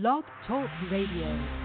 Blog Talk Radio.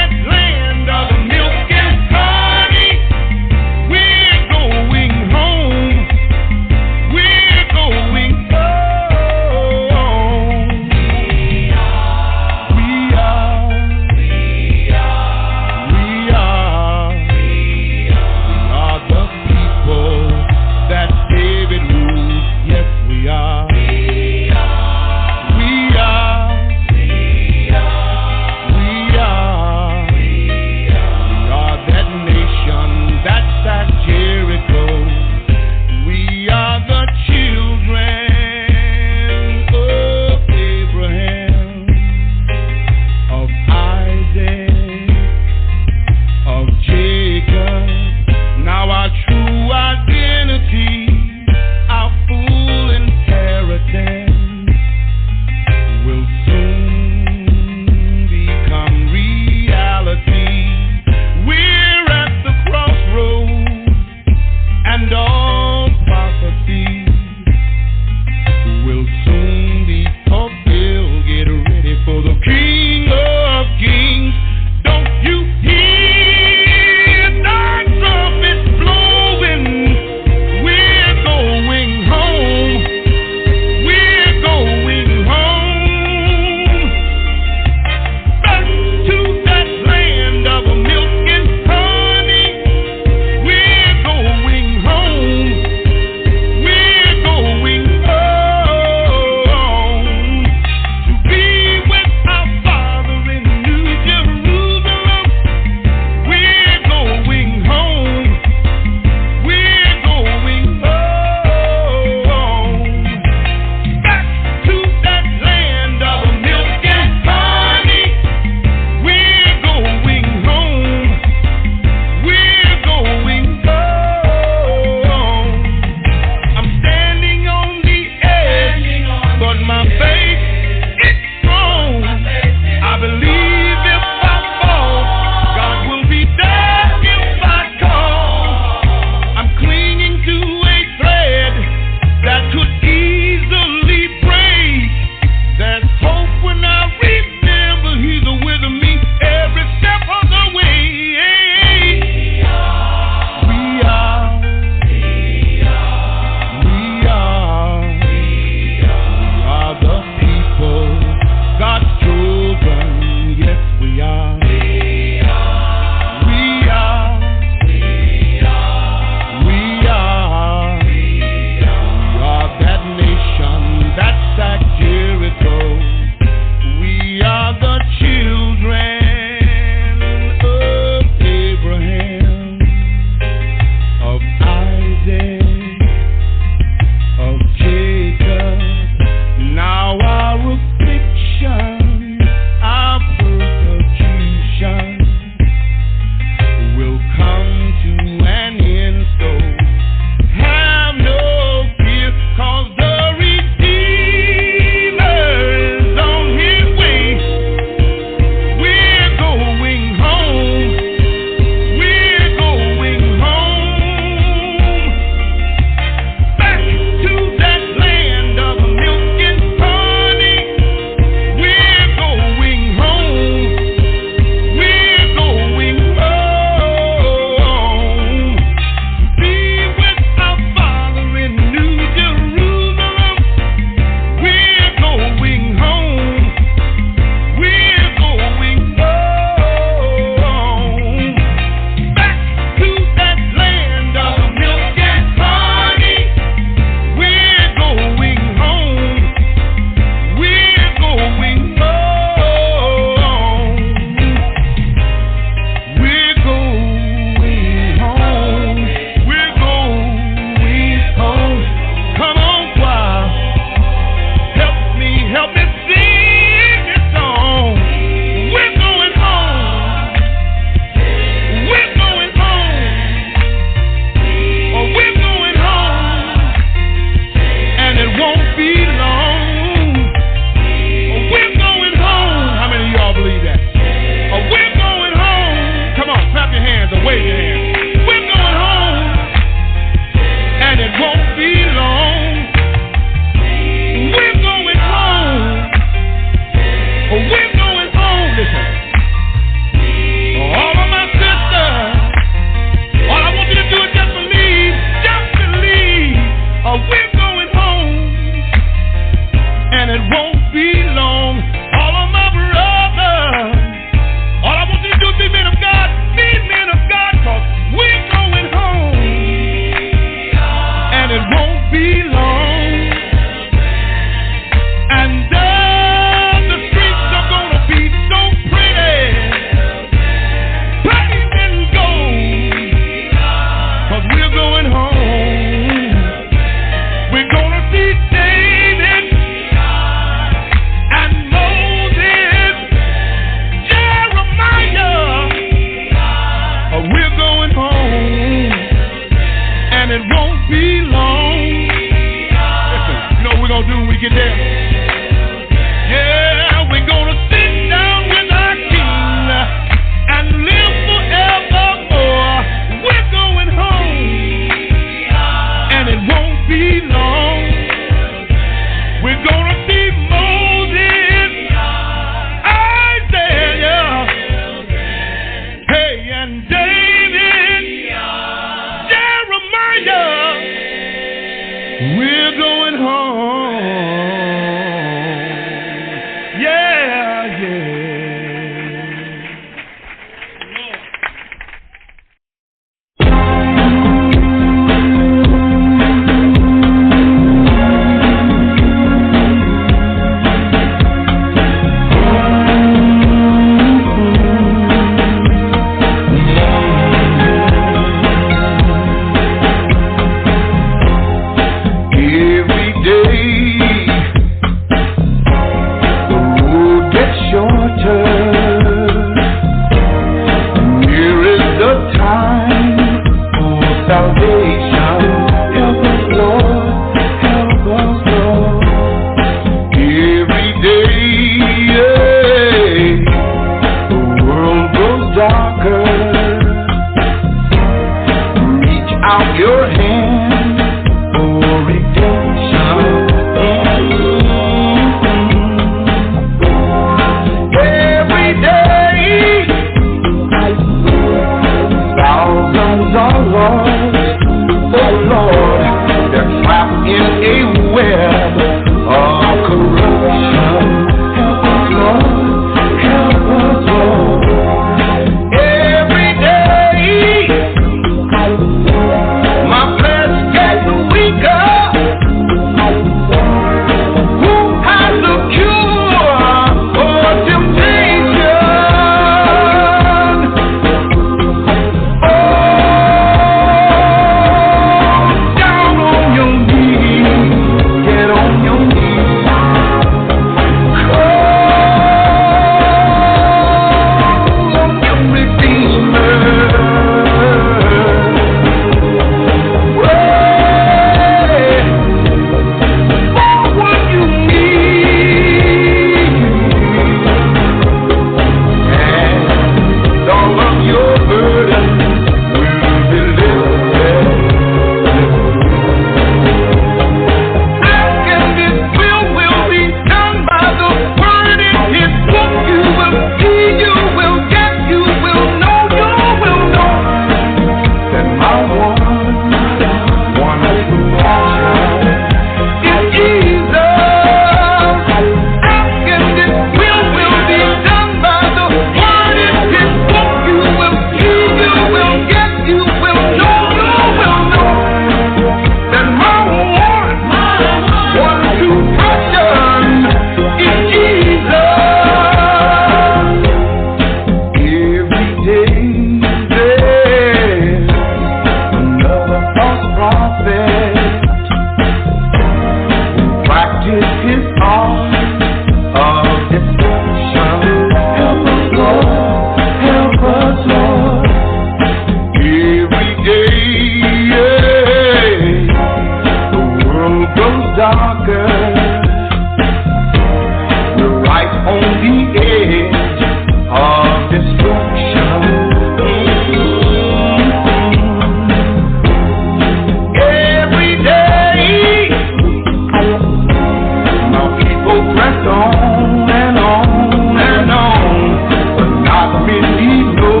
went on and on and on, but not many know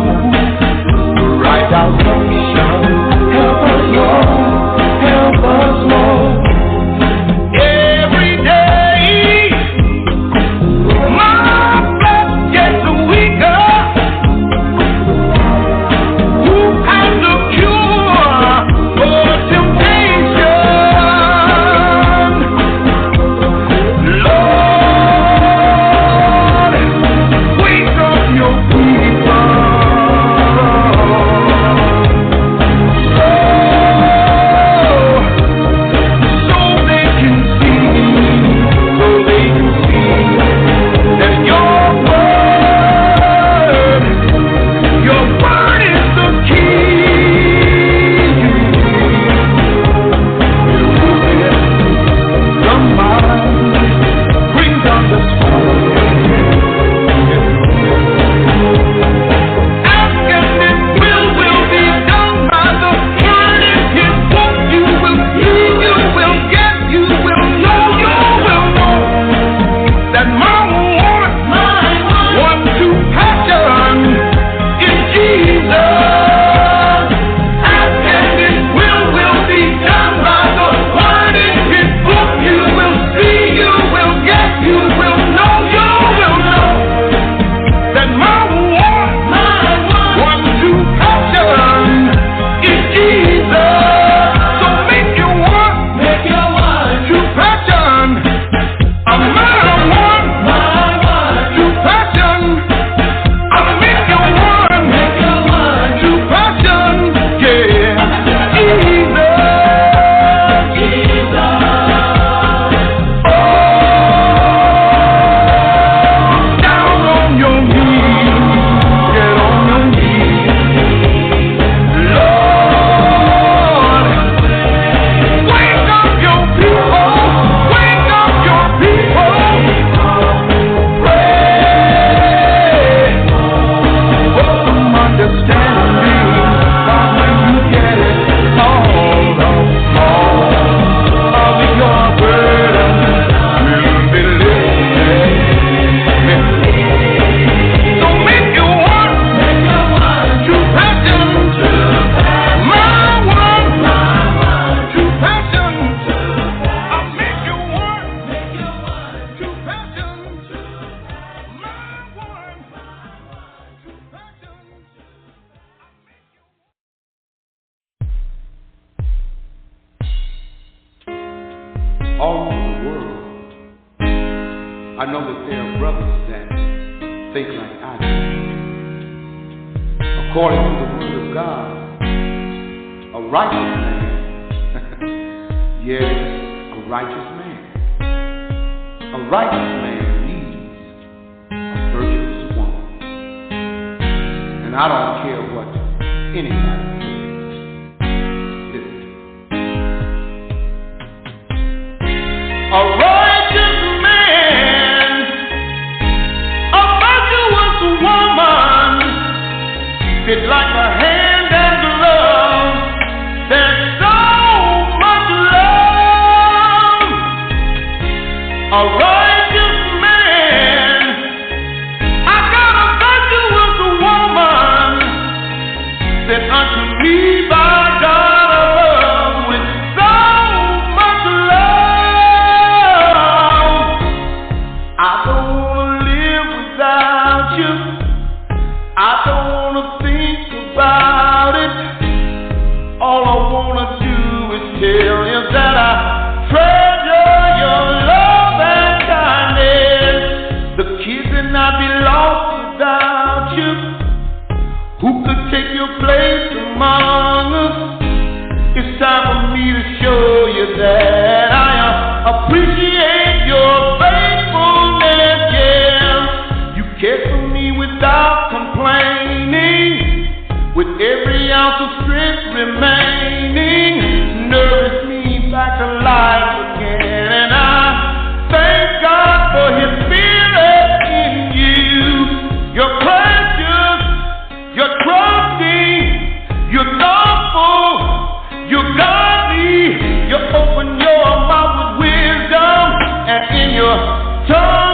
the right direction. Help us, Lord. Help us, Lord. Every day, my flesh gets weaker. Who has the cure for temptation? Lord, wake up your people. So they can see that your word is the key. The mind brings understanding. Ask and it will be done by the word in His book. You will see, you will get, you will know, that my one to passion in Jesus. Ask and it will be done by the word in His book. You will see, you will get, you will know, that my one to passion in Jesus. So make your one to passion. A my one to passion. I'll make your one to passion. Yeah, Jesus. Down on your knees, get on your knees. Lord, wake up your people, wake up your people. Pray for some understanding, but when you get it, all of your burden will be lifted. So make your one to passion, my one to passion. I'll make your one to passion, my one to passion. All over the world, I know that there are brothers that think like I do. According to the Word of God, a righteous man, yes, a righteous man needs a virtuous woman. And I don't care what anybody says. Listen. A righteous man, a virtuous woman, fit like a hand and glove. There's so much love. A righteous man, I got a virtuous woman, sent unto me by God above with so much love. I don't want to live without you. I don't want to think about it. All I want to do is tell you that I treasure your love and kindness. The kids and I'd be lost without you. Who could take your place among us? It's time for me to show you that I appreciate your faithfulness. Yeah, you care for me without complaining, with every ounce of strength remaining. Nourish me back to life again, and I thank God for His Spirit in you. You're precious, you're trusting, you're thoughtful, you're godly. You open your mouth with wisdom, and in your tongue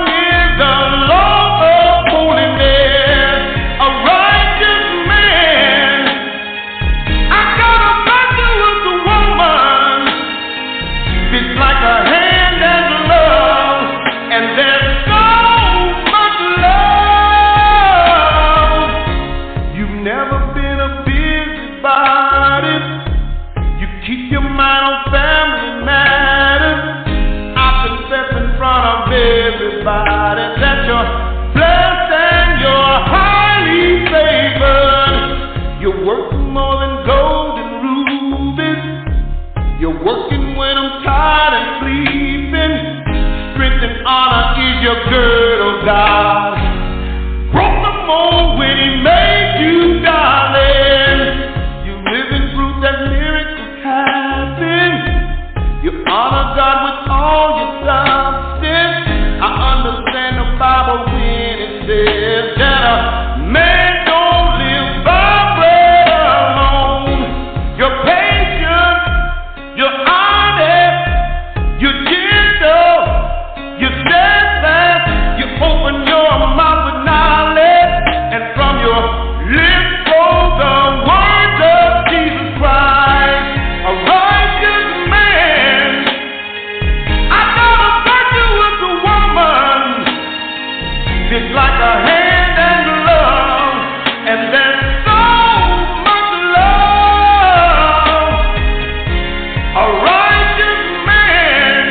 everybody that you're blessed and you're highly favored. You're working more than gold and rubies. You're working when I'm tired and sleeping. Strength and honor is your girdle, God. Broke the mold when He made you, darling. You living proof that miracles happen. You honor God with all your substance. I understand the Bible when it says that a man don't live by bread alone. You're patient, you're honest, you're gentle, you're steadfast, you open your mouth with knowledge, and from your lips flow the words of Jesus Christ, a righteous man. I know the virtuous woman is like a hand and glove, and there's so much love. A righteous man,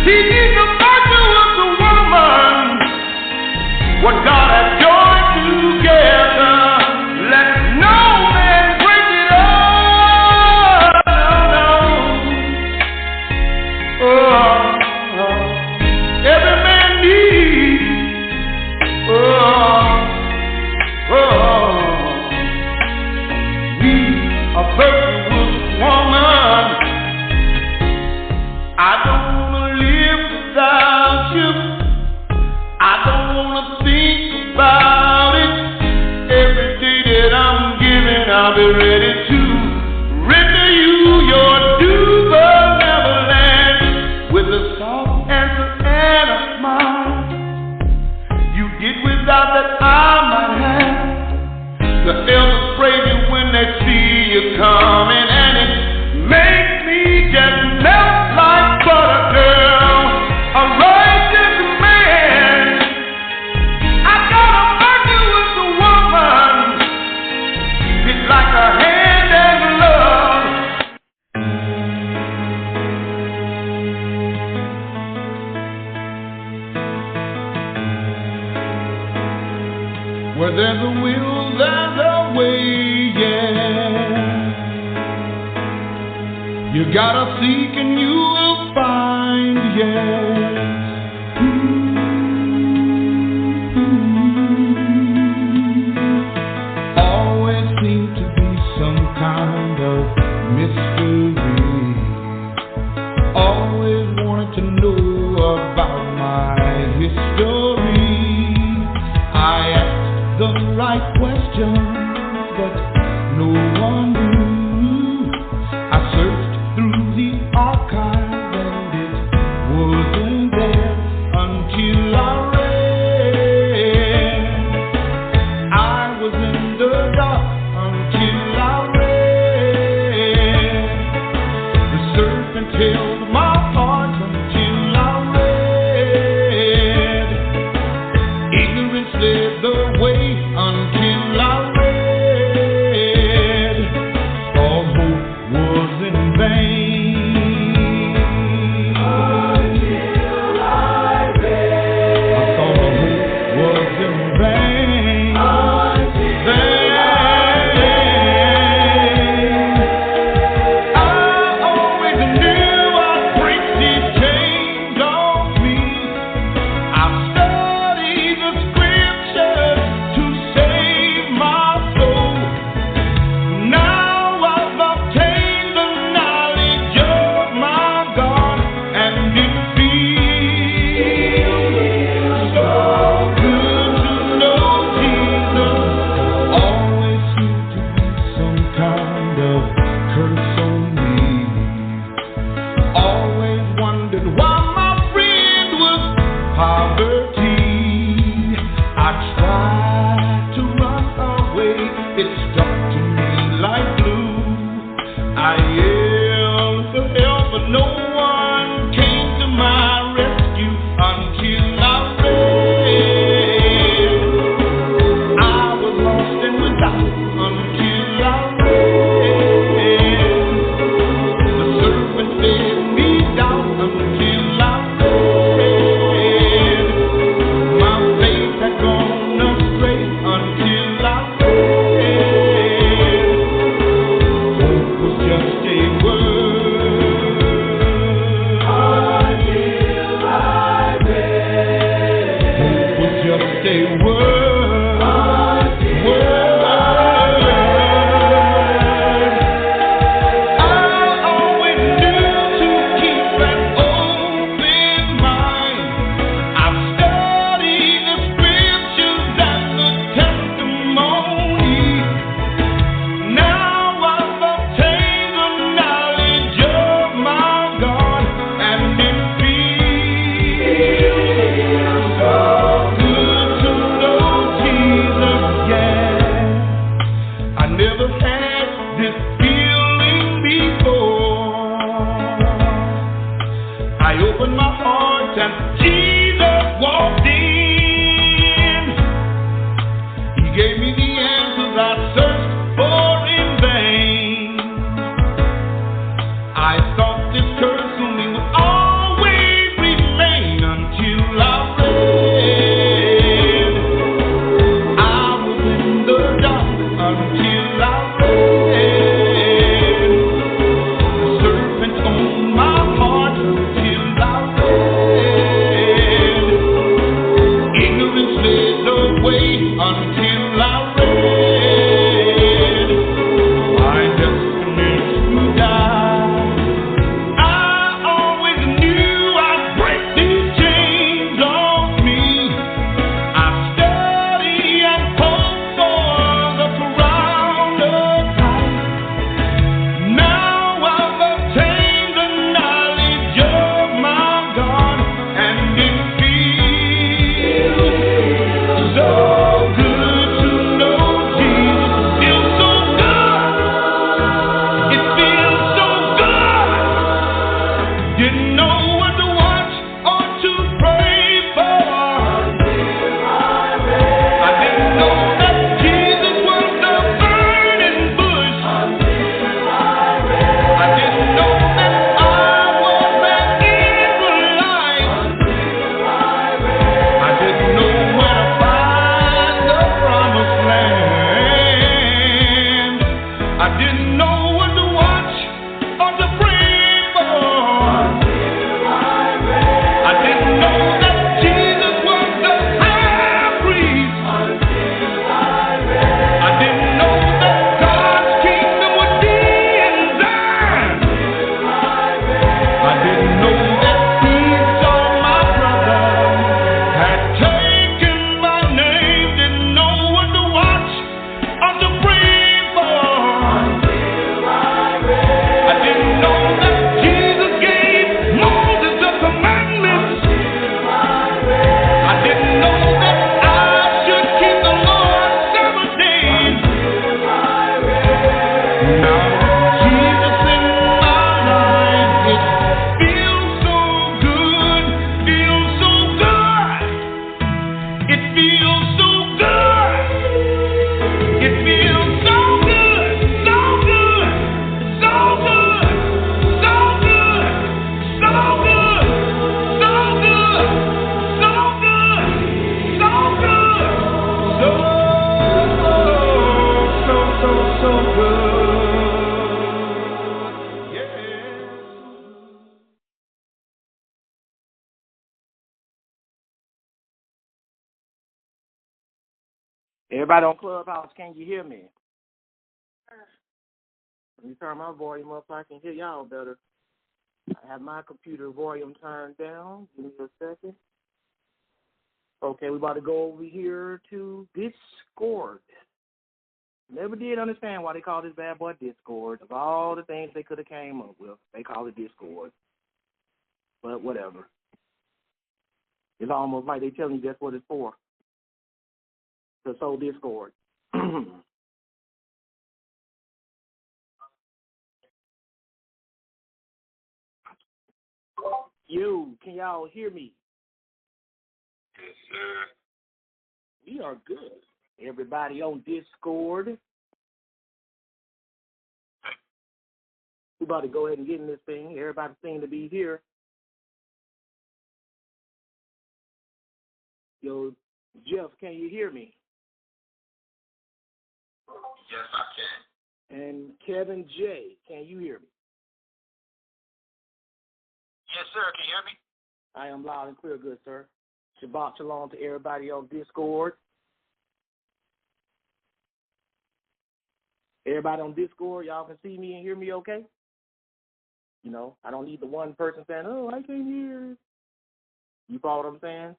he needs a virtuous woman. What God has joined together, let no man break it up. No, no. Every man needs a virtuous woman. I don't wanna live without you. I don't wanna think about it. Every day that I'm giving, I'll be ready to render you your due benevolence with a soft answer and a smile. You did without that I might have. The elders praise you when they see you coming, and it makes me just melt like butter, girl. A righteous man. I got a virtuous woman. It's like a hand and glove. Where there's a will, there's a way, yeah. You gotta seek and you will find, yeah. Always seem to be some kind of mystery. Always wanted to know about my history. I asked the right questions, but no one knew. I searched through the archive and it wasn't there until I read. I was in the dark until I read. The serpent held my heart until I read. Ignorance led the way until I read. All hope was in vain until I read. Everybody on Clubhouse, can you hear me? Let me turn my volume up so I can hear y'all better. I have my computer volume turned down. Give me a second. Okay, we're about to go over here to Discord. Never did understand why they call this bad boy Discord. Of all the things they could have came up with, they call it Discord. But whatever. It's almost like they telling you that's what it's for. To sow Discord. Can y'all hear me? Yes, sir. We are good. Everybody on Discord. We're about to go ahead and get in this thing. Everybody seems to be here. Yo, Jeff, can you hear me? Yes, I can. And Kevin J, can you hear me? Yes, sir. Can you hear me? I am loud and clear, good sir. Shabbat shalom to everybody on Discord. Everybody on Discord, y'all can see me and hear me okay? You know, I don't need the one person saying, oh, I can't hear. You follow what I'm saying?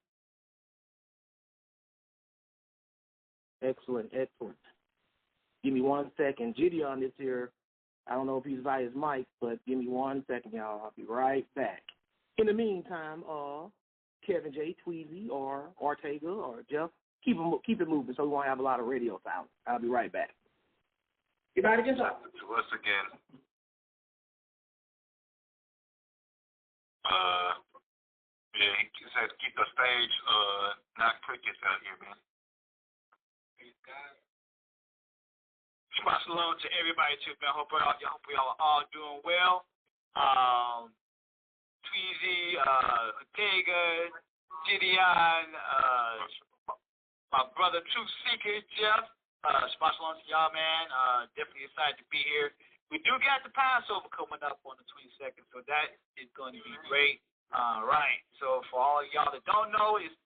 Excellent, excellent. Give me 1 second. Gideon is here. I don't know if he's by his mic, but give me 1 second, y'all. I'll be right back. In the meantime, Kevin J, Tweezy, or Ortega, or Jeff, keep it moving so we won't have a lot of radio sound. I'll be right back. Everybody gets up. To us again. Yeah, he said keep the stage not crickets out here, man. Shabbat shalom to everybody too, man. Hope we all are all doing well. Tweezy, Ortega, Gideon, my brother Truth Seeker, Jeff. Shabbat shalom to y'all, man. Definitely excited to be here. We do got the Passover coming up on the 22nd, so that is going to be great. Right. So for all of y'all that don't know, it's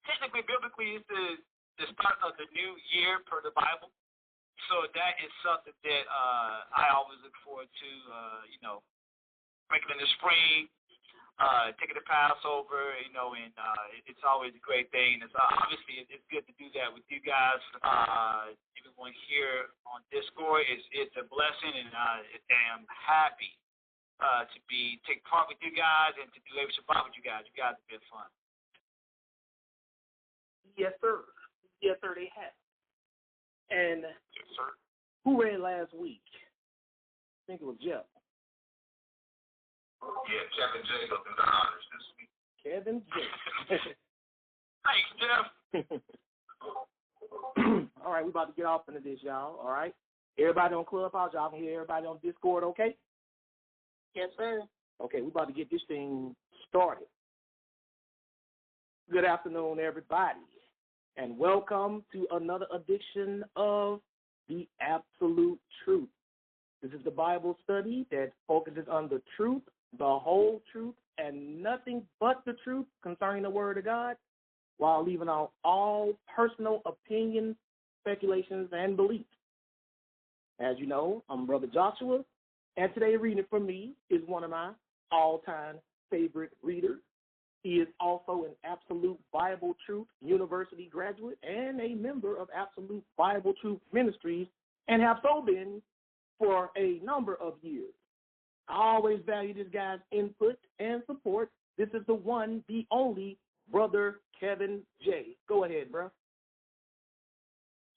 technically, biblically, it's the start of the new year per the Bible. So that is something that I always look forward to, breaking in the spring, taking the Passover, and it's always a great thing. It's obviously it's good to do that with you guys. Everyone here on Discord, it's a blessing, and I am happy to take part with you guys and to do every Shabbat with you guys. You guys have been fun. Yes, sir. Yes, sir, they have. And yes, sir. Who read last week? I think it was Jeff. Yeah, Kevin J will do the honors this week. Kevin J. Thanks, Jeff. All right, we about to get off into this, y'all. All right? Everybody on Clubhouse, y'all can hear everybody on Discord, okay? Yes, sir. Okay, we about to get this thing started. Good afternoon, everybody, and welcome to another edition of The Absolute Truth. This is the Bible study that focuses on the truth, the whole truth, and nothing but the truth concerning the Word of God, while leaving out all personal opinions, speculations, and beliefs. As you know, I'm Brother Joshua, and today reading for me is one of my all-time favorite readers. He is also an Absolute Bible Truth University graduate and a member of Absolute Bible Truth Ministries, and have so been for a number of years. I always value this guy's input and support. This is the one, the only, Brother Kevin J. Go ahead, bro.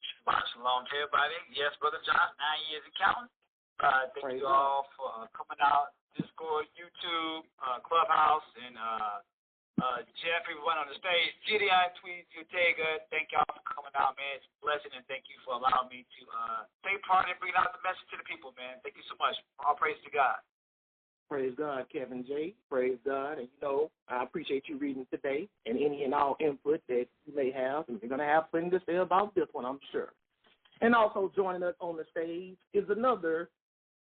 Shabbat shalom to everybody. Yes, Brother Josh, 9 years and counting. Thank you all for coming out, Discord, YouTube, Clubhouse, and Jeff, everyone on the stage. Gideon, Tweezy, Ortega, thank y'all for coming out, man. It's a blessing, and thank you for allowing me to take part in bringing out the message to the people, man. Thank you so much. All praise to God. Praise God, Kevin J. Praise God. And, I appreciate you reading today and any and all input that you may have. And you're going to have plenty to say about this one, I'm sure. And also joining us on the stage is another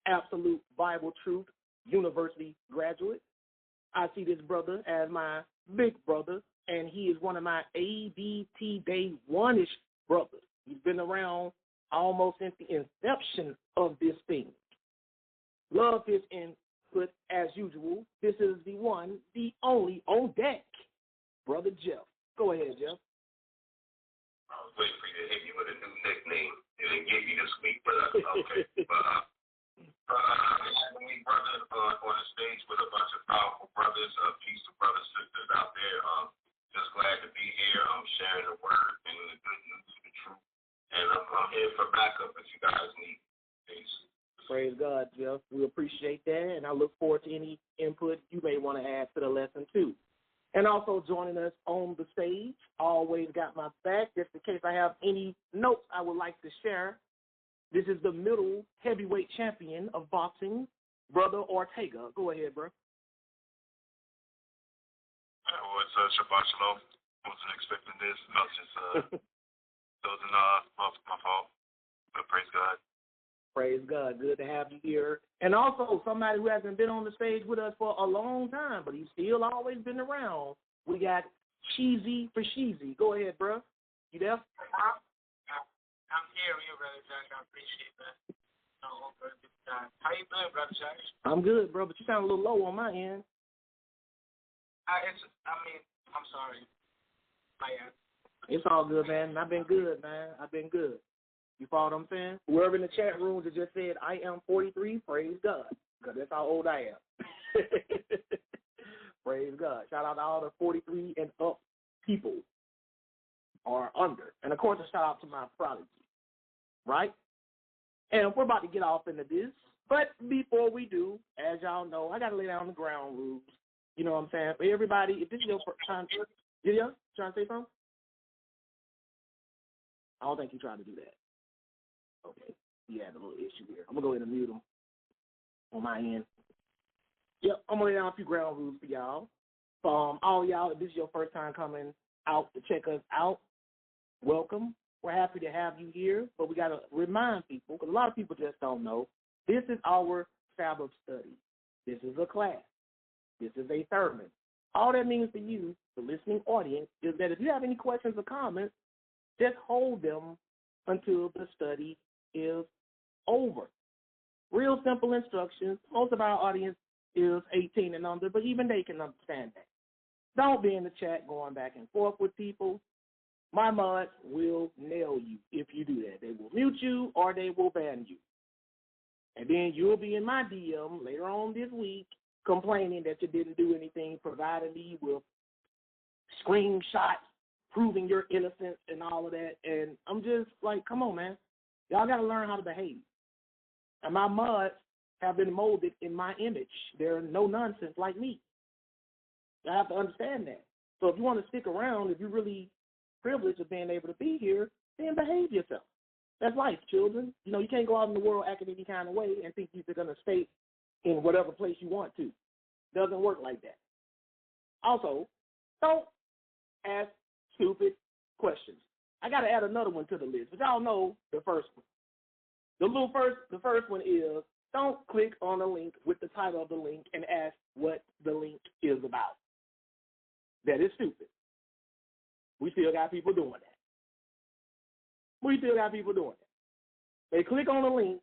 Absolute Bible Truth University graduate. I see this brother as my big brother, and he is one of my ABT Day 1-ish brothers. He's been around almost since the inception of this thing. Love his input as usual. This is the one, the only, on deck, Brother Jeff. Go ahead, Jeff. I was waiting for you to hit me with a new nickname. You didn't give me this week, but okay. We brothers on the stage with a bunch of powerful brothers, peace to brothers, sisters out there. Just glad to be here. I'm sharing the word and the good news of the truth. And I'm here for backup if you guys need. Peace. Praise God, Jeff. We appreciate that, and I look forward to any input you may want to add to the lesson, too. And also joining us on the stage, always got my back, just in case I have any notes I would like to share. This is the middle heavyweight champion of boxing, Brother Ortega. Go ahead, bro. Well, it's Shabbat Shalom. Wasn't expecting this. No, it's just wasn't my fault. But praise God. Praise God. Good to have you here. And also somebody who hasn't been on the stage with us for a long time, but he's still always been around. We got Cheesy for Sheezy. Go ahead, bro. You there? I'm here, Brother Josh. I appreciate that. How you doing, Brother Josh? I'm good, bro, but you sound a little low on my end. I'm sorry. It's all good, man. I've been good, man. I've been good. You follow what I'm saying? Whoever in the chat room that just said, I am 43, praise God, because that's how old I am. Praise God. Shout out to all the 43 and up people or under. And, of course, a shout out to my prodigy, right? And we're about to get off into this. But before we do, as y'all know, I got to lay down the ground rules. You know what I'm saying? For everybody, if this is your first time, you trying to say something? I don't think you tried to do that. Okay. He had a little issue here. I'm going to go ahead and mute him on my end. Yep, I'm going to lay down a few ground rules for y'all. All y'all, if this is your first time coming out to check us out, welcome. We're happy to have you here, but we got to remind people, because a lot of people just don't know, this is our Sabbath study. This is a class. This is a sermon. All that means for you, the listening audience, is that if you have any questions or comments, just hold them until the study is over. Real simple instructions. Most of our audience is 18 and under, but even they can understand that. Don't be in the chat going back and forth with people. My mods will nail you if you do that. They will mute you or they will ban you. And then you'll be in my DM later on this week complaining that you didn't do anything, providing me with screenshots proving your innocence and all of that. And I'm just like, come on, man. Y'all got to learn how to behave. And my mods have been molded in my image. They're no nonsense like me. You have to understand that. So if you want to stick around, if you're really privileged of being able to be here, then behave yourself. That's life, children. You know, you can't go out in the world acting any kind of way and think you're going to stay in whatever place you want to. Doesn't work like that. Also, don't ask stupid questions. I got to add another one to the list, but y'all know the first one. The first one is don't click on a link with the title of the link and ask what the link is about. That is stupid. We still got people doing that. They click on a link,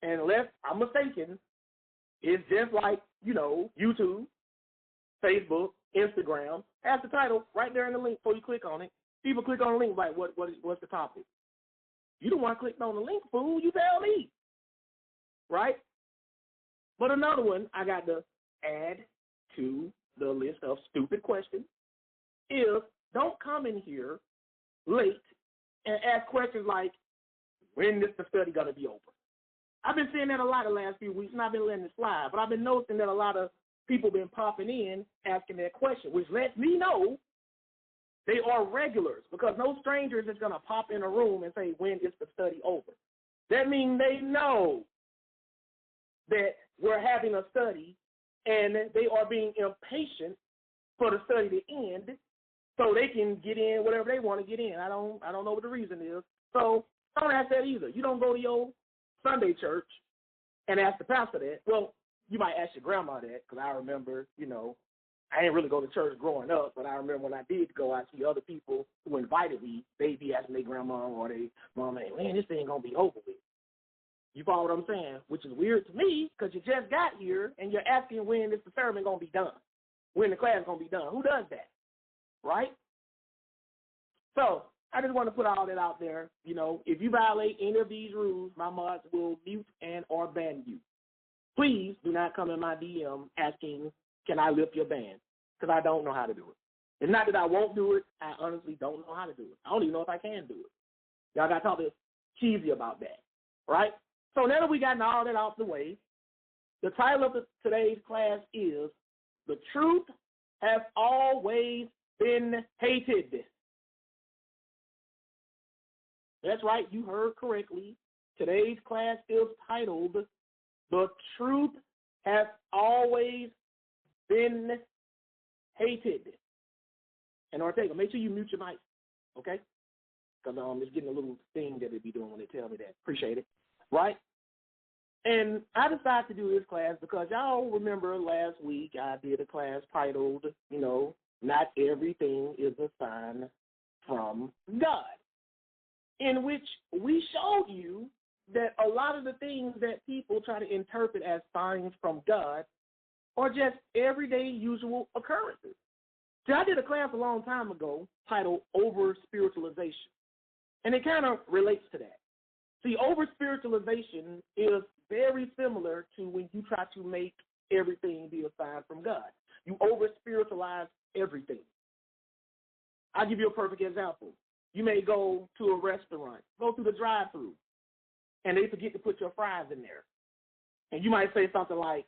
and unless I'm mistaken, it's just like, YouTube, Facebook, Instagram. Has the title right there in the link before you click on it. People click on the link like, what's the topic? You don't want to click on the link, fool. You tell me. Right? But another one I got to add to the list of stupid questions is don't come in here late and ask questions like, when is the study going to be over? I've been seeing that a lot the last few weeks, and I've been letting it slide. But I've been noticing that a lot of people been popping in asking that question, which lets me know they are regulars, because no strangers is going to pop in a room and say, when is the study over? That means they know that we're having a study and they are being impatient for the study to end so they can get in whatever they want to get in. I don't know what the reason is. So don't ask that either. You don't go to your Sunday church and ask the pastor that. Well, you might ask your grandma that, because I remember, I ain't really go to church growing up, but I remember when I did go, I see other people who invited me, they be asking their grandma or their mama, man, this thing going to be over with. You follow what I'm saying? Which is weird to me because you just got here and you're asking when this sermon going to be done, when the class is going to be done. Who does that? Right? So I just want to put all that out there. You know, if you violate any of these rules, my mods will mute and or ban you. Please do not come in my DM asking, can I lift your band? Because I don't know how to do it. It's not that I won't do it. I honestly don't know how to do it. I don't even know if I can do it. Y'all got to talk to Cheesy about that, right? So now that we gotten all that out the way, the title of today's class is The Truth Has Always Been Hated. That's right, you heard correctly. Today's class is titled The Truth Has Always Been Hated. And Ortega, make sure you mute your mic, okay? Because it's getting a little thing that they be doing when they tell me that. Appreciate it, right? And I decided to do this class because y'all remember last week I did a class titled, Not Everything is a Sign from God, in which we showed you that a lot of the things that people try to interpret as signs from God are just everyday usual occurrences. See, I did a class a long time ago titled Over-Spiritualization, and it kind of relates to that. See, over-spiritualization is very similar to when you try to make everything be a sign from God. You over-spiritualize everything. I'll give you a perfect example. You may go to a restaurant, go through the drive-thru, and they forget to put your fries in there. And you might say something like,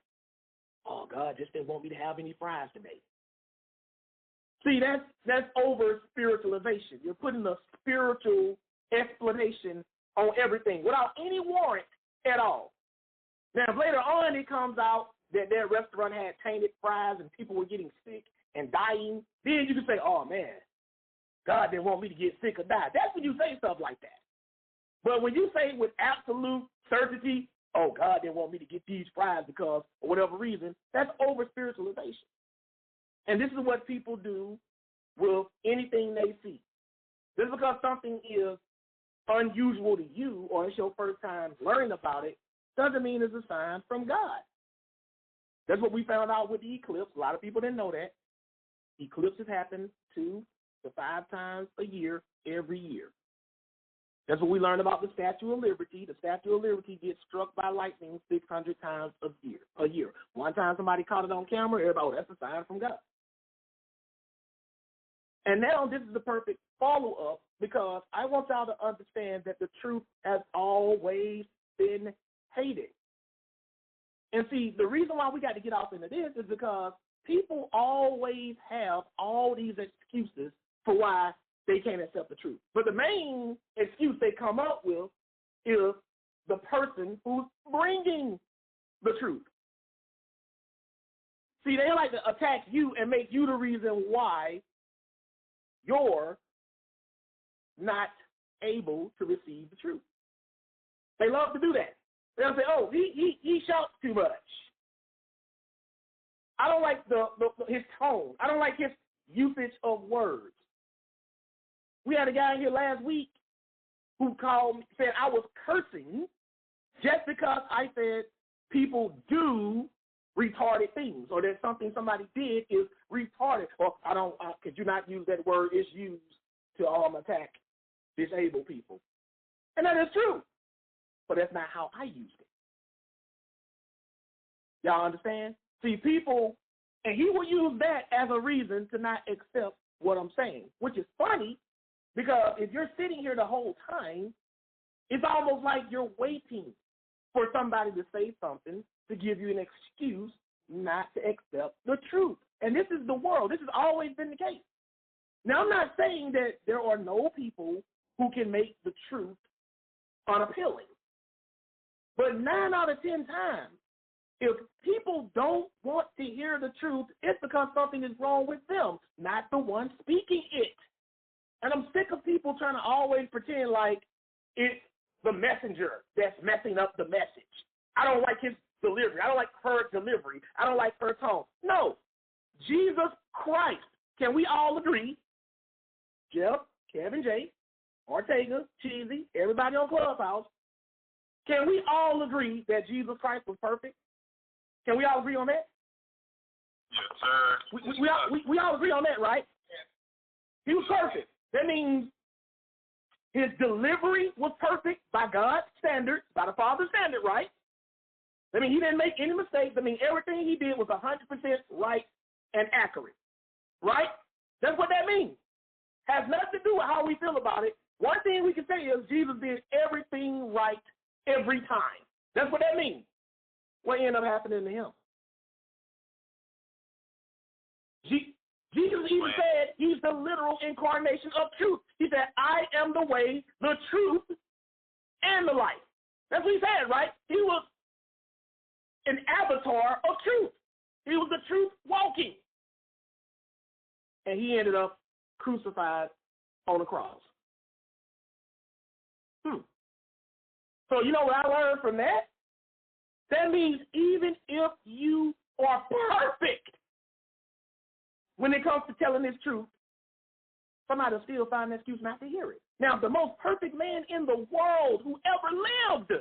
oh, God just didn't want me to have any fries today. See, that's over-spiritualization. You're putting a spiritual explanation on everything without any warrant at all. Now, if later on it comes out that their restaurant had tainted fries and people were getting sick and dying, then you can say, oh, man, God didn't want me to get sick or die. That's when you say stuff like that. But when you say with absolute certainty, oh, God didn't want me to get these fries because for whatever reason, that's over-spiritualization. And this is what people do with anything they see. Just because something is unusual to you or it's your first time learning about it doesn't mean it's a sign from God. That's what we found out with the eclipse. A lot of people didn't know that. Eclipses happen 2 to 5 times a year, every year. That's what we learned about the Statue of Liberty. The Statue of Liberty gets struck by lightning 600 times a year. One time somebody caught it on camera, everybody, oh, that's a sign from God. And now this is the perfect follow-up because I want y'all to understand that the truth has always been hated. And see, the reason why we got to get off into this is because people always have all these excuses for why they can't accept the truth. But the main excuse they come up with is the person who's bringing the truth. See, they like to attack you and make you the reason why you're not able to receive the truth. They love to do that. They'll say, oh, he shouts too much. I don't like his tone. I don't like his usage of words. We had a guy here last week who called me, said I was cursing just because I said people do retarded things, or that something somebody did is retarded. Or could you not use that word? It's used to attack disabled people. And that is true, but that's not how I used it. Y'all understand? See, people, and he will use that as a reason to not accept what I'm saying, which is funny because if you're sitting here the whole time, it's almost like you're waiting for somebody to say something to give you an excuse not to accept the truth. And this is the world. This has always been the case. Now, I'm not saying that there are no people who can make the truth unappealing. But 9 out of 10 times, if people don't want to hear the truth, it's because something is wrong with them, not the one speaking it. And I'm sick of people trying to always pretend like it's the messenger that's messing up the message. I don't like his delivery. I don't like her delivery. I don't like her tone. No, Jesus Christ. Can we all agree, Jeff, Kevin J., Ortega, Cheesy, everybody on Clubhouse, can we all agree that Jesus Christ was perfect? Can we all agree on that? Yes, sir. We all agree on that, right? He was perfect. That means his delivery was perfect by God's standard, by the Father's standard, right? I mean, he didn't make any mistakes. I mean, everything he did was 100% right and accurate, right? That's what that means. Has nothing to do with how we feel about it. One thing we can say is Jesus did everything right every time. That's what that means. What ended up happening to him? Jesus even said he's the literal incarnation of truth. He said, I am the way, the truth, and the life. That's what he said, right? He was an avatar of truth. He was the truth walking. And he ended up crucified on the cross. So you know what I learned from that? That means even if you are perfect when it comes to telling this truth, somebody will still find an excuse not to hear it. Now, the most perfect man in the world who ever lived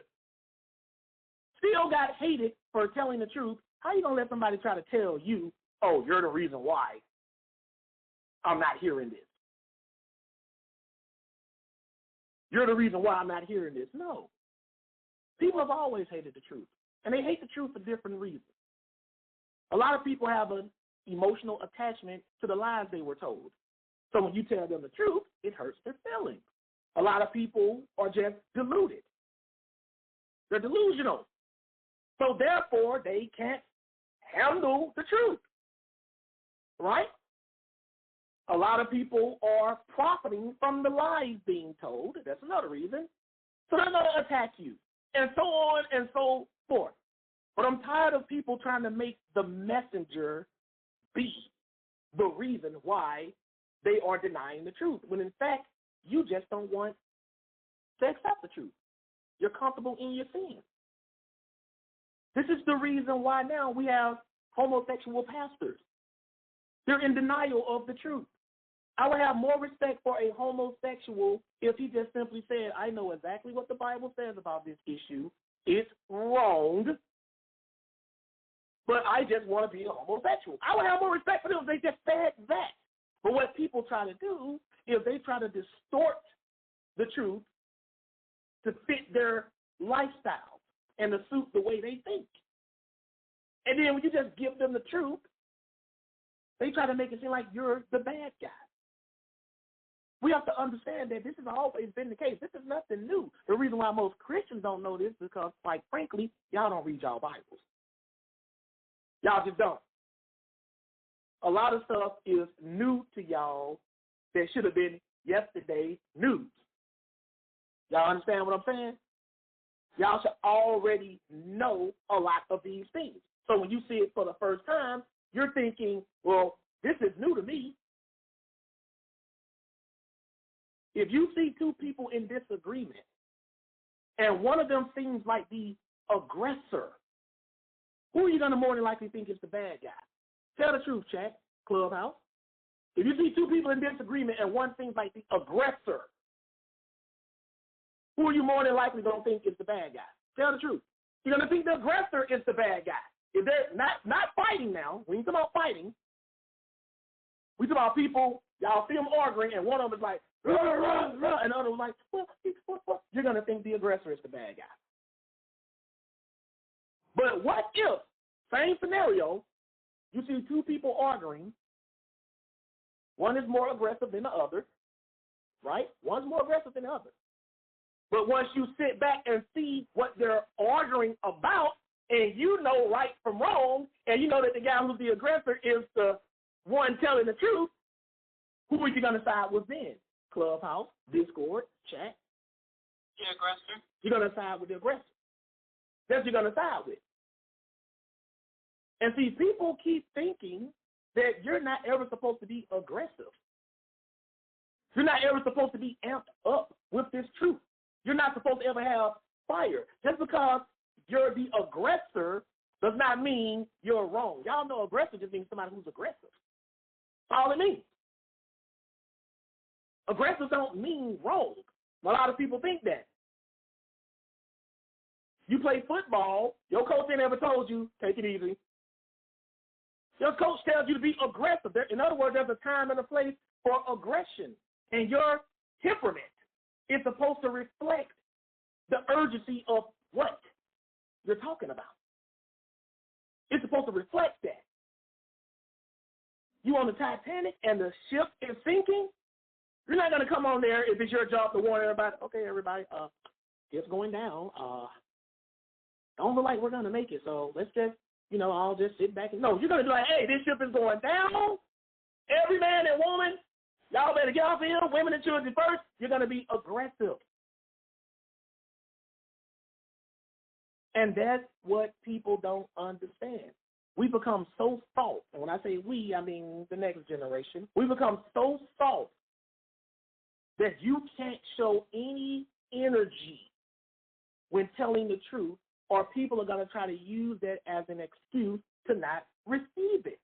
still got hated for telling the truth. How are you going to let somebody try to tell you, oh, you're the reason why I'm not hearing this? You're the reason why I'm not hearing this. No. People have always hated the truth, and they hate the truth for different reasons. A lot of people have an emotional attachment to the lies they were told. So when you tell them the truth, it hurts their feelings. A lot of people are just deluded. They're delusional. So therefore, they can't handle the truth. Right? A lot of people are profiting from the lies being told. That's another reason. So they're going to attack you, and so on and so forth. But I'm tired of people trying to make the messenger be the reason why they are denying the truth, when in fact, you just don't want to accept the truth. You're comfortable in your sin. This is the reason why now we have homosexual pastors. They're in denial of the truth. I would have more respect for a homosexual if he just simply said, I know exactly what the Bible says about this issue. It's wrong, but I just want to be a homosexual. I would have more respect for them if they just said that. But what people try to do is they try to distort the truth to fit their lifestyle and to suit the way they think. And then when you just give them the truth, they try to make it seem like you're the bad guy. We have to understand that this has always been the case. This is nothing new. The reason why most Christians don't know this is because, quite frankly, y'all don't read y'all Bibles. Y'all just don't. A lot of stuff is new to y'all that should have been yesterday's news. Y'all understand what I'm saying? Y'all should already know a lot of these things. So when you see it for the first time, you're thinking, well, this is new to me. If you see two people in disagreement and one of them seems like the aggressor, who are you going to more than likely think is the bad guy? Tell the truth, chat, Clubhouse. If you see two people in disagreement and one seems like the aggressor, who are you more than likely going to think is the bad guy? Tell the truth. You're going to think the aggressor is the bad guy. If they're not fighting now, when you talk about fighting, we talk about people, y'all see them arguing, and one of them is like, rah, rah, rah, and the other was like, what? You're going to think the aggressor is the bad guy. But what if, same scenario, you see two people arguing, one is more aggressive than the other, right? One's more aggressive than the other. But once you sit back and see what they're arguing about, and you know right from wrong, and you know that the guy who's the aggressor is the one telling the truth, who are you going to side with then? Clubhouse, Discord, chat. The aggressor. You're going to side with the aggressor. That's who you're going to side with. And see, people keep thinking that you're not ever supposed to be aggressive. You're not ever supposed to be amped up with this truth. You're not supposed to ever have fire. Just because you're the aggressor does not mean you're wrong. Y'all know aggressive just means somebody who's aggressive. That's all it means. Aggressive don't mean wrong. A lot of people think that. You play football, your coach ain't ever told you, take it easy. Your coach tells you to be aggressive. In other words, there's a time and a place for aggression. And your temperament is supposed to reflect the urgency of what you're talking about. It's supposed to reflect that. You on the Titanic and the ship is sinking, you're not going to come on there if it's your job to warn everybody, okay, everybody, it's going down. Don't look like we're going to make it, so let's just, I'll just sit back. No, you're going to be like, hey, this ship is going down. Every man and woman, y'all better get off here, women and children first. You're going to be aggressive. And that's what people don't understand. We become so soft, and when I say we, I mean the next generation. We become so soft that you can't show any energy when telling the truth, or people are going to try to use that as an excuse to not receive it.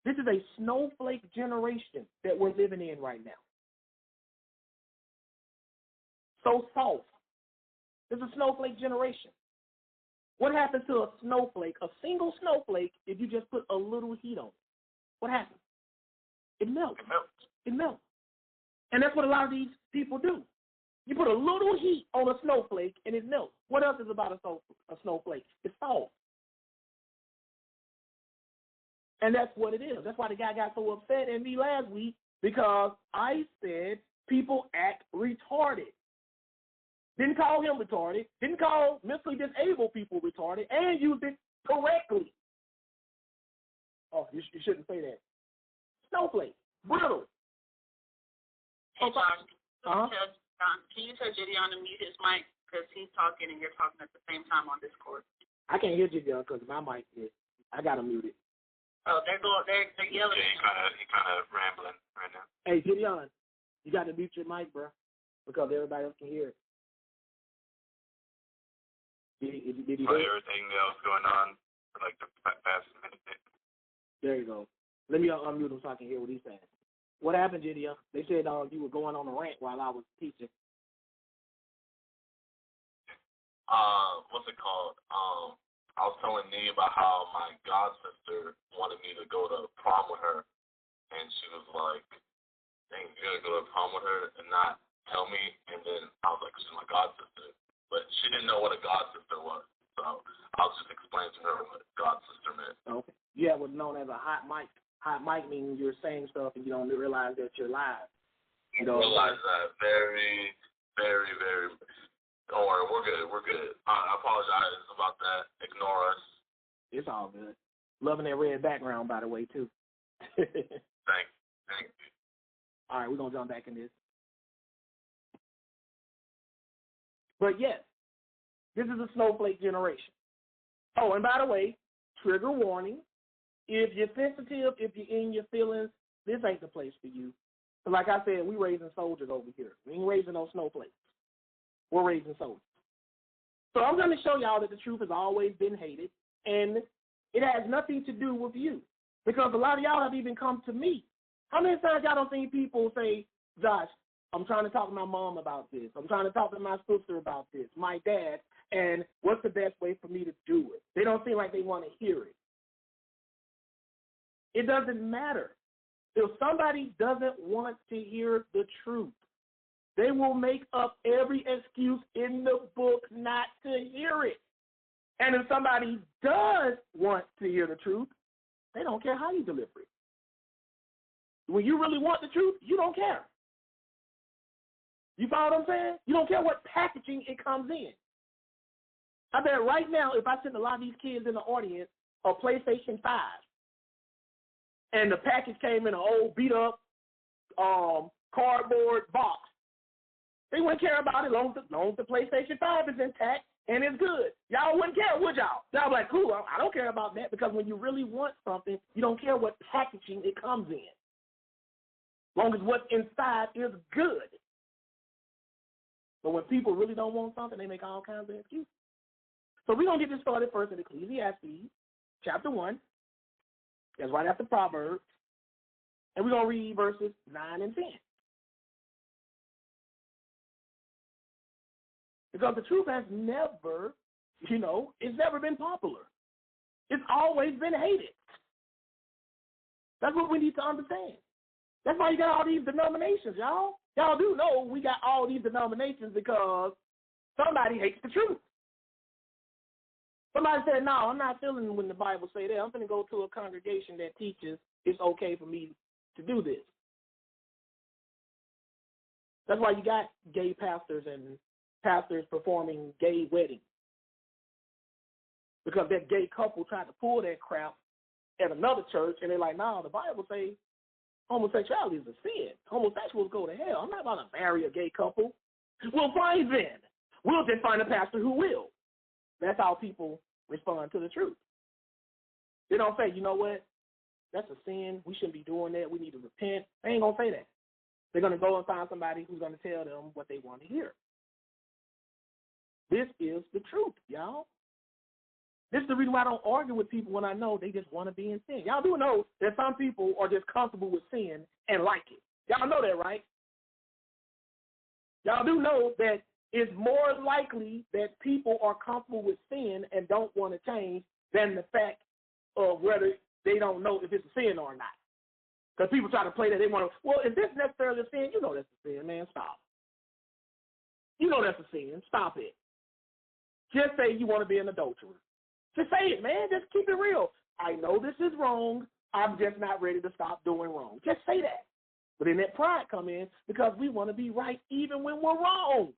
This is a snowflake generation that we're living in right now. So soft. This is a snowflake generation. What happens to a snowflake, a single snowflake, if you just put a little heat on it? What happens? It melts. It melts. And that's what a lot of these people do. You put a little heat on a snowflake and it melts. What else is about a snowflake? It's soft. And that's what it is. That's why the guy got so upset at me last week, because I said people act retarded. Didn't call him retarded, didn't call mentally disabled people retarded, and used it correctly. Oh, you shouldn't say that. Snowflake, brittle. Hey, Josh, can you tell Gideon to mute his mic, because he's talking and you're talking at the same time on Discord? I can't hear Gideon because my mic is. I got to mute it. Oh, they're yelling. Yeah, he kind of rambling right now. Hey, Gideon, you got to mute your mic, bro, because everybody else can hear it. Did he Everything else going on for like the past minute. There you go. Let me unmute him so I can hear what he's saying. What happened, Gideon? They said you were going on a rant while I was teaching. What's it called? I was telling Nee about how my god sister wanted me to go to prom with her, and she was like, "Dang, you're gonna go to prom with her and not tell me?" And then I was like, "She's my god sister," but she didn't know what a god sister was, so I was just explaining to her what god sister meant. Okay. Yeah, what's known as a hot mic. Hot mic means you're saying stuff and you don't realize that you're live. You don't realize that. Very, very, very. Don't worry, we're good. We're good. I apologize about that. Ignore us. It's all good. Loving that red background, by the way, too. Thank you. All right, we're going to jump back in this. But yes, this is a snowflake generation. Oh, and by the way, trigger warning. If you're sensitive, if you're in your feelings, this ain't the place for you. So like I said, we raising soldiers over here. We ain't raising no snowflakes. We're raising soldiers. So I'm going to show y'all that the truth has always been hated, and it has nothing to do with you. Because a lot of y'all have even come to me. How many times y'all don't think people say, Josh, I'm trying to talk to my mom about this. I'm trying to talk to my sister about this, my dad, and what's the best way for me to do it? They don't seem like they want to hear it. It doesn't matter. If somebody doesn't want to hear the truth, they will make up every excuse in the book not to hear it. And if somebody does want to hear the truth, they don't care how you deliver it. When you really want the truth, you don't care. You follow what I'm saying? You don't care what packaging it comes in. I bet right now, if I send a lot of these kids in the audience a PlayStation 5, and the package came in an old beat-up cardboard box, they wouldn't care about it as long as the PlayStation 5 is intact and it's good. Y'all wouldn't care, would y'all? Y'all be like, cool, I don't care about that, because when you really want something, you don't care what packaging it comes in. As long as what's inside is good. But when people really don't want something, they make all kinds of excuses. So we're going to get this started first in Ecclesiastes, chapter 1. That's right after Proverbs. And we're going to read verses 9 and 10. Because the truth has never, it's never been popular. It's always been hated. That's what we need to understand. That's why you got all these denominations, y'all. Y'all do know we got all these denominations because somebody hates the truth. Somebody said, no, I'm not feeling when the Bible say that. I'm going to go to a congregation that teaches it's okay for me to do this. That's why you got gay pastors and pastors performing gay weddings. Because that gay couple tried to pull that crap at another church, and they're like, no, the Bible says homosexuality is a sin. Homosexuals go to hell. I'm not about to marry a gay couple. Well, fine then. We'll just find a pastor who will. That's how people respond to the truth. They don't say, you know what? That's a sin. We shouldn't be doing that. We need to repent. They ain't going to say that. They're going to go and find somebody who's going to tell them what they want to hear. This is the truth, y'all. This is the reason why I don't argue with people when I know they just want to be in sin. Y'all do know that some people are just comfortable with sin and like it. Y'all know that, right? Y'all do know that it's more likely that people are comfortable with sin and don't want to change than the fact of whether they don't know if it's a sin or not. Because people try to play that. They want to, well, is this necessarily a sin? You know that's a sin, man. Stop. You know that's a sin. Stop it. Just say you want to be an adulterer. Just say it, man. Just keep it real. I know this is wrong. I'm just not ready to stop doing wrong. Just say that. But then that pride come in because we want to be right even when we're wrong.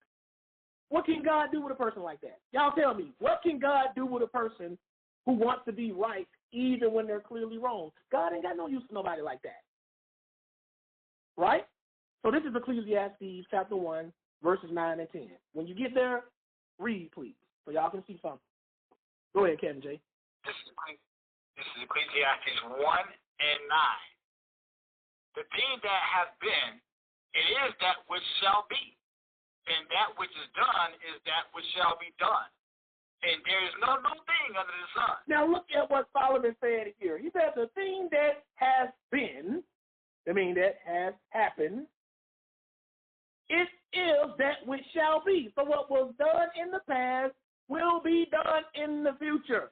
What can God do with a person like that? Y'all tell me, what can God do with a person who wants to be right even when they're clearly wrong? God ain't got no use for nobody like that. Right? So this is Ecclesiastes chapter 1, verses 9 and 10. When you get there, read, please, so y'all can see something. Go ahead, Kevin J. This is Ecclesiastes 1 and 9. The thing that has been, it is that which shall be. And that which is done is that which shall be done. And there is no new thing under the sun. Now look at what Solomon said here. He said the thing that has been, that has happened, it is that which shall be. So what was done in the past will be done in the future.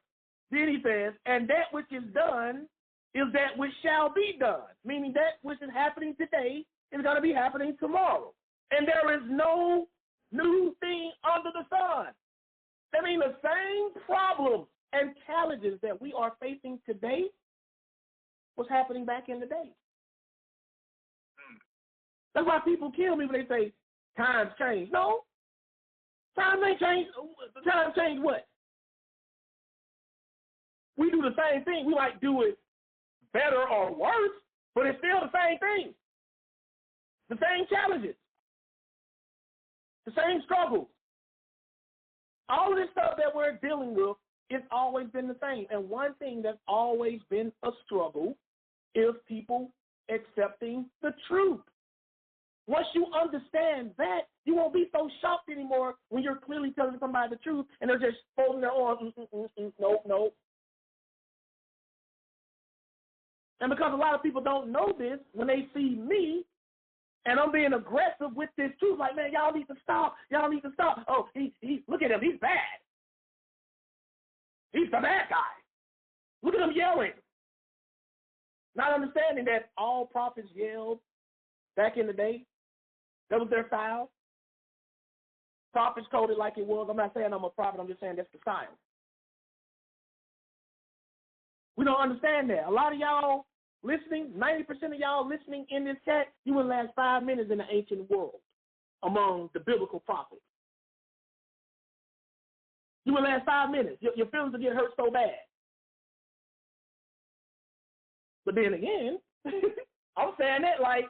Then he says, and that which is done is that which shall be done, meaning that which is happening today is going to be happening tomorrow. And there is no new thing under the sun. That means the same problems and challenges that we are facing today was happening back in the day. That's why people kill me when they say times change. No, times ain't changed. Times change what? We do the same thing. We might do it better or worse, but it's still the same thing. The same challenges. The same struggles. All of this stuff that we're dealing with, it's always been the same. And one thing that's always been a struggle is people accepting the truth. Once you understand that, you won't be so shocked anymore when you're clearly telling somebody the truth and they're just folding their arms, no. And because a lot of people don't know this, when they see me and I'm being aggressive with this truth, like, man, y'all need to stop. Y'all need to stop. Oh, he look at him. He's bad. He's the bad guy. Look at him yelling. Not understanding that all prophets yelled back in the day. That was their style. Prophets told it like it was. I'm not saying I'm a prophet. I'm just saying that's the style. We don't understand that. A lot of y'all listening, 90% of y'all listening in this chat, you would last 5 minutes in the ancient world among the biblical prophets. You would last 5 minutes. Your feelings would get hurt so bad. But then again, I'm saying that like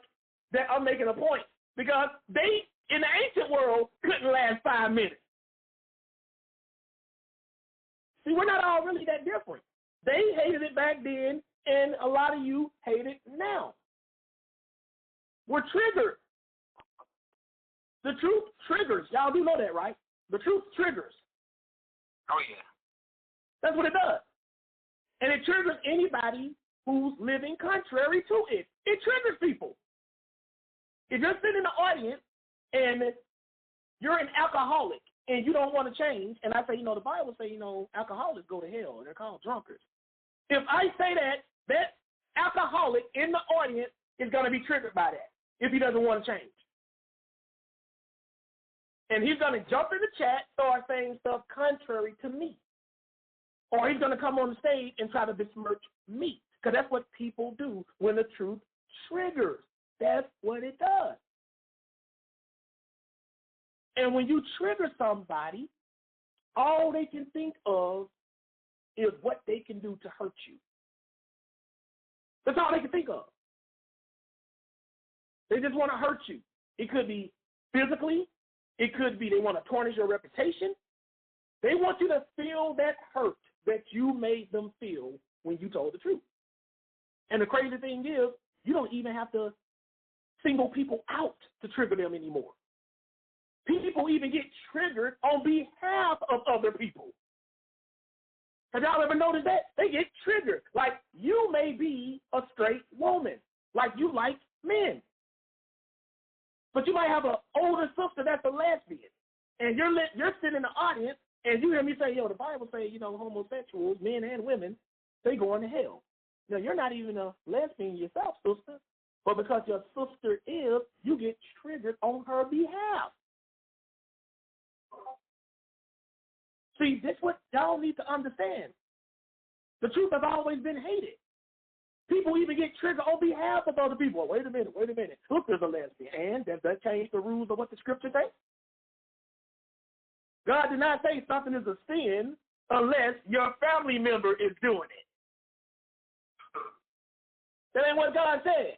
that I'm making a point. Because they, in the ancient world, couldn't last 5 minutes. See, we're not all really that different. They hated it back then, and a lot of you hate it now. We're triggered. The truth triggers. Y'all do know that, right? The truth triggers. Oh, yeah. That's what it does. And it triggers anybody who's living contrary to it. It triggers people. If you're sitting in the audience and you're an alcoholic and you don't want to change, and I say, the Bible say, alcoholics go to hell. They're called drunkards. If I say that alcoholic in the audience is going to be triggered by that if he doesn't want to change. And he's going to jump in the chat, start saying stuff contrary to me. Or he's going to come on the stage and try to besmirch me. Because that's what people do when the truth triggers. That's what it does. And when you trigger somebody, all they can think of is what they can do to hurt you. That's all they can think of. They just want to hurt you. It could be physically. It could be they want to tarnish your reputation. They want you to feel that hurt that you made them feel when you told the truth. And the crazy thing is, you don't even have to single people out to trigger them anymore. People even get triggered on behalf of other people. Have y'all ever noticed that? They get triggered. Like, you may be a straight woman, like you like men. But you might have an older sister that's a lesbian. And you're sitting in the audience, and you hear me say, the Bible say, homosexuals, men and women, they going to hell. Now, you're not even a lesbian yourself, sister. But because your sister is, you get triggered on her behalf. See, this is what y'all need to understand. The truth has always been hated. People even get triggered on behalf of other people. Wait a minute. Look, there's a lesbian. And does that change the rules of what the scripture says? God did not say something is a sin unless your family member is doing it. That ain't what God said.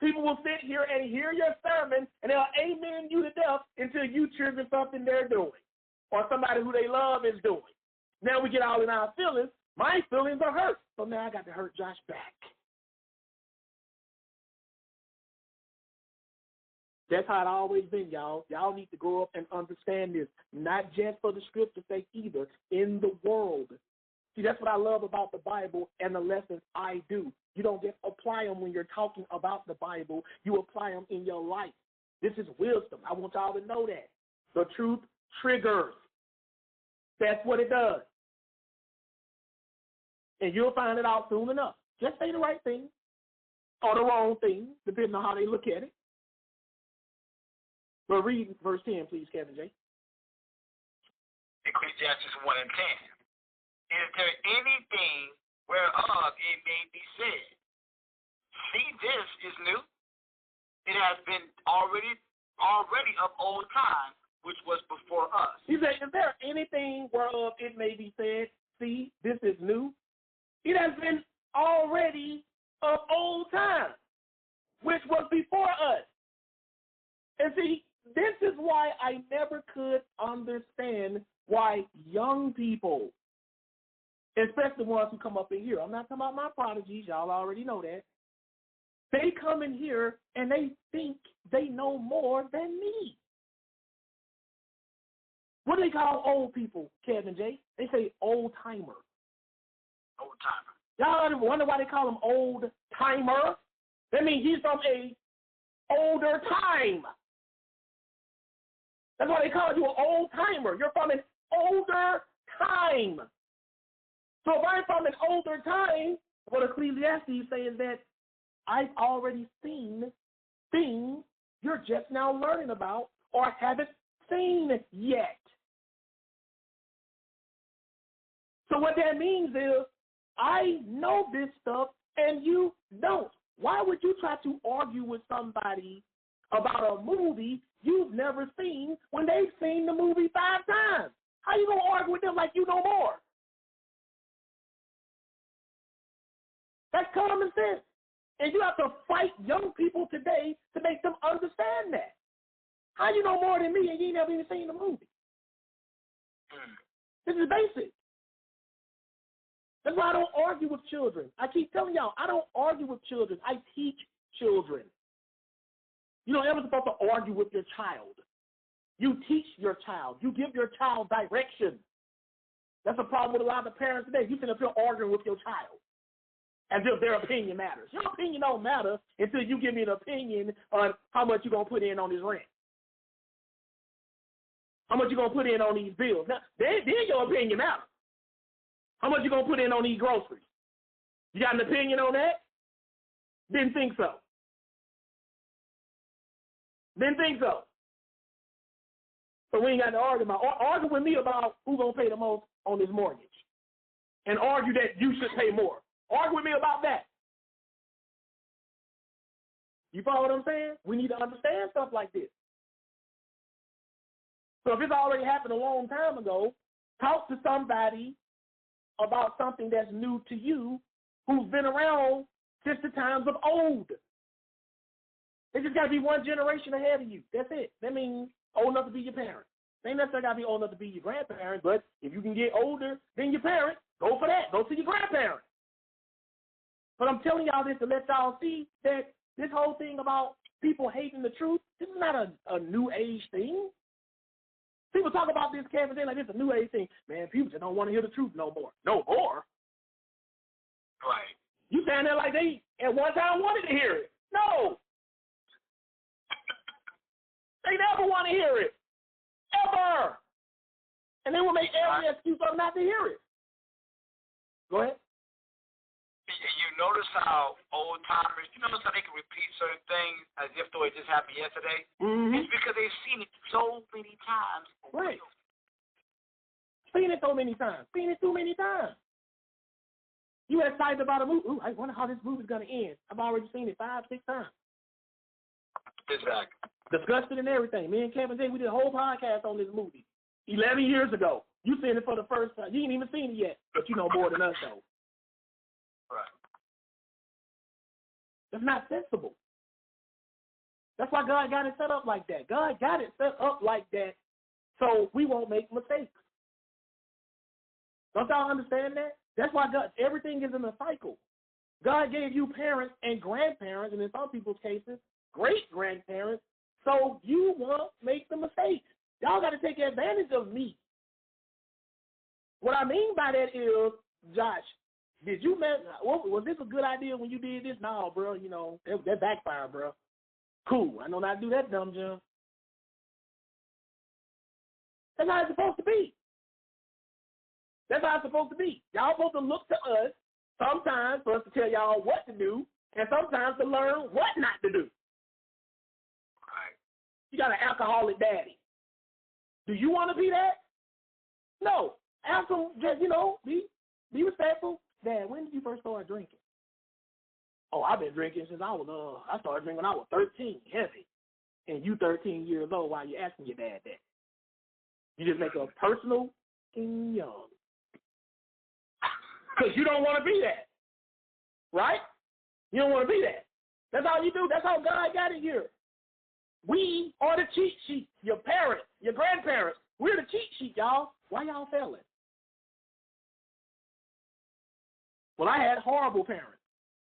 People will sit here and hear your sermon, and they'll amen you to death until you trigger something they're doing or somebody who they love is doing. Now we get all in our feelings. My feelings are hurt, so now I got to hurt Josh back. That's how it always been, y'all. Y'all need to grow up and understand this, not just for the scripture's sake either, in the world. See, that's what I love about the Bible and the lessons I do. You don't just apply them when you're talking about the Bible. You apply them in your life. This is wisdom. I want y'all to know that. The truth triggers. That's what it does. And you'll find it out soon enough. Just say the right thing or the wrong thing, depending on how they look at it. But read verse 10, please, Kevin J. Ecclesiastes 1 and 10. Is there anything whereof it may be said, see, this is new? It has been already of old time, which was before us. He said, is there anything whereof it may be said, see, this is new? It has been already of old time, which was before us. And see, this is why I never could understand why young people, especially the ones who come up in here, I'm not talking about my prodigies, y'all already know that, they come in here and they think they know more than me. What do they call old people, Kevin J? They say old timer. Old timer. Y'all ever wonder why they call him old timer? That means he's from a older time. That's why they call you an old timer. You're from an older time. So if I'm from an older time, what Ecclesiastes says is that I've already seen things you're just now learning about or haven't seen yet. So what that means is I know this stuff and you don't. Why would you try to argue with somebody about a movie you've never seen when they've seen the movie 5 times? How you going to argue with them like you know more? That's common sense. And you have to fight young people today to make them understand that. How you know more than me and you ain't never even seen the movie? This is basic. That's why I don't argue with children. I keep telling y'all, I don't argue with children. I teach children. You don't ever supposed to argue with your child. You teach your child. You give your child direction. That's a problem with a lot of parents today. You sit up here arguing with your child as if their opinion matters. Your opinion don't matter until you give me an opinion on how much you're going to put in on this rent. How much you going to put in on these bills. Now, then your opinion matters. How much you going to put in on these groceries? You got an opinion on that? Didn't think so. Didn't think so. So we ain't got to argue with me about who's going to pay the most on this mortgage and argue that you should pay more. Argue with me about that. You follow what I'm saying? We need to understand stuff like this. So if it's already happened a long time ago, talk to somebody about something that's new to you who's been around since the times of old. They just got to be one generation ahead of you. That's it. That means old enough to be your parent. They ain't necessarily got to be old enough to be your grandparent, but if you can get older than your parent, go for that. Go to your grandparent. But I'm telling y'all this to let y'all see that this whole thing about people hating the truth, this is not a new age thing. People talk about this, Kevin, like this is a new age thing. Man, people just don't want to hear the truth no more. No more? Right. You stand there like they at one time wanted to hear it. No. They never want to hear it. Ever. And they will make every excuse up not to hear it. Go ahead. You notice how old timers, you notice how they can repeat certain things as if though it just happened yesterday? Mm-hmm. It's because they've seen it so many times. Right. Seen it so many times. Seen it too many times. You excited about a movie. Ooh, I wonder how this movie's going to end. I've already seen it 5, 6 times. Exactly. Discussed it and everything. Me and Kevin J, we did a whole podcast on this movie 11 years ago. You seen it for the first time. You ain't even seen it yet, but you know more than us, though. Right. That's not sensible. That's why God got it set up like that. God got it set up like that so we won't make mistakes. Don't y'all understand that? That's why God, everything is in a cycle. God gave you parents and grandparents, and in some people's cases, great-grandparents, so you won't make the mistakes. Y'all got to take advantage of me. What I mean by that is, Josh, was this a good idea when you did this? No, bro, you know, that backfired, bro. Cool, I know not to do that, dumb John. That's how it's supposed to be. That's how it's supposed to be. Y'all supposed to look to us sometimes for us to tell y'all what to do and sometimes to learn what not to do. Right. You got an alcoholic daddy. Do you want to be that? No. Ask him, just, be respectful. Dad, when did you first start drinking? Oh, I've been drinking since I started drinking when I was 13, heavy. And you 13 years old while you're asking your dad that. You just make a personal and young. Because you don't want to be that. Right? You don't want to be that. That's all you do. That's how God got it here. We are the cheat sheet. Your parents, your grandparents. We're the cheat sheet, y'all. Why y'all failing? Well, I had horrible parents.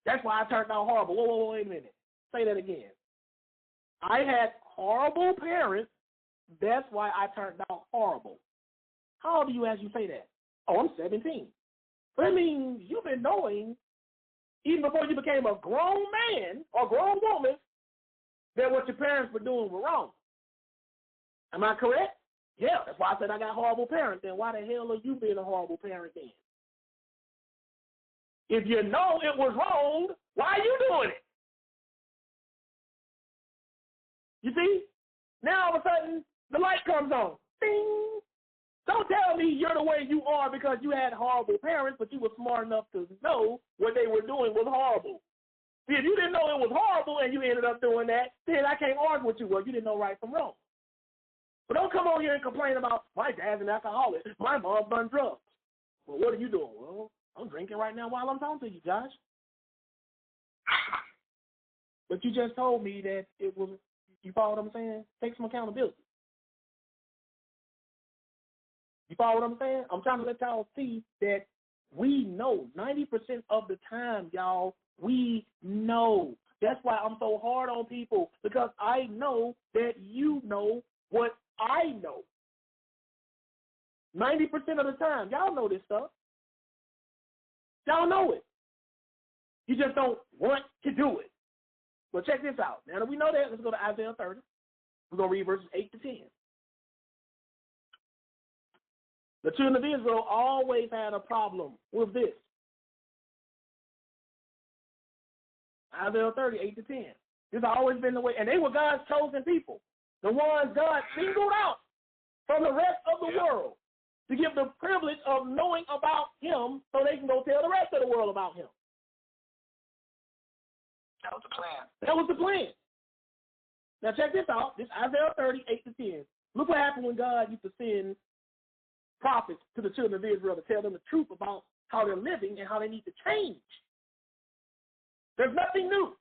That's why I turned out horrible. Whoa, wait a minute. Say that again. I had horrible parents. That's why I turned out horrible. How old are you as you say that? Oh, I'm 17. But that means you've been knowing, even before you became a grown man or grown woman, that what your parents were doing were wrong. Am I correct? Yeah, that's why I said I got horrible parents. Then why the hell are you being a horrible parent then? If you know it was wrong, why are you doing it? You see? Now all of a sudden, the light comes on. Ding! Don't tell me you're the way you are because you had horrible parents, but you were smart enough to know what they were doing was horrible. See, if you didn't know it was horrible and you ended up doing that, then I can't argue with you. Well, you didn't know right from wrong. But don't come on here and complain about my dad's an alcoholic. My mom done drugs. Well, what are you doing? Well, I'm drinking right now while I'm talking to you, Josh. But you just told me that it was, you follow what I'm saying? Take some accountability. You follow what I'm saying? I'm trying to let y'all see that we know 90% of the time, y'all, we know. That's why I'm so hard on people, because I know that you know what I know. 90% of the time. Y'all know this stuff. Y'all know it. You just don't want to do it. But check this out. Now that we know that, let's go to Isaiah 30. We're going to read verses 8 to 10. The children of Israel always had a problem with this. Isaiah 30, 8 to 10. This has always been the way. And they were God's chosen people. The ones God singled out from the rest of the world to give the privilege of knowing about him so they can go tell the rest of the world about him. That was the plan. That was the plan. Now check this out. This Isaiah 30, 8 to 10. Look what happened when God used to send prophets to the children of Israel to tell them the truth about how they're living and how they need to change. There's nothing new.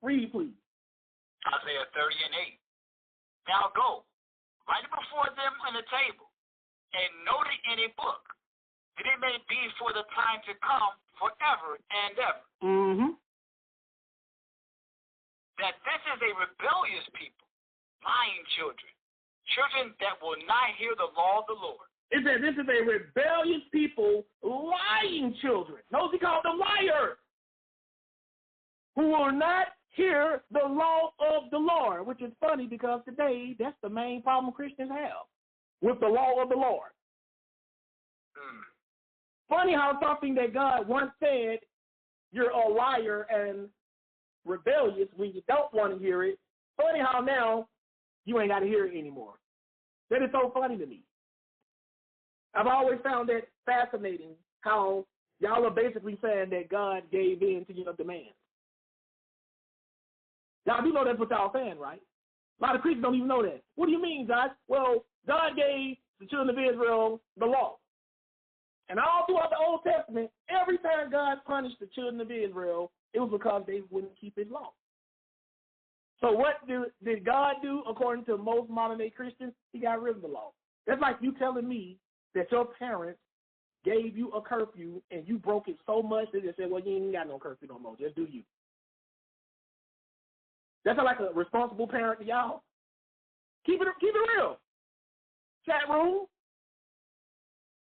Read, please. Isaiah 30 and 8. Now go, write it before them on the table, and note it in a book, that it may be for the time to come forever and ever. Mm-hmm. That this is a rebellious people, lying children, children that will not hear the law of the Lord. It says this is a rebellious people, lying children. Notice he called them liars, who will not hear the law of the Lord, which is funny because today that's the main problem Christians have with the law of the Lord. Funny how something that God once said, you're a liar and rebellious when you don't want to hear it. Funny how now you ain't got to hear it anymore. That is so funny to me. I've always found that fascinating how y'all are basically saying that God gave in to your demands. Y'all do know that's what y'all saying, right? A lot of Christians don't even know that. What do you mean, God? Well, God gave the children of Israel the law. And all throughout the Old Testament, every time God punished the children of Israel, it was because they wouldn't keep his law. So what did God do according to most modern-day Christians? He got rid of the law. That's like you telling me that your parents gave you a curfew and you broke it so much that they said, well, you ain't got no curfew no more. Just do you. That's like a responsible parent to y'all. Keep it real. Chat room,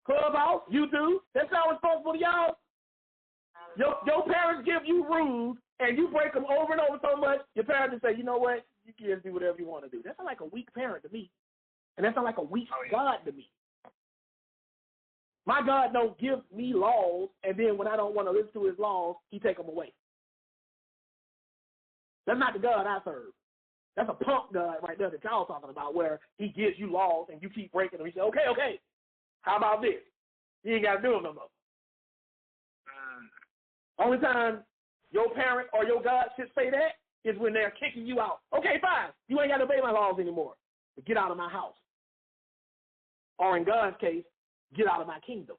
Clubhouse, YouTube. That's not responsible to y'all. Your parents give you rules and you break them over and over so much, your parents just say, you know what, you kids do whatever you want to do. That sounds like a weak parent to me. And that sounds like a weak God to me. My God don't give me laws, and then when I don't want to listen to his laws, he take them away. That's not the God I serve. That's a punk God right there that y'all talking about, where he gives you laws and you keep breaking them. He says, okay, how about this? You ain't got to do them no more. Only time your parent or your God should say that is when they're kicking you out. Okay, fine. You ain't got to obey my laws anymore. But get out of my house. Or in God's case, get out of my kingdom.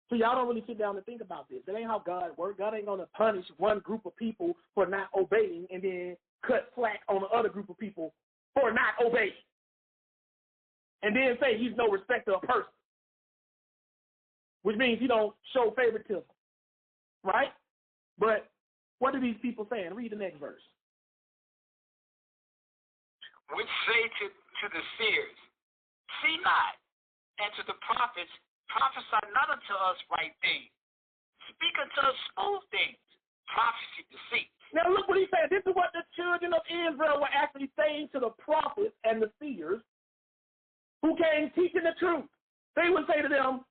So y'all don't really sit down and think about this. That ain't how God works. God ain't going to punish one group of people for not obeying and then cut slack on the other group of people for not obeying. And then say he's no respecter of person. Which means he don't show favoritism. Right? But what are these people saying? Read the next verse. Which say to the seers, see not, and to the prophets, prophesy not unto us right things. Speak unto us smooth things. Prophecy deceit. Now look what he said. This is what the children of Israel were actually saying to the prophets and the seers who came teaching the truth. They would say to them,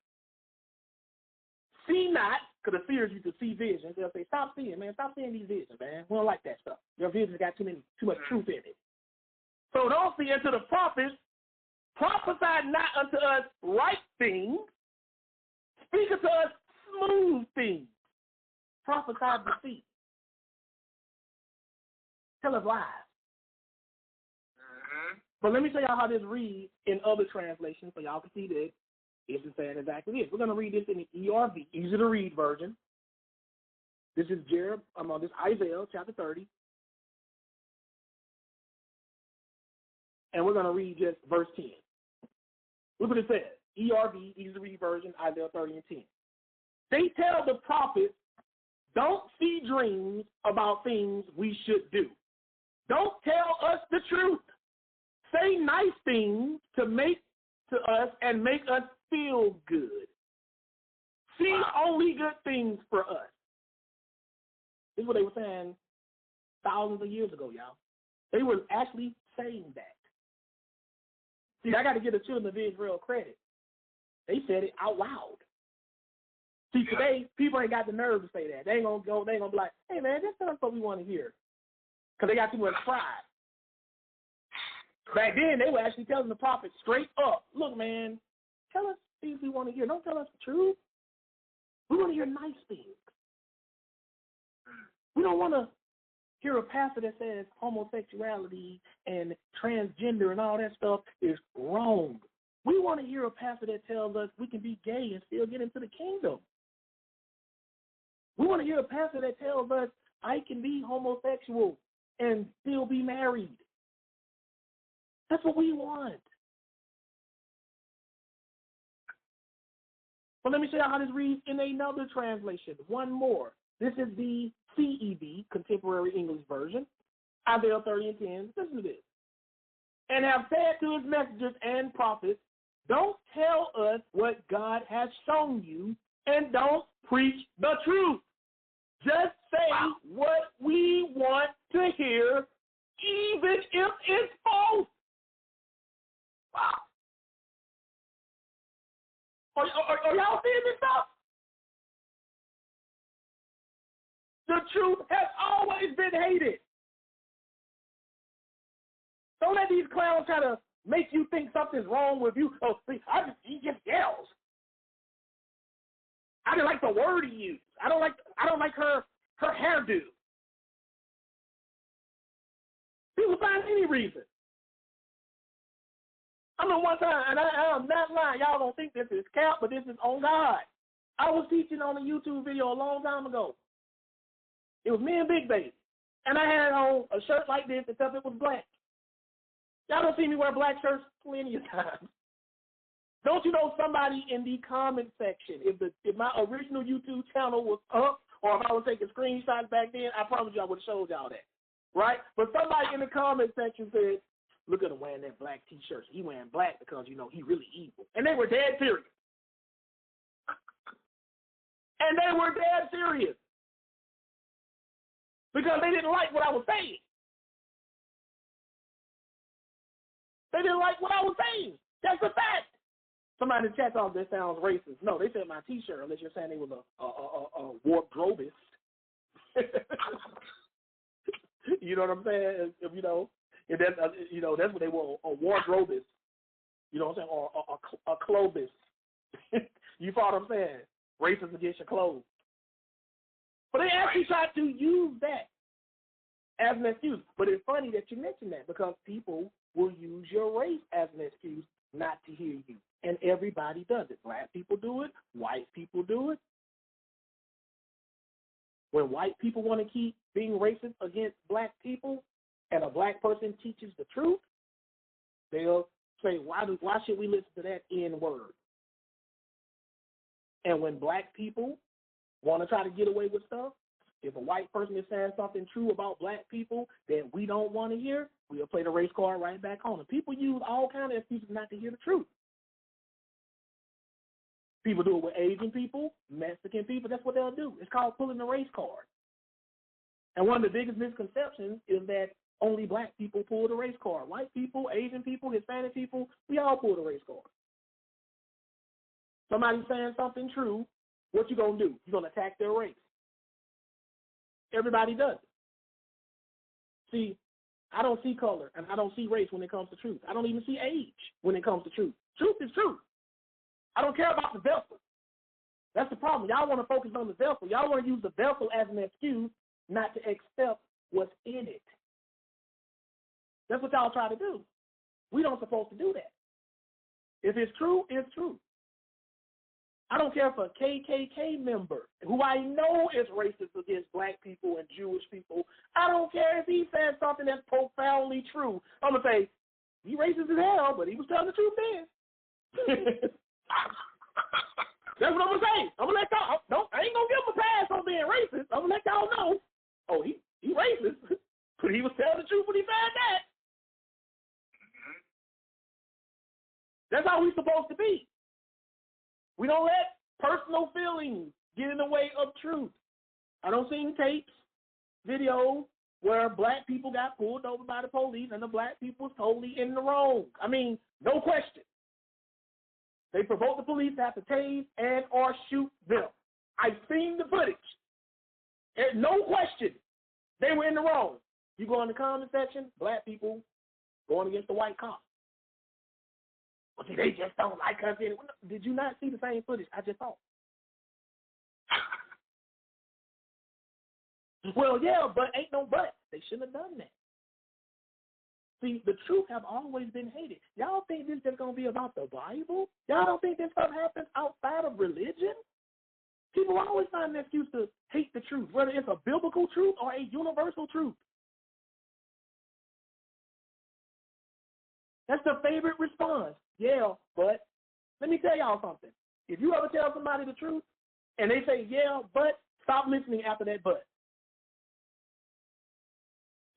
see not, because the seers used to see visions. They'll say, stop seeing, man. Stop seeing these visions, man. We don't like that stuff. Your visions got too much truth in it. So don't see unto the prophets, prophesy not unto us right things, speak unto us smooth things, prophesy deceit, tell us lies. But let me show y'all how this reads in other translations so y'all can see that it's saying exactly this. We're going to read this in the ERV, easy to read version. This is Isaiah chapter 30. And we're going to read just verse 10. Look what it says. ERV, easy to read version, Isaiah 30 and 10. They tell the prophets, don't see dreams about things we should do. Don't tell us the truth. say nice things to us and make us feel good. See only good things for us. This is what they were saying thousands of years ago, y'all. They were actually saying that. See, I got to give the children of Israel credit. They said it out loud. See, today, people ain't got the nerve to say that. They ain't going to go, they ain't going to be like, hey, man, that's not what we want to hear. Because they got too much pride. Back then, they were actually telling the prophet straight up, look, man, tell us things we want to hear. Don't tell us the truth. We want to hear nice things. We don't want to hear a pastor that says homosexuality and transgender and all that stuff is wrong. We want to hear a pastor that tells us we can be gay and still get into the kingdom. We want to hear a pastor that tells us I can be homosexual and still be married. That's what we want. But let me show you how this reads in another translation. One more. This is the CEV, Contemporary English Version. Isaiah 30:10. Listen to this. And have said to his messengers and prophets, don't tell us what God has shown you, and don't preach the truth. Just say what we want to hear, even if it's false. Wow. Are y'all seeing this stuff? The truth has always been hated. Don't let these clowns try to make you think something's wrong with you. Oh, see, he just yells. I didn't like the word he used. I don't like her hairdo. People find any reason. I remember one time, and I'm not lying, y'all don't think this is cap, but this is on God. I was teaching on a YouTube video a long time ago. It was me and Big Baby. And I had on a shirt like this, except it was black. Y'all don't see me wear black shirts plenty of times. Don't you know somebody in the comment section, if my original YouTube channel was up, or if I was taking screenshots back then, I promise you I would have showed y'all that. Right? But somebody in the comment section said, look at him wearing that black T-shirt. He wearing black because, you know, he really evil. And they were dead serious. And they were dead serious. Because they didn't like what I was saying. They didn't like what I was saying. That's a fact. Somebody in the chat thought that sounds racist. No, they said my T-shirt, unless you're saying they was a wardrobist. You know what I'm saying? If you know, if that, that's what they were, a wardrobist. You know what I'm saying? Or a clothist. You follow what I'm saying? Racist against your clothes. But they actually tried to use that as an excuse. But it's funny that you mentioned that because people will use your race as an excuse not to hear you. And everybody does it. Black people do it. White people do it. When white people want to keep being racist against black people and a black person teaches the truth, they'll say, why should we listen to that N-word? And when black people want to try to get away with stuff, if a white person is saying something true about black people that we don't want to hear, we'll play the race card right back on them. People use all kinds of excuses not to hear the truth. People do it with Asian people, Mexican people. That's what they'll do. It's called pulling the race card. And one of the biggest misconceptions is that only black people pull the race card. White people, Asian people, Hispanic people, we all pull the race card. Somebody's saying something true, what you going to do? You're going to attack their race. Everybody does it. See, I don't see color and I don't see race when it comes to truth. I don't even see age when it comes to truth. Truth is truth. I don't care about the vessel. That's the problem. Y'all want to focus on the vessel. Y'all want to use the vessel as an excuse not to accept what's in it. That's what y'all try to do. We don't supposed to do that. If it's true, it's true. I don't care if a KKK member, who I know is racist against black people and Jewish people, I don't care if he says something that's profoundly true. I'm going to say, he racist as hell, but he was telling the truth then. That's what I'm going to say. I'm going to let y'all, I ain't going to give him a pass on being racist. I'm going to let y'all know, oh, he racist, but he was telling the truth when he said that. That's how we're supposed to be. We don't let personal feelings get in the way of truth. I don't see tapes, videos where black people got pulled over by the police and the black people was totally in the wrong. I mean, no question. They provoked the police to have to tase and or shoot them. I've seen the footage. There's no question they were in the wrong. You go in the comment section, black people going against the white cop. Well, see, they just don't like us anyway. Did you not see the same footage I just saw? Well, yeah, but ain't no but. They shouldn't have done that. See, the truth have always been hated. Y'all think this is going to be about the Bible? Y'all don't think this stuff happens outside of religion? People always find an excuse to hate the truth, whether it's a biblical truth or a universal truth. That's the favorite response. Yeah, but let me tell y'all something. If you ever tell somebody the truth and they say, yeah, but, stop listening after that but.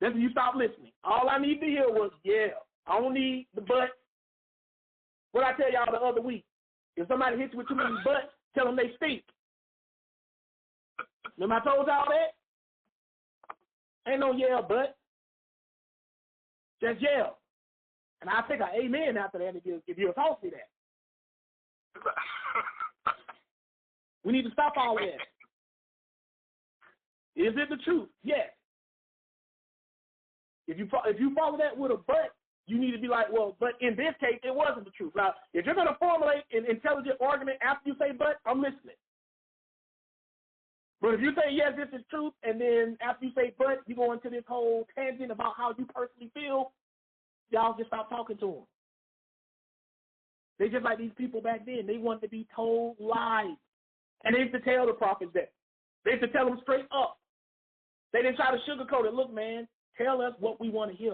That's when you stop listening. All I need to hear was, yeah. I don't need the but. What I tell y'all the other week, if somebody hits you with too many buts, tell them they stink. Remember I told y'all that? Ain't no yeah, but. Just yeah. And I think an amen after that if you'll toss me that. We need to stop all that. Is it the truth? Yes. If you follow that with a but, you need to be like, well, but in this case, it wasn't the truth. Now, if you're going to formulate an intelligent argument after you say but, I'm listening. But if you say, yes, this is truth, and then after you say but, you go into this whole tangent about how you personally feel, y'all just stop talking to them. They just like these people back then. They wanted to be told lies. And they used to tell the prophets that. They used to tell them straight up. They didn't try to sugarcoat it. Look, man, tell us what we want to hear.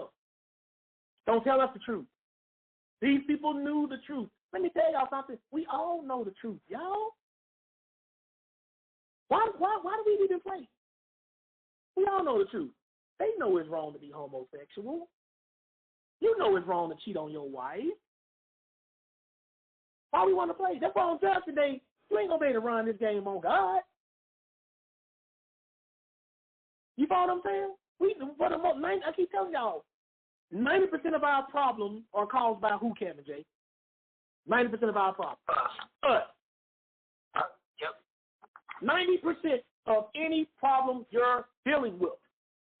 Don't tell us the truth. These people knew the truth. Let me tell y'all something. We all know the truth, y'all. Why do we need to play? We all know the truth. They know it's wrong to be homosexual. You know it's wrong to cheat on your wife. Why we want to play? That's why on Judgment Day, you ain't going to be able to run this game on God. You follow what I'm saying? I keep telling y'all, 90% of our problems are caused by who, Kevin J? 90% of our problems. Us. Yep. 90% of any problem you're dealing with.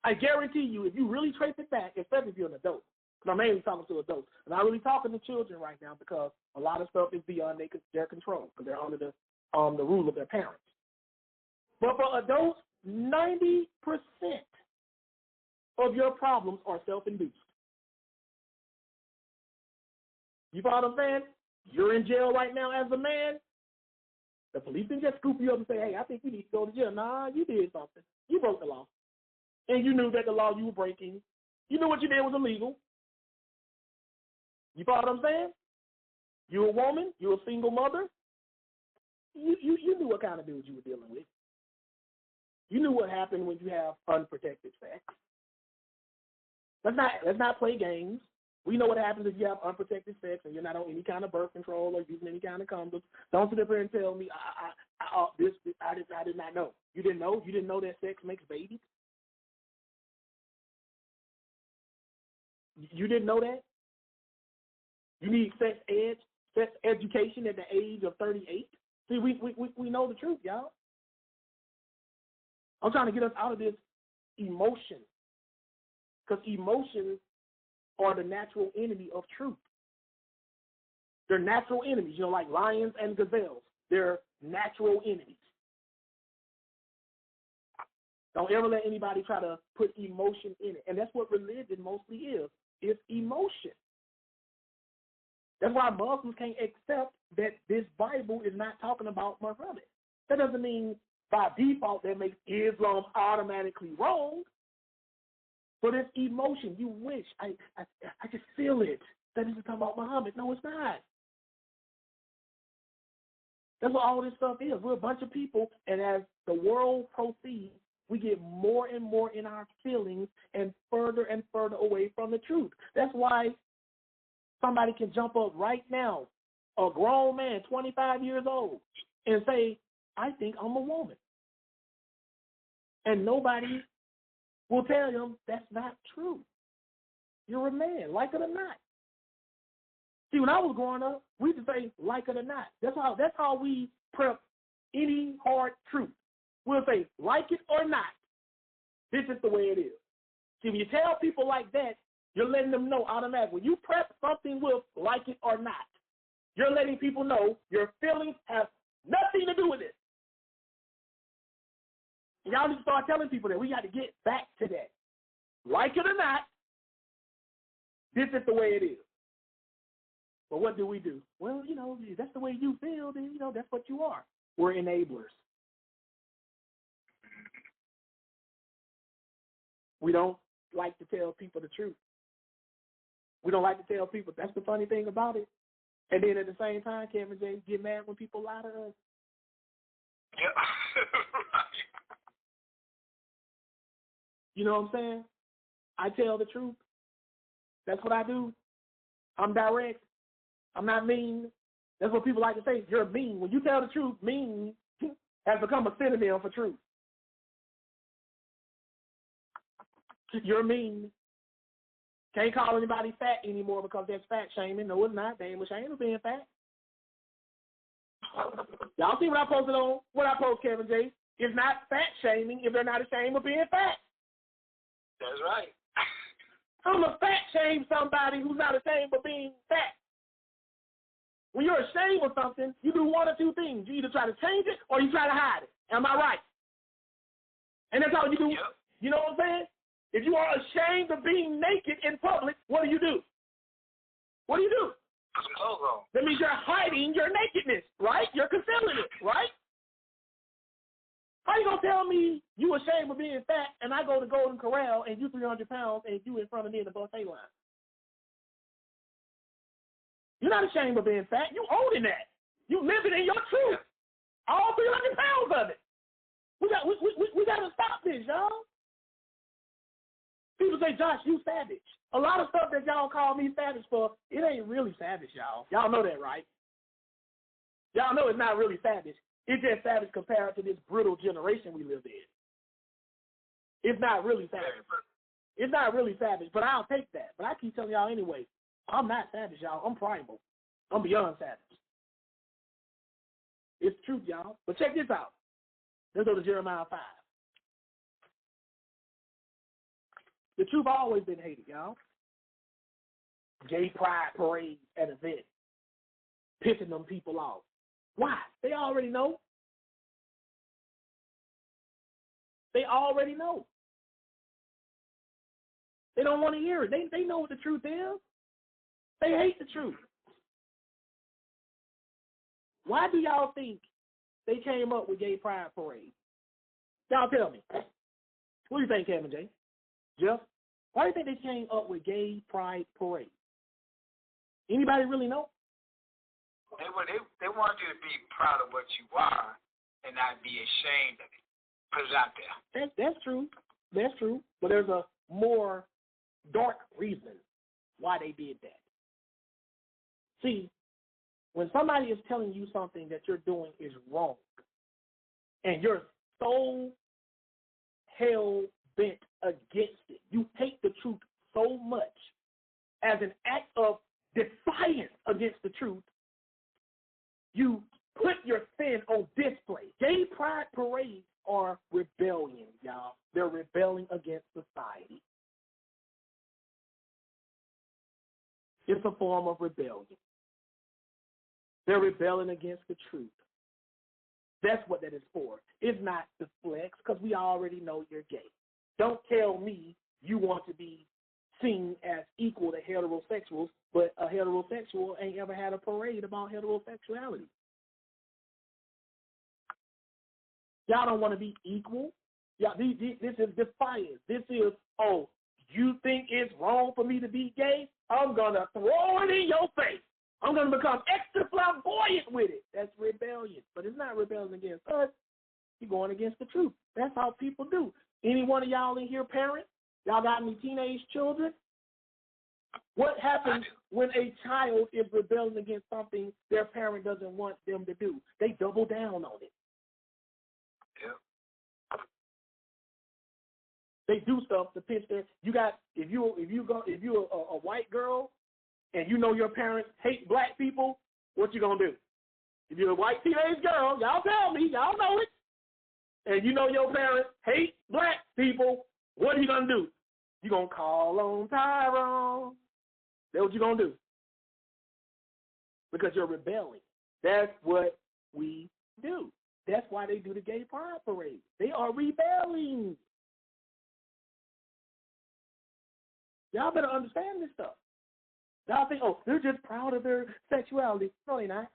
I guarantee you, if you really trace it back, especially if you're an adult, because I'm mainly talking to adults, and I'm really talking to children right now because a lot of stuff is beyond their control because they're under the rule of their parents. But for adults, 90% of your problems are self-induced. You follow what I'm saying? You're in jail right now as a man. The police didn't just scoop you up and say, hey, I think you need to go to jail. Nah, you did something. You broke the law. And you knew that the law you were breaking, you knew what you did was illegal. You follow what I'm saying? You're a woman. You're a single mother. You knew what kind of dudes you were dealing with. You knew what happened when you have unprotected sex. Let's not play games. We know what happens if you have unprotected sex and you're not on any kind of birth control or using any kind of condoms. Don't sit up here and tell me I did not know. You didn't know? You didn't know that sex makes babies? You didn't know that? You need sex education at the age of 38? See, we know the truth, y'all. I'm trying to get us out of this emotion. Because emotions are the natural enemy of truth. They're natural enemies, like lions and gazelles. They're natural enemies. Don't ever let anybody try to put emotion in it. And that's what religion mostly is. It's emotion. That's why Muslims can't accept that this Bible is not talking about Muhammad. That doesn't mean by default that makes Islam automatically wrong. But it's emotion. You wish. I just feel it. That isn't talking about Muhammad. No, it's not. That's what all this stuff is. We're a bunch of people, and as the world proceeds, we get more and more in our feelings and further away from the truth. That's why somebody can jump up right now a grown man, 25 years old, and say, I think I'm a woman. And nobody will tell him that's not true. You're a man, like it or not. See, when I was growing up, we used to say, like it or not. That's how we prep any hard truth. We'll say, like it or not. This is the way it is. See, when you tell people like that, you're letting them know automatically. When you prep something with like it or not, you're letting people know your feelings have nothing to do with it. Y'all need to start telling people that. We got to get back to that. Like it or not, this is the way it is. But what do we do? Well, if that's the way you feel, then, that's what you are. We're enablers. We don't like to tell people the truth. We don't like to tell people. That's the funny thing about it. And then at the same time, Kevin James get mad when people lie to us. Yeah. You know what I'm saying? I tell the truth. That's what I do. I'm direct. I'm not mean. That's what people like to say. You're mean. When you tell the truth, mean has become a synonym for truth. You're mean. Can't call anybody fat anymore because that's fat shaming. No, it's not. They ain't ashamed of being fat. Y'all see what I posted on? What I post, Kevin J? It's not fat shaming if they're not ashamed of being fat. That's right. I'm a fat shame somebody who's not ashamed of being fat. When you're ashamed of something, you do one or two things. You either try to change it or you try to hide it. Am I right? And that's all you do. Yep. You know what I'm saying? If you are ashamed of being naked in public, what do you do? What do you do? Put some clothes on. That means you're hiding your nakedness, right? You're concealing it, right? How you gonna tell me you ashamed of being fat and I go to Golden Corral and you 300 pounds and you in front of me in the buffet line? You're not ashamed of being fat. You owning that. You living in your truth. All 300 pounds of it. We got to stop this, y'all. People say, Josh, you savage. A lot of stuff that y'all call me savage for, it ain't really savage, y'all. Y'all know that, right? Y'all know it's not really savage. It's just savage compared to this brutal generation we live in. It's not really savage. It's not really savage, but I'll take that. But I keep telling y'all anyway, I'm not savage, y'all. I'm primal. I'm beyond savage. It's the truth, y'all. But check this out. Let's go to Jeremiah 5. The truth always been hated, y'all. Gay pride parades at events, pissing them people off. Why? They already know. They already know. They don't want to hear it. They know what the truth is. They hate the truth. Why do y'all think they came up with gay pride parades? Y'all tell me. What do you think, Kevin J? Jeff? Why do you think they came up with gay pride parades? Anybody really know? They want you to be proud of what you are and not be ashamed of it. Put it out there. That's true. That's true. But there's a more dark reason why they did that. See, when somebody is telling you something that you're doing is wrong, and you're so hell-bent against it, you hate the truth so much as an act of defiance against the truth, you put your sin on display. Gay pride parades are rebellion, y'all. They're rebelling against society. It's a form of rebellion. They're rebelling against the truth. That's what that is for. It's not to flex, because we already know you're gay. Don't tell me you want to be seen as equal to heterosexuals, but a heterosexual ain't ever had a parade about heterosexuality. Y'all don't want to be equal. Y'all, this is defiance. This is, oh, you think it's wrong for me to be gay? I'm going to throw it in your face. I'm going to become extra flamboyant with it. That's rebellion. But it's not rebellion against us. You're going against the truth. That's how people do. Any one of y'all in here parents? Y'all got any teenage children? What happens when a child is rebelling against something their parent doesn't want them to do? They double down on it. Yeah. They do stuff to pitch their. You got if you're a white girl and you know your parents hate black people, what you gonna do? If you're a white teenage girl, y'all tell me, y'all know it, and you know your parents hate black people, what are you gonna do? You gonna call on Tyrone? That's what you gonna do. Because you're rebelling. That's what we do. That's why they do the gay pride parade. They are rebelling. Y'all better understand this stuff. Y'all think, oh, they're just proud of their sexuality. No, they're not.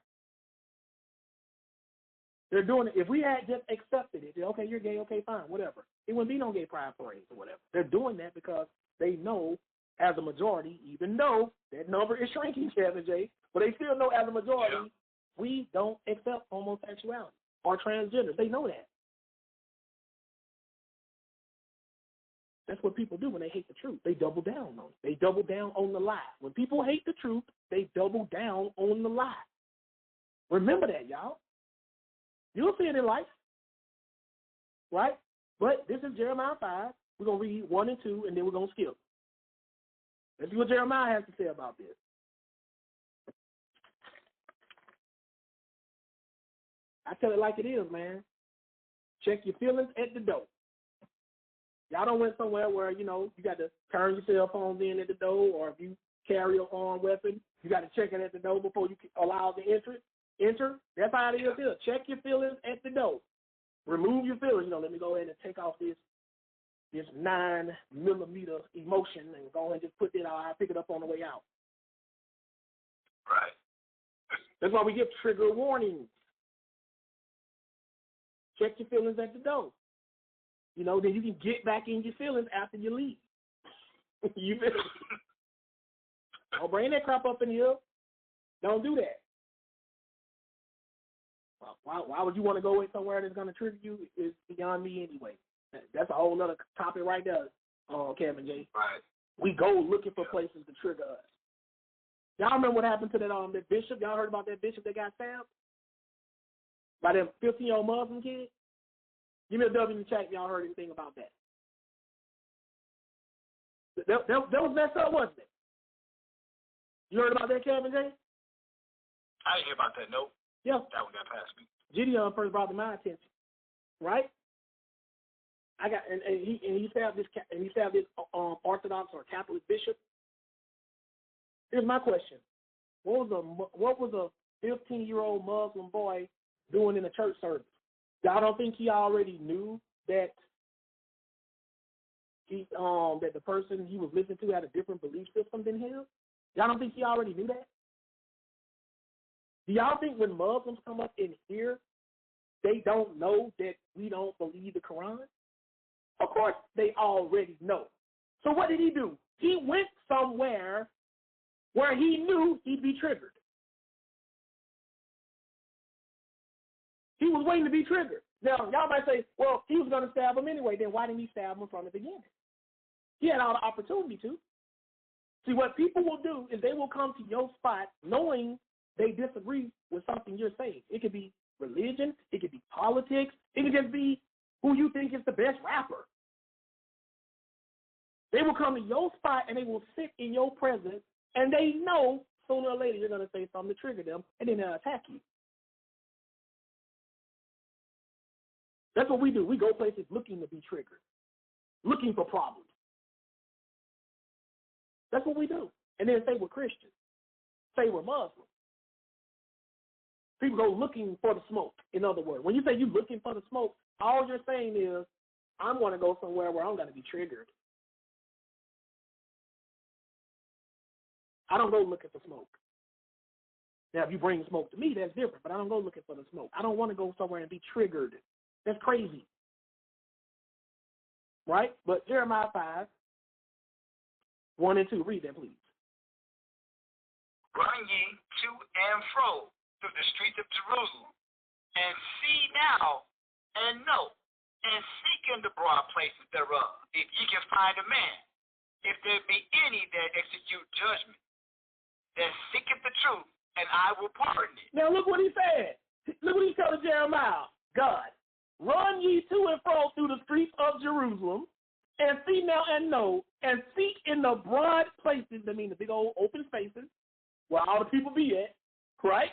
They're doing it. If we had just accepted it, okay, you're gay, okay, fine, whatever. It wouldn't be no gay pride parades or whatever. They're doing that because they know as a majority, even though that number is shrinking, Kevin J., but they still know as a majority, we don't accept homosexuality or transgender. They know that. That's what people do when they hate the truth. They double down on it. They double down on the lie. When people hate the truth, they double down on the lie. Remember that, y'all. You'll see it in life, right? But this is Jeremiah 5. We're going to read 1 and 2, and then we're going to skip. Let's see what Jeremiah has to say about this. I tell it like it is, man. Check your feelings at the door. Y'all don't went somewhere where, you got to turn your cell phones in at the door, or if you carry an armed weapon, you got to check it at the door before you allow the enter. That's how it is here. Check your feelings at the door. Remove your feelings. Let me go ahead and take off this 9mm emotion and go ahead and just put it out. I'll pick it up on the way out. Right. That's why we give trigger warnings. Check your feelings at the door. Then you can get back in your feelings after you leave. You feel me? Don't bring that crap up in here. Don't do that. Why would you want to go in somewhere that's going to trigger you? Is beyond me anyway. That's a whole other topic right there, Kevin J. Right. We go looking for places to trigger us. Y'all remember what happened to that bishop? Y'all heard about that bishop that got stabbed? By that 15-year-old Muslim kid? Give me a W in the chat if y'all heard anything about that. That was messed up, wasn't it? You heard about that, Kevin J? I didn't hear about that, nope. Yeah. That one got past me. Gideon first brought to my attention, right? He stabbed this Orthodox or Catholic bishop. Here's my question: What was a 15-year-old Muslim boy doing in a church service? Y'all don't think he already knew that that the person he was listening to had a different belief system than his? Y'all don't think he already knew that? Do y'all think when Muslims come up in here, they don't know that we don't believe the Quran? Of course, they already know. So what did he do? He went somewhere where he knew he'd be triggered. He was waiting to be triggered. Now, y'all might say, well, he was going to stab him anyway. Then why didn't he stab him from the beginning? He had all the opportunity to. See, what people will do is they will come to your spot knowing they disagree with something you're saying. It could be religion. It could be politics. It could just be who you think is the best rapper. They will come to your spot and they will sit in your presence, and they know sooner or later you're going to say something to trigger them, and then they'll attack you. That's what we do. We go places looking to be triggered, looking for problems. That's what we do. And then say we're Christians, say we're Muslim. People go looking for the smoke, in other words. When you say you're looking for the smoke, all you're saying is, I'm going to go somewhere where I'm going to be triggered. I don't go looking for smoke. Now, if you bring smoke to me, that's different, but I don't go looking for the smoke. I don't want to go somewhere and be triggered. That's crazy. Right? But Jeremiah 5, 1 and 2, read that, please. Run ye to and fro through the streets of Jerusalem, and see now, and know, and seek in the broad places thereof, if ye can find a man, if there be any that execute judgment, that seeketh the truth, and I will pardon it. Now look what he said. Look what he told Jeremiah. God, run ye to and fro through the streets of Jerusalem, and see now and know, and seek in the broad places, that mean the big old open spaces, where all the people be at, right?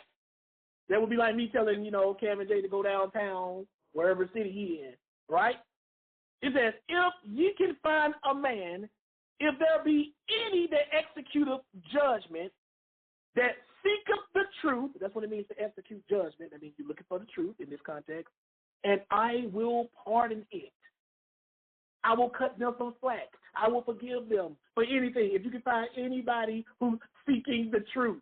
That would be like me telling, Cam and Jay to go downtown, wherever city he in, right? It says, if ye can find a man, if there be any that executeth judgment, that seeketh the truth, that's what it means to execute judgment. That means you're looking for the truth in this context, and I will pardon it. I will cut them some slack. I will forgive them for anything. If you can find anybody who's seeking the truth.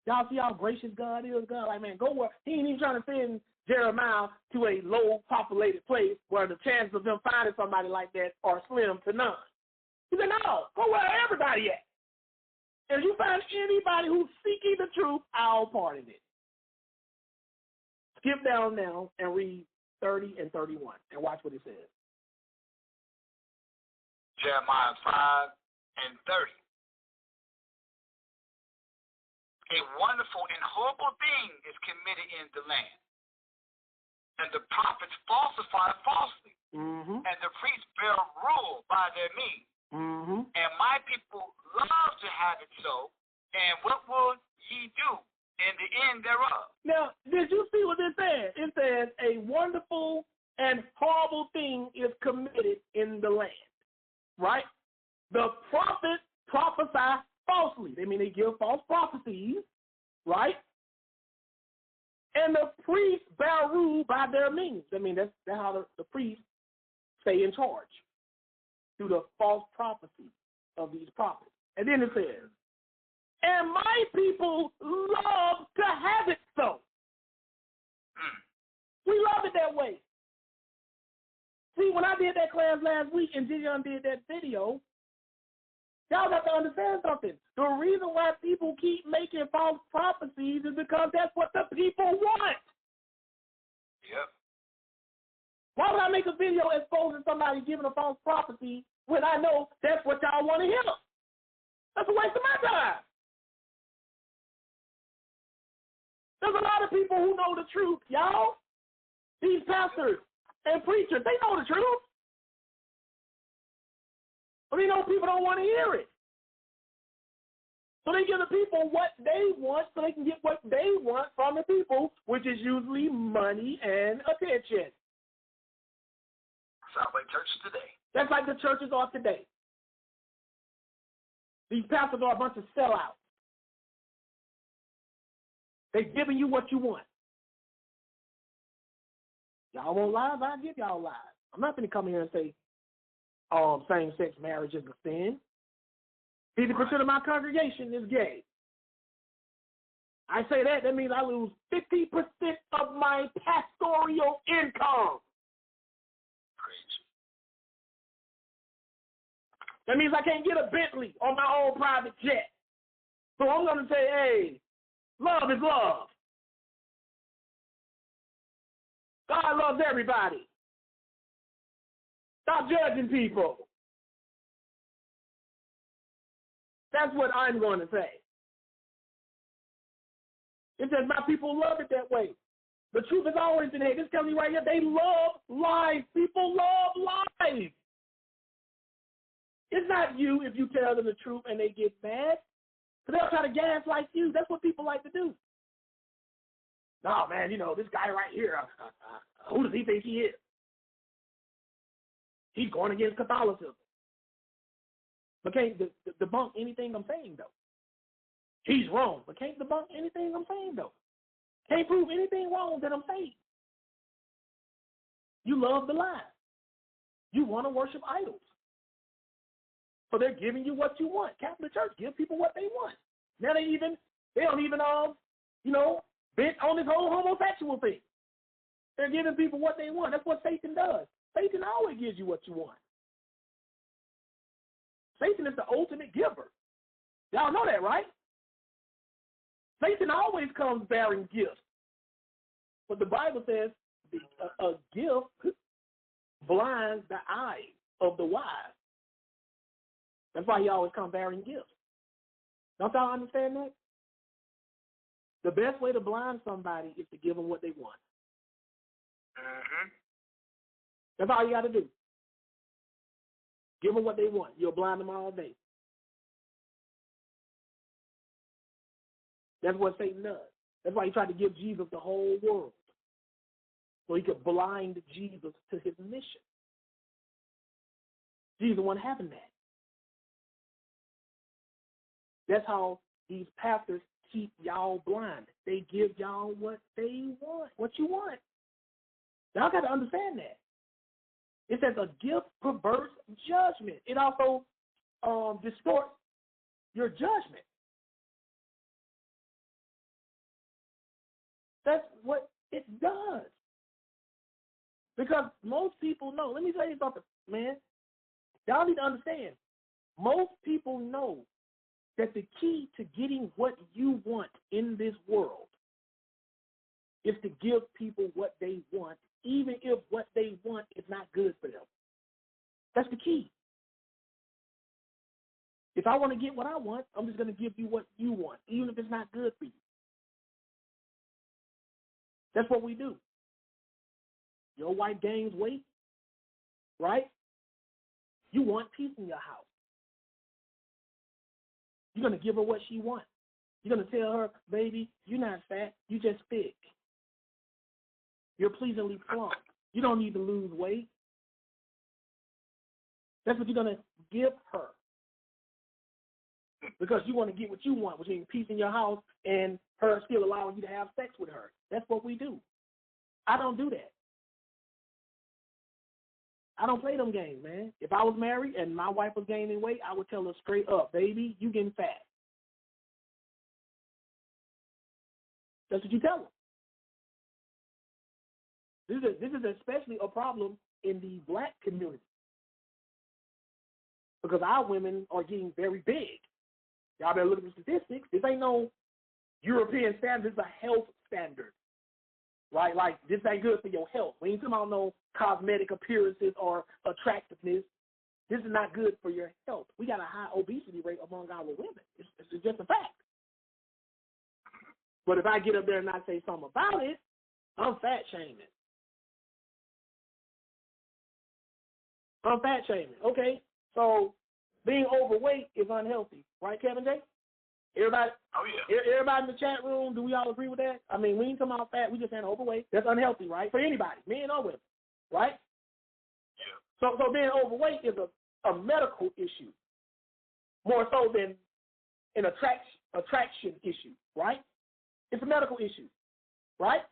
Y'all see how gracious God is? God, like, man, go where he ain't even trying to send Jeremiah to a low-populated place where the chances of them finding somebody like that are slim to none. He said, no, go where everybody at. And if you find anybody who's seeking the truth, I'll pardon it. Skip down now and read 30 and 31 and watch what it says. Jeremiah 5 and 30. A wonderful and horrible thing is committed in the land, and the prophets falsify falsely, and the priests bear rule by their means. And my people love to have it so, and what will ye do in the end thereof? Now, did you see what it says? It says a wonderful and horrible thing is committed in the land, right? The prophets prophesy falsely. They mean they give false prophecies, right? And the priests bear rule by their means. I mean, that's how the priests stay in charge, through the false prophecy of these prophets. And then it says, and my people love to have it so. We love it that way. See, when I did that class last week and Gideon did that video, y'all got to understand something. The reason why people keep making false prophecies is because that's what the people want. Yep. Why would I make a video exposing somebody giving a false prophecy when I know that's what y'all want to hear? That's a waste of my time. There's a lot of people who know the truth, y'all. These pastors and preachers, they know the truth. But they know people don't want to hear it. So they give the people what they want so they can get what they want from the people, which is usually money and attention. Sounds like churches today. That's like the churches are today. These pastors are a bunch of sellouts. They're giving you what you want. Y'all want lies? I'll give y'all lies. I'm not going to come here and say same-sex marriage is a sin. 50% of my congregation is gay. I say that means I lose 50% of my pastoral income. That means I can't get a Bentley on my own private jet. So I'm going to say, hey, love is love. God loves everybody. Stop judging people. That's what I'm going to say. It says my people love it that way. The truth has always been here. This tells me right here, they love lies. People love lies. It's not you if you tell them the truth and they get mad. Because they'll try to gaslight you. That's what people like to do. No, man, this guy right here, who does he think he is? He's going against Catholicism. But can't debunk anything I'm saying, though. He's wrong, but can't debunk anything I'm saying, though. Can't prove anything wrong that I'm saying. You love the lie. You want to worship idols. So they're giving you what you want. Catholic Church give people what they want. Now they don't even bent on this whole homosexual thing. They're giving people what they want. That's what Satan does. Satan always gives you what you want. Satan is the ultimate giver. Y'all know that, right? Satan always comes bearing gifts. But the Bible says a gift blinds the eyes of the wise. That's why he always comes bearing gifts. Don't y'all understand that? The best way to blind somebody is to give them what they want. Mm-hmm. That's all you got to do. Give them what they want. You'll blind them all day. That's what Satan does. That's why he tried to give Jesus the whole world, so he could blind Jesus to his mission. Jesus wasn't having that. That's how these pastors keep y'all blind. They give y'all what they want, what you want. Y'all got to understand that. It says a gift perverts judgment. It also distorts your judgment. That's what it does. Because most people know. Let me tell you something, man. Y'all need to understand. Most people know that the key to getting what you want in this world is to give people what they want, even if what they want is not good for them. That's the key. If I want to get what I want, I'm just going to give you what you want, even if it's not good for you. That's what we do. Your wife gains weight, right? You want peace in your house. You're going to give her what she wants. You're going to tell her, baby, you're not fat, you just thick. You're pleasingly plump. You don't need to lose weight. That's what you're going to give her. Because you want to get what you want, which means peace in your house and her still allowing you to have sex with her. That's what we do. I don't do that. I don't play them games, man. If I was married and my wife was gaining weight, I would tell her straight up, baby, you getting fat. That's what you tell her. This is especially a problem in the black community because our women are getting very big. Y'all better look at the statistics. This ain't no European standard. This is a health standard, right? Like, this ain't good for your health. We ain't talking about no cosmetic appearances or attractiveness. This is not good for your health. We got a high obesity rate among our women. It's just a fact. But if I get up there and not say something about it, I'm fat shaming. I'm fat shaming. Okay, so being overweight is unhealthy, right, Kevin J? Everybody, oh yeah. Everybody in the chat room, do we all agree with that? I mean, we ain't talking about fat, we just saying overweight. That's unhealthy, right? For anybody, men or women, right? Yeah. So being overweight is a medical issue, more so than an attraction issue, right? It's a medical issue, right?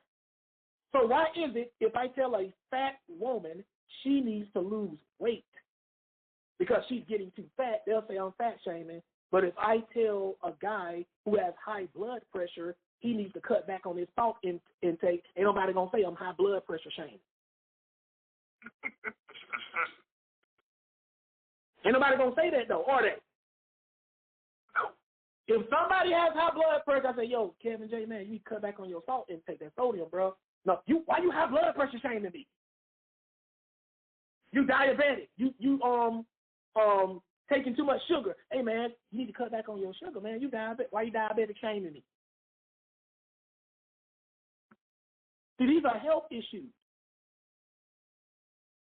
So why is it if I tell a fat woman she needs to lose weight because she's getting too fat, they'll say I'm fat shaming. But if I tell a guy who has high blood pressure he needs to cut back on his salt intake, ain't nobody going to say I'm high blood pressure shaming. Ain't nobody going to say that, though, are they? Nope. If somebody has high blood pressure, I say, yo, Kevin J, man, you need to cut back on your salt intake, that sodium, bro. No, why you high blood pressure shaming me? You diabetic. You taking too much sugar. Hey, man, you need to cut back on your sugar, man. You diabetic. Why you diabetic shaming me? See, these are health issues,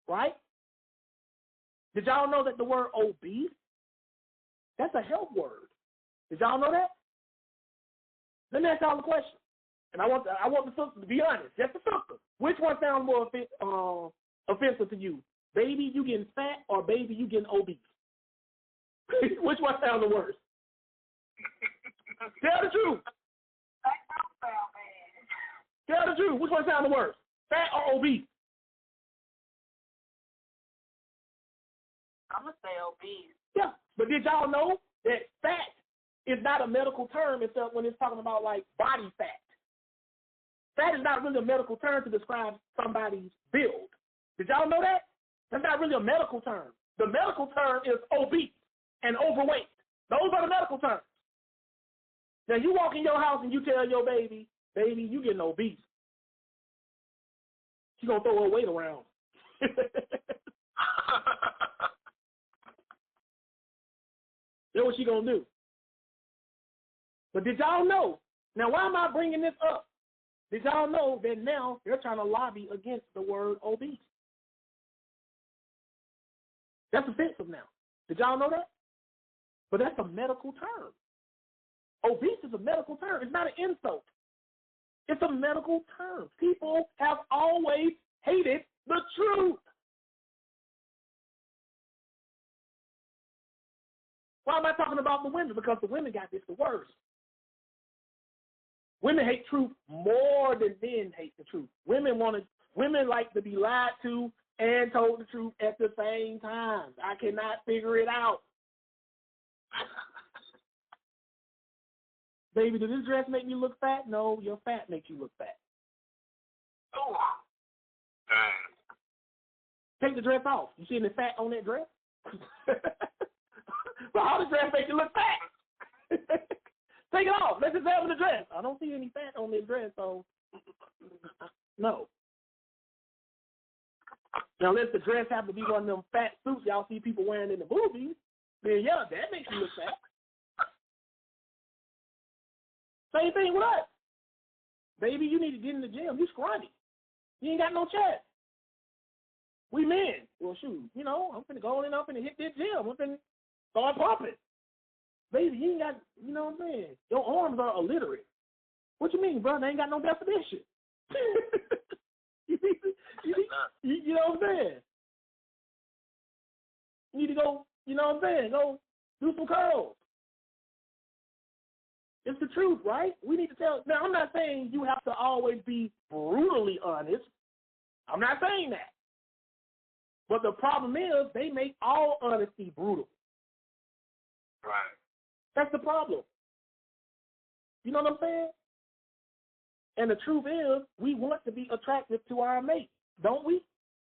right? Did y'all know that the word obese, that's a health word? Did y'all know that? Let me ask y'all a question. And I want the sister to be honest, just the sister. Which one sounds more offensive to you? Baby, you getting fat, or baby, you getting obese? Which one sounds the worst? Tell the truth. Tell the truth. Which one sounds the worst? Fat or obese? I'm going to say obese. Yeah, but did y'all know that fat is not a medical term except when it's talking about, like, body fat? Fat is not really a medical term to describe somebody's build. Did y'all know that? That's not really a medical term. The medical term is obese and overweight. Those are the medical terms. Now, you walk in your house and you tell your baby, you getting obese. She's going to throw her weight around. That's what she gonna do. But did y'all know? Now, why am I bringing this up? Did y'all know that now they're trying to lobby against the word obese? That's offensive now. Did y'all know that? But that's a medical term. Obese is a medical term. It's not an insult. It's a medical term. People have always hated the truth. Why am I talking about the women? Because the women got this the worst. Women hate truth more than men hate the truth. Women like to be lied to and told the truth at the same time. I cannot figure it out. Baby, does this dress make me look fat? No, your fat makes you look fat. Oh, dang. Take the dress off. You see any fat on that dress? But how does dress make you look fat? Take it off. Let's examine the dress. I don't see any fat on this dress, so no. Now, unless the dress happen to be one of them fat suits y'all see people wearing in the movies, then yeah, that makes you look fat. Same thing with us. Baby, you need to get in the gym. You scrawny. You ain't got no chest. We men. Well, shoot, I'm finna go in up and hit this gym. I'm finna start pumping. Baby, you ain't got, what I'm saying? Your arms are illiterate. What you mean, brother? They ain't got no definition. You know what I'm saying? You need to go, go do some curls. It's the truth, right? We need to tell. Now, I'm not saying you have to always be brutally honest. I'm not saying that. But the problem is they make all honesty brutal. Right. That's the problem. You know what I'm saying? And the truth is, we want to be attractive to our mate, don't we?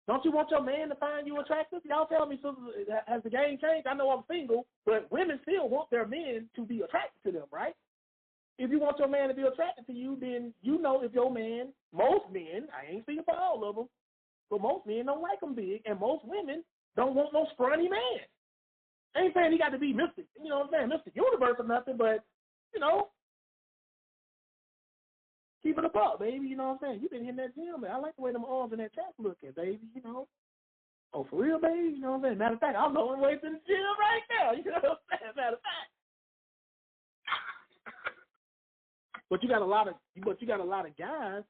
Don't you want your man to find you attractive? Y'all tell me, sisters, has the game changed? I know I'm single, but women still want their men to be attracted to them, right? If you want your man to be attracted to you, then you know if your man, most men, I ain't speaking for all of them, but most men don't like them big, and most women don't want no scrawny man. I ain't saying he got to be Mr. Mr. Universe or nothing, but, keep it up, baby, you know what I'm saying? You been in that gym, man. I like the way them arms and that chest looking, baby, Oh, for real, baby? You know what I'm saying? Matter of fact, I'm on the way to the gym right now, you know what I'm saying? Matter of fact. But you got a lot of guys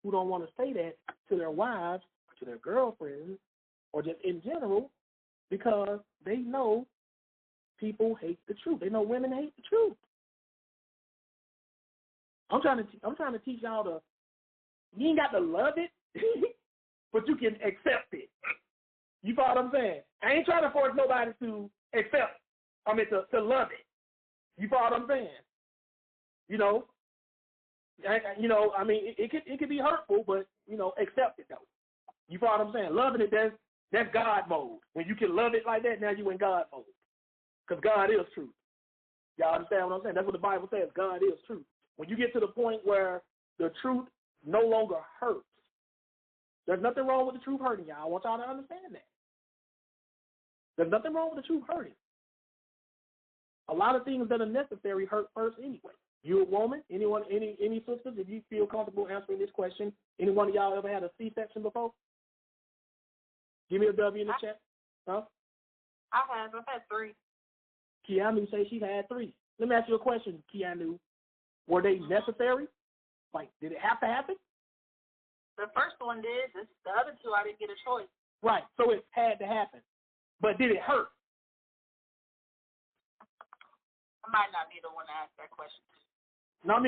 who don't want to say that to their wives, to their girlfriends, or just in general, because they know people hate the truth. They know women hate the truth. I'm trying to teach y'all you ain't got to love it, but you can accept it. You follow what I'm saying? I ain't trying to force nobody to accept. To love it. You follow what I'm saying? It could be hurtful, but accept it though. You follow what I'm saying? Loving it, that's God mode. When you can love it like that, now you in God mode, because God is truth. Y'all understand what I'm saying? That's what the Bible says. God is truth. When you get to the point where the truth no longer hurts, there's nothing wrong with the truth hurting, y'all. I want y'all to understand that. There's nothing wrong with the truth hurting. A lot of things that are necessary hurt first anyway. You a woman? Anyone? Any sisters? If you feel comfortable answering this question, any one of y'all ever had a C-section before? Give me a W in the chat. Huh? I've had 3. Keanu say she had 3. Let me ask you a question, Keanu. Were they necessary? Like, did it have to happen? The first one did. The other 2, I didn't get a choice. Right. So it had to happen. But did it hurt? I might not be the one to ask that question. No, if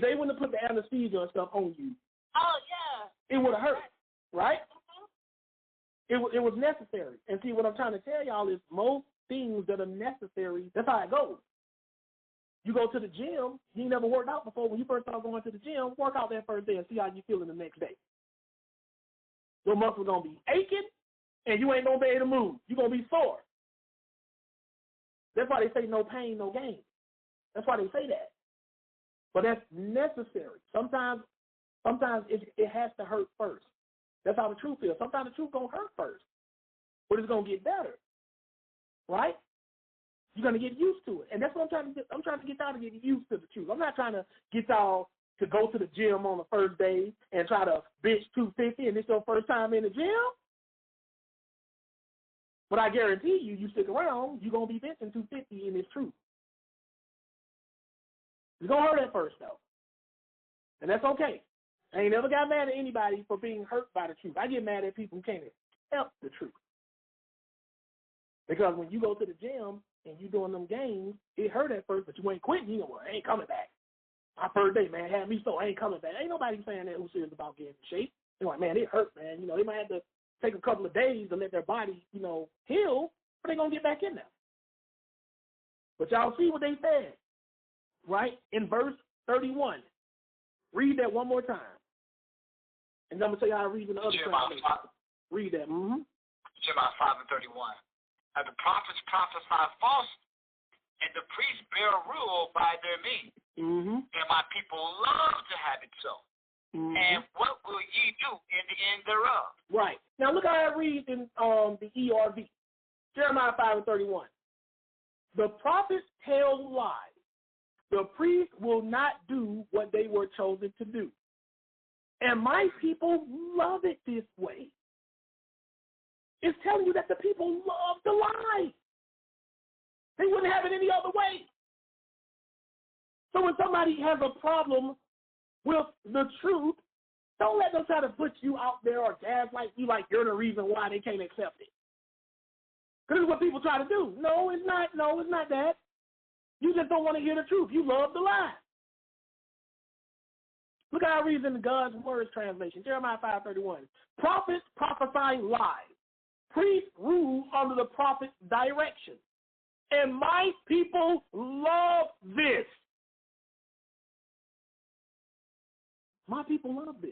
they wouldn't have put the anesthesia and stuff on you. Oh, yeah. It would have hurt, right? Mm-hmm. It was necessary. And see, what I'm trying to tell y'all is most things that are necessary, that's how it goes. You go to the gym, you never worked out before. When you first start going to the gym, work out that first day and see how you feeling the next day. Your muscles going to be aching, and you ain't going to be able to move. You're going to be sore. That's why they say no pain, no gain. That's why they say that. But that's necessary. Sometimes it has to hurt first. That's how the truth is. Sometimes the truth going to hurt first, but it's going to get better, right? You're going to get used to it. And that's what I'm trying to do. I'm trying to get y'all to get used to the truth. I'm not trying to get y'all to go to the gym on the first day and try to bench 250 and it's your first time in the gym. But I guarantee you, you stick around, you're going to be benching 250 in this truth. It's going to hurt at first, though. And that's okay. I ain't never got mad at anybody for being hurt by the truth. I get mad at people who can't help the truth. Because when you go to the gym and you doing them games, it hurt at first, but you ain't quitting. You know, well, I ain't coming back. My first day, man, had me so I ain't coming back. Ain't nobody saying that who's serious about getting in shape. They're like, man, it hurt, man. You know, they might have to take a couple of days to let their body, you know, heal, but they're going to get back in there. But y'all see what they said, right? In verse 31. Read that one more time. And I'm going to tell you how to read in the other translation. Read that. Jeremiah 5:31. And the prophets prophesy false, and the priests bear rule by their means. And my people love to have it so. And what will ye do in the end thereof? Right. Now look how I read in the ERV. Jeremiah 5:31. The prophets tell lies. The priests will not do what they were chosen to do. And my people love it this way. It's telling you that the people love the lie. They wouldn't have it any other way. So when somebody has a problem with the truth, don't let them try to put you out there or gaslight you like you're the reason why they can't accept it. Because it's what people try to do. No, it's not. No, it's not that. You just don't want to hear the truth. You love the lie. Look how I read in the God's Words translation, Jeremiah 5:31. Prophets prophesy lies. Priests rule under the prophet's direction. And my people love this. My people love this.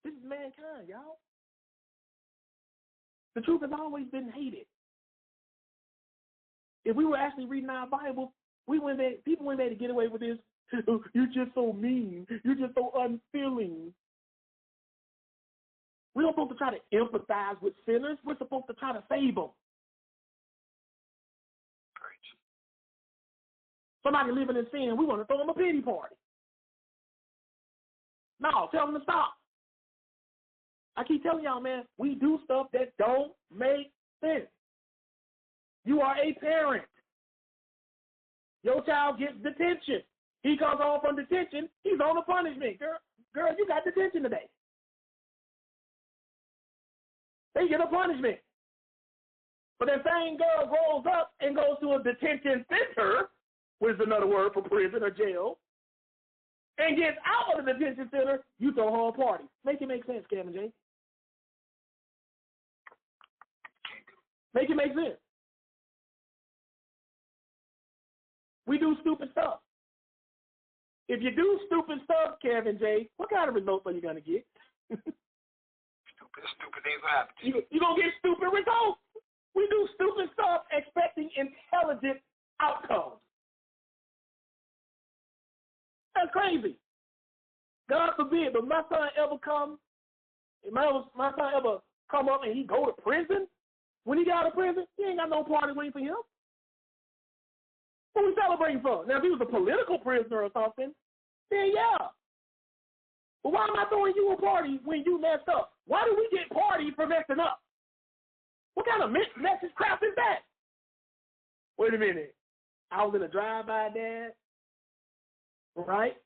This is mankind, y'all. The truth has always been hated. If we were actually reading our Bible, people wouldn't be able to get away with this. You're just so mean. You're just so unfeeling. We're not supposed to try to empathize with sinners. We're supposed to try to save them. Somebody living in sin, we want to throw them a pity party. No, tell them to stop. I keep telling y'all, man, we do stuff that don't make sense. You are a parent. Your child gets detention. He comes home from detention. He's on a punishment. Girl, you got detention today. They get a punishment. But that same girl grows up and goes to a detention center, which is another word for prison or jail, and gets out of the detention center, you throw her a party. Make it make sense, Kevin J. Make it make sense. We do stupid stuff. If you do stupid stuff, Kevin J., what kind of results are you going to get? Stupid things happen. You're going to get stupid results. We do stupid stuff expecting intelligent outcomes. That's crazy. God forbid, but my son ever come up and he go to prison? When he got out of prison, he ain't got no party waiting for him. What we celebrating for? Now, if he was a political prisoner or something, then yeah. But why am I throwing you a party when you messed up? Why do we get party for messing up? What kind of message crap is that? Wait a minute. I was in a drive-by, Dad, right?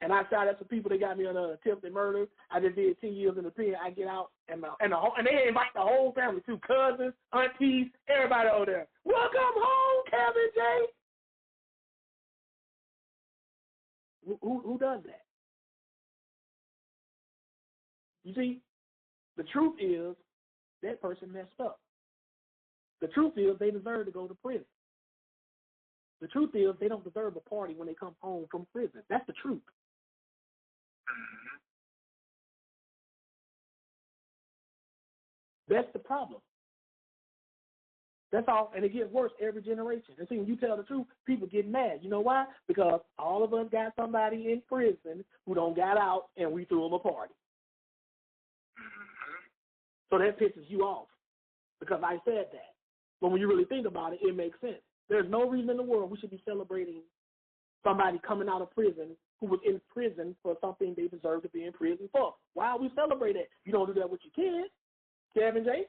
And I shot at some people that got me on an attempted murder. I just did 10 years in the pen. I get out, and they invite the whole family, too, cousins, aunties, everybody over there. Welcome home, Kevin J. Who does that? You see, the truth is that person messed up. The truth is they deserve to go to prison. The truth is they don't deserve a party when they come home from prison. That's the truth. That's the problem. That's all, and it gets worse every generation. And see, when you tell the truth, people get mad. You know why? Because all of us got somebody in prison who don't got out, and we threw them a party. So that pisses you off. because I said that. But when you really think about it, it makes sense. There's no reason in the world we should be celebrating somebody coming out of prison who was in prison for something they deserve to be in prison for. Why we celebrate that? You don't do that with your kids, Kevin J.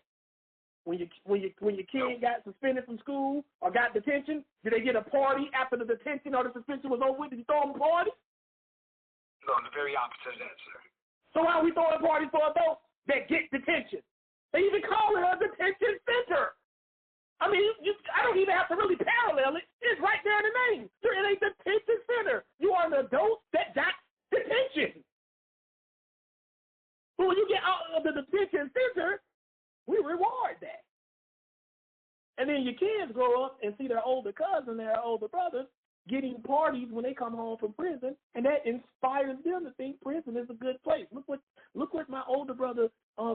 When your kid got suspended from school or got detention, did they get a party after the detention or the suspension was over with? Did you throw them a party? No, the very opposite of that, sir. So why are we throwing parties for adults that get detention? They even call it a detention center. I mean, I don't even have to really parallel it. It's right there in the name. You're in a detention center. You are an adult that got detention. But when you get out of the detention center, we reward that. And then your kids grow up and see their older cousin, their older brothers, getting parties when they come home from prison, and that inspires them to think prison is a good place. Look what my older brother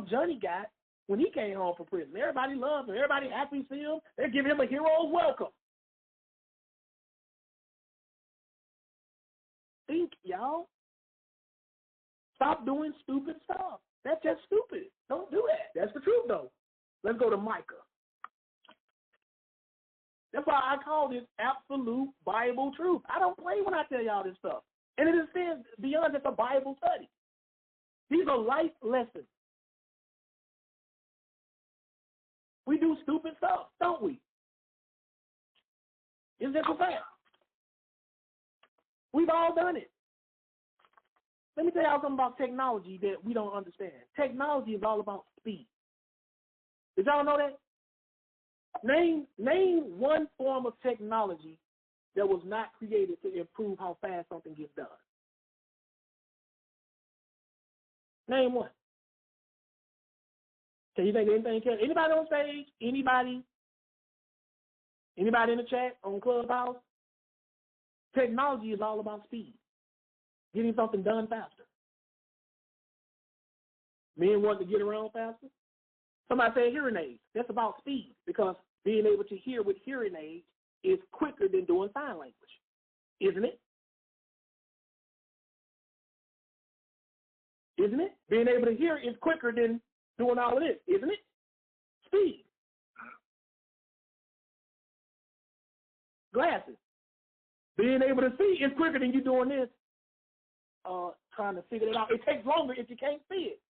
Johnny got when he came home from prison. Everybody loves him. Everybody happy to see him. They're giving him a hero's welcome. Think, y'all. Stop doing stupid stuff. That's just stupid. Don't do that. That's the truth, though. Let's go to Micah. That's why I call this absolute Bible truth. I don't play when I tell y'all this stuff. And it extends beyond just a Bible study. These are life lessons. We do stupid stuff, don't we? It's just a fact. We've all done it. Let me tell y'all something about technology that we don't understand. Technology is all about speed. Did y'all know that? Name one form of technology that was not created to improve how fast something gets done. Name one. Can you think of anything? Anybody on stage? Anybody in the chat on Clubhouse? Technology is all about speed. Getting something done faster. Men want to get around faster. Somebody said hearing aids. That's about speed because being able to hear with hearing aids is quicker than doing sign language. Isn't it? Isn't it? Being able to hear is quicker than doing all of this, isn't it? Speed. Glasses. Being able to see is quicker than you doing this, trying to figure it out. It takes longer if you can't see it.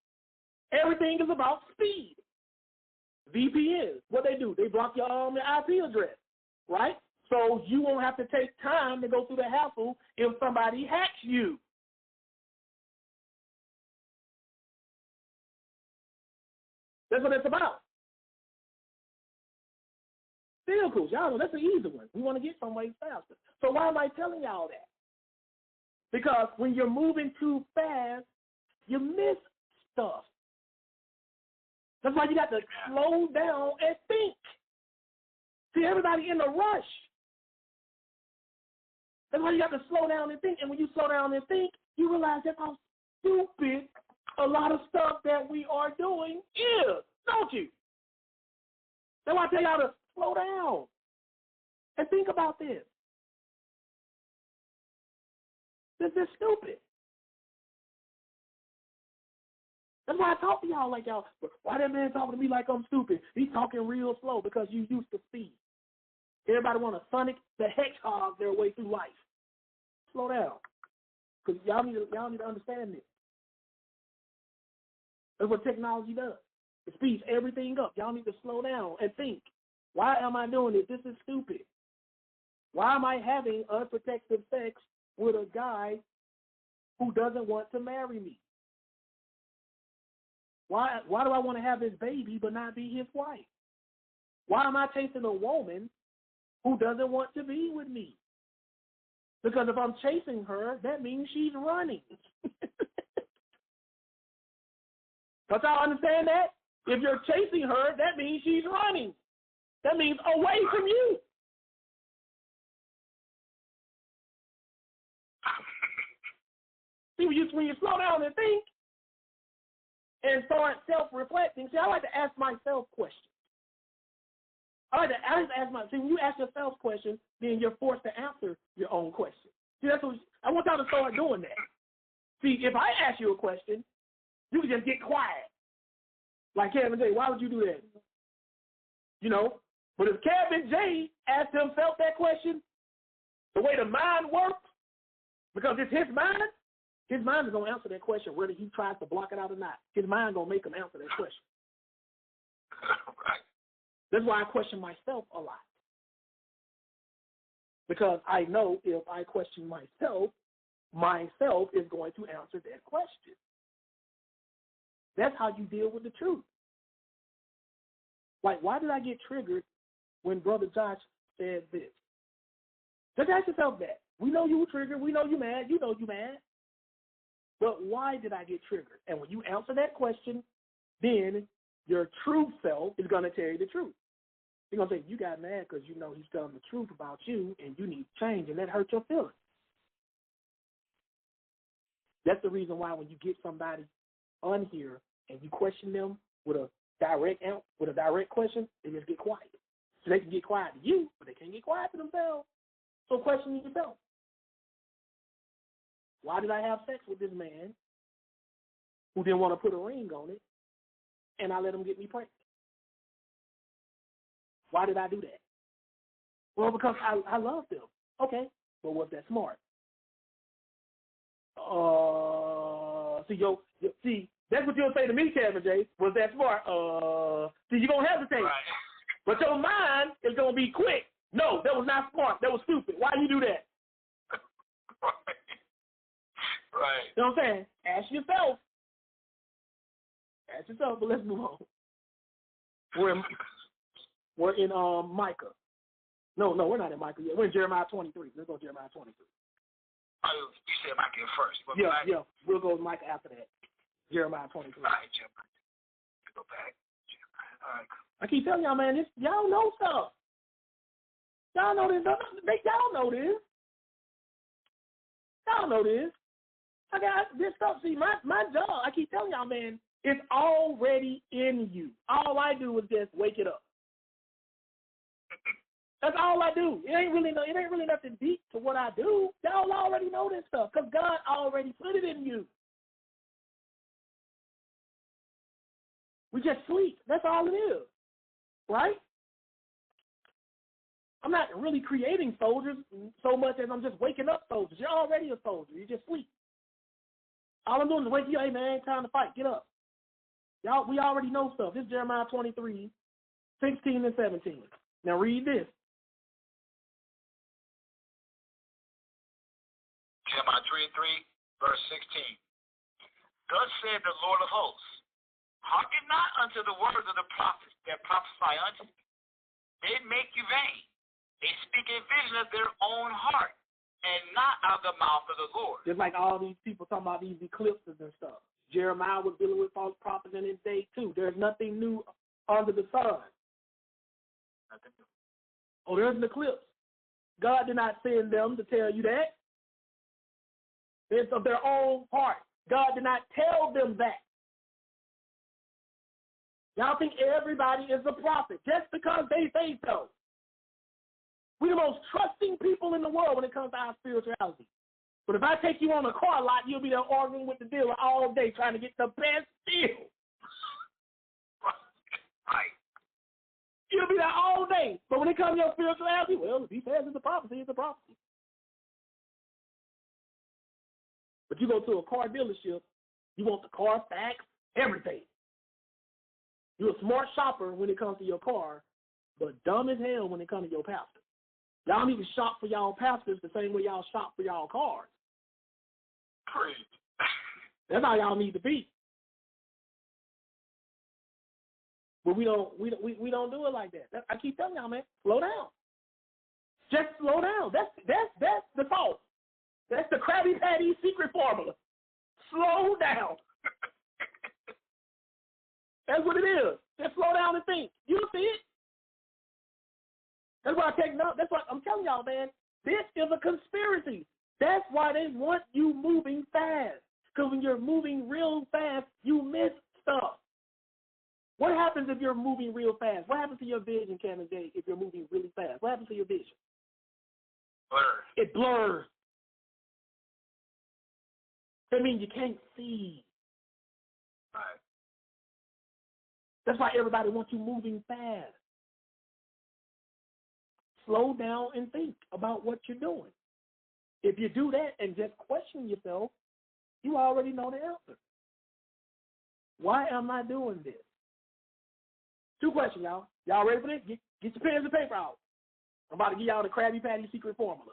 Everything is about speed. VPNs, what they do, they block your IP address, right? So you won't have to take time to go through the hassle if somebody hacks you. That's what it's about. Vehicles, y'all know that's an easy one. We want to get somewhere faster. So why am I telling y'all that? Because when you're moving too fast, you miss stuff. That's why you got to slow down and think. See, everybody in a rush. That's why you got to slow down and think. And when you slow down and think, you realize just how stupid a lot of stuff that we are doing is, don't you? That's why I tell y'all to slow down and think about this. This is stupid. That's why I talk to y'all like y'all. Why that man talking to me like I'm stupid? He's talking real slow because you used to speed. Everybody want to Sonic the Hedgehog their way through life. Slow down, because y'all need to understand this. That's what technology does. It speeds everything up. Y'all need to slow down and think. Why am I doing this? This is stupid. Why am I having unprotected sex with a guy who doesn't want to marry me? Why do I want to have his baby but not be his wife? Why am I chasing a woman who doesn't want to be with me? Because if I'm chasing her, that means she's running. Don't y'all understand that? If you're chasing her, that means she's running. That means away from you. See, when you slow down and think and start self-reflecting, see, I like to ask myself questions. I ask myself. See, when you ask yourself questions, then you're forced to answer your own question. See, that's what I want y'all to start doing that. See, if I ask you a question, you can just get quiet. Like Kevin J, why would you do that? You know, but if Kevin J asked himself that question, the way the mind works, because it's his mind is going to answer that question whether he tries to block it out or not. His mind going to make him answer that question. Right. That's why I question myself a lot. Because I know if I question myself is going to answer that question. That's how you deal with the truth. Like, why did I get triggered when Brother Josh said this? Just ask yourself that. We know you were triggered. We know you mad. You know you mad. But why did I get triggered? And when you answer that question, then your true self is going to tell you the truth. You're going to say, you got mad because you know he's telling the truth about you and you need change, and that hurt your feelings. That's the reason why when you get somebody on here and you question them with a direct question, they just get quiet. So they can get quiet to you, but they can't get quiet to themselves. So question yourself. Why did I have sex with this man who didn't want to put a ring on it, and I let him get me pregnant? Why did I do that? Well, because I loved him. Okay, but was that smart? See, that's what you'll say to me, Kevin J. Was that smart? See, you're going to hesitate. Right. But your mind is going to be quick. No, that was not smart. That was stupid. Why you do that? Right. You know what I'm saying? Ask yourself. But let's move on. We're in Micah. No, we're not in Micah yet. We're in Jeremiah 23. Let's go to Jeremiah 23. Oh, you said Micah first. Yeah. We'll go to Micah after that. Jeremiah 23. All right, Jeremiah. Go back. All right. I keep telling y'all, man, y'all know stuff. Y'all know this. Y'all know this. Y'all know this. I got this stuff. See, my job, I keep telling y'all, man, it's already in you. All I do is just wake it up. That's all I do. It ain't really nothing deep to what I do. Y'all already know this stuff because God already put it in you. We just sleep. That's all it is, right? I'm not really creating soldiers so much as I'm just waking up soldiers. You're already a soldier. You just sleep. All I'm doing is wake you up. Hey, man, time to fight. Get up. Y'all, we already know stuff. This is Jeremiah 23, 16 and 17. Now read this. Jeremiah 23, verse 16. Thus said the Lord of hosts, hearken not unto the words of the prophets that prophesy unto you. They make you vain. They speak a vision of their own heart, and not out of the mouth of the Lord. Just like all these people talking about these eclipses and stuff. Jeremiah was dealing with false prophets in his day too. There's nothing new under the sun. Nothing new. Oh, there's an eclipse. God did not send them to tell you that. It's of their own heart. God did not tell them that. Y'all think everybody is a prophet just because they say so. We're the most trusting people in the world when it comes to our spirituality. But if I take you on a car lot, you'll be there arguing with the dealer all day trying to get the best deal. Right. You'll be there all day. But when it comes to your spirituality, well, if he says it's a prophecy, it's a prophecy. But you go to a car dealership, you want the car, facts, everything. You're a smart shopper when it comes to your car, but dumb as hell when it comes to your pastor. Y'all need to shop for y'all pastors the same way y'all shop for y'all cars. Great. That's how y'all need to be. But we don't do it like that. I keep telling y'all, man, slow down. Just slow down. That's the fault. That's the Krabby Patty secret formula. Slow down. That's what it is. Just slow down and think. You'll see it. That's why I take note. That's why I'm telling y'all, man. This is a conspiracy. That's why they want you moving fast. Because when you're moving real fast, you miss stuff. What happens if you're moving real fast? What happens to your vision, Kevin J, if you're moving really fast? What happens to your vision? Blur. It blurs. That means you can't see. Right. That's why everybody wants you moving fast. slow down and think about what you're doing. If you do that and just question yourself, you already know the answer. Why am I doing this? 2 questions, y'all. Y'all ready for this? Get your pens and paper out. I'm about to give y'all the Krabby Patty secret formula.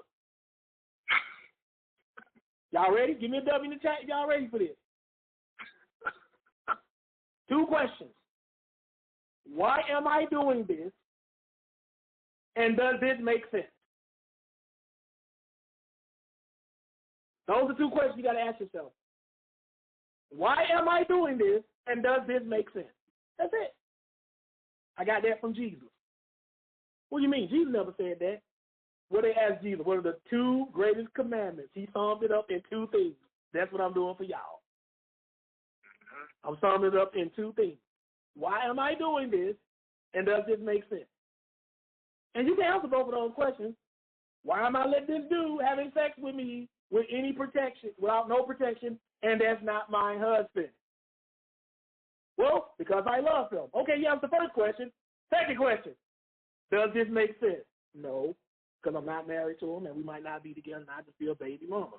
Y'all ready? Give me a W in the chat if y'all ready for this. 2 questions. Why am I doing this? And does this make sense? Those are 2 questions you got to ask yourself. Why am I doing this? And does this make sense? That's it. I got that from Jesus. What do you mean? Jesus never said that. What they asked Jesus, what are the 2 greatest commandments? He summed it up in 2 things. That's what I'm doing for y'all. I'm summing it up in 2 things. Why am I doing this? And does this make sense? And you can answer both of those questions. Why am I letting this dude having sex with me with any protection, without no protection, and that's not my husband? Well, because I love him. Okay, you answer the first question. Second question, does this make sense? No, because I'm not married to him, and we might not be together, and I'll just be a baby mama.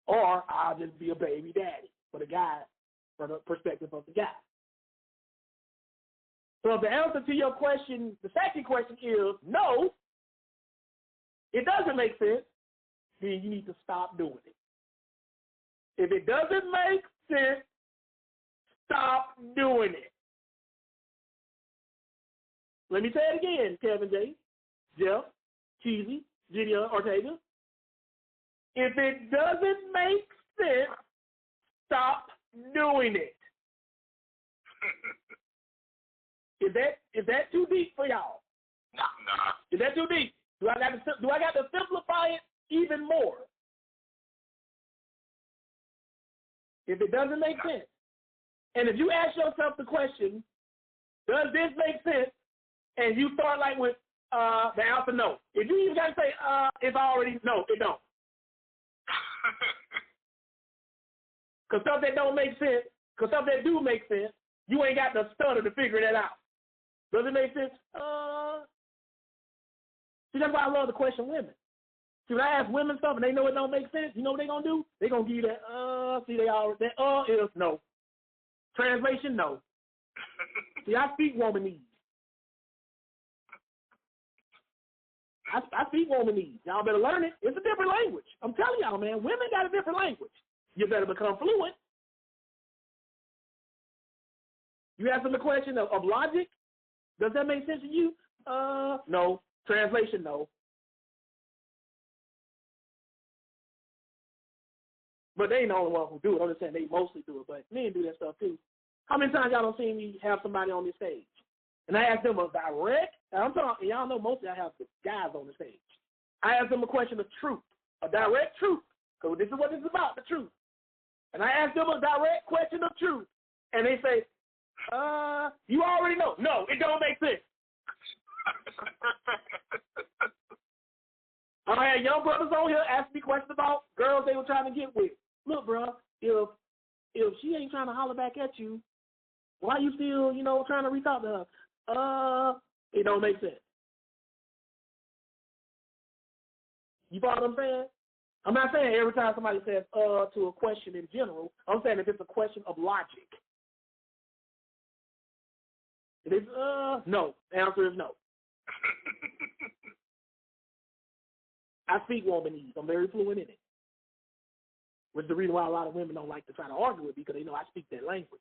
Or I'll just be a baby daddy for the guy, from the perspective of the guy. So if the answer to your question, the second question is no, it doesn't make sense, then you need to stop doing it. If it doesn't make sense, stop doing it. Let me say it again, Kevin J., Jeff, Cheesy, Gideon Ortega. If it doesn't make sense, stop doing it. Is that too deep for y'all? Nah. Is that too deep? Do I got to simplify it even more? If it doesn't make sense, and if you ask yourself the question, does this make sense? And you start like with the answer no. If you even got to say it's already no, it don't. Because stuff that don't make sense, because stuff that do make sense, you ain't got the stutter to figure that out. Does it make sense? See, that's why I love to question women. See, when I ask women stuff and they know it don't make sense, you know what they going to do? They going to give you that, see, that is no. Translation, no. See, I speak womanese. I speak womanese. Y'all better learn it. It's a different language. I'm telling y'all, man, women got a different language. You better become fluent. You ask them the question of logic. Does that make sense to you? No. Translation, no. But they ain't the only one who do it. I'm just saying they mostly do it, but men do that stuff too. How many times y'all don't see me have somebody on this stage? And I ask them a direct, and I'm talking, y'all know mostly I have guys on the stage. I ask them a question of truth, a direct truth, because this is what this is about, the truth. And I ask them a direct question of truth, and they say, you already know. No, it don't make sense. I had young brothers on here asking me questions about girls they were trying to get with. Look, bro, if she ain't trying to holler back at you, why you still, trying to reach out to her? It don't make sense. You follow what I'm saying? I'm not saying every time somebody says to a question in general. I'm saying if it's a question of logic. If it's no, the answer is no. I speak womanese. I'm very fluent in it. Which is the reason why a lot of women don't like to try to argue with me, because they know I speak that language.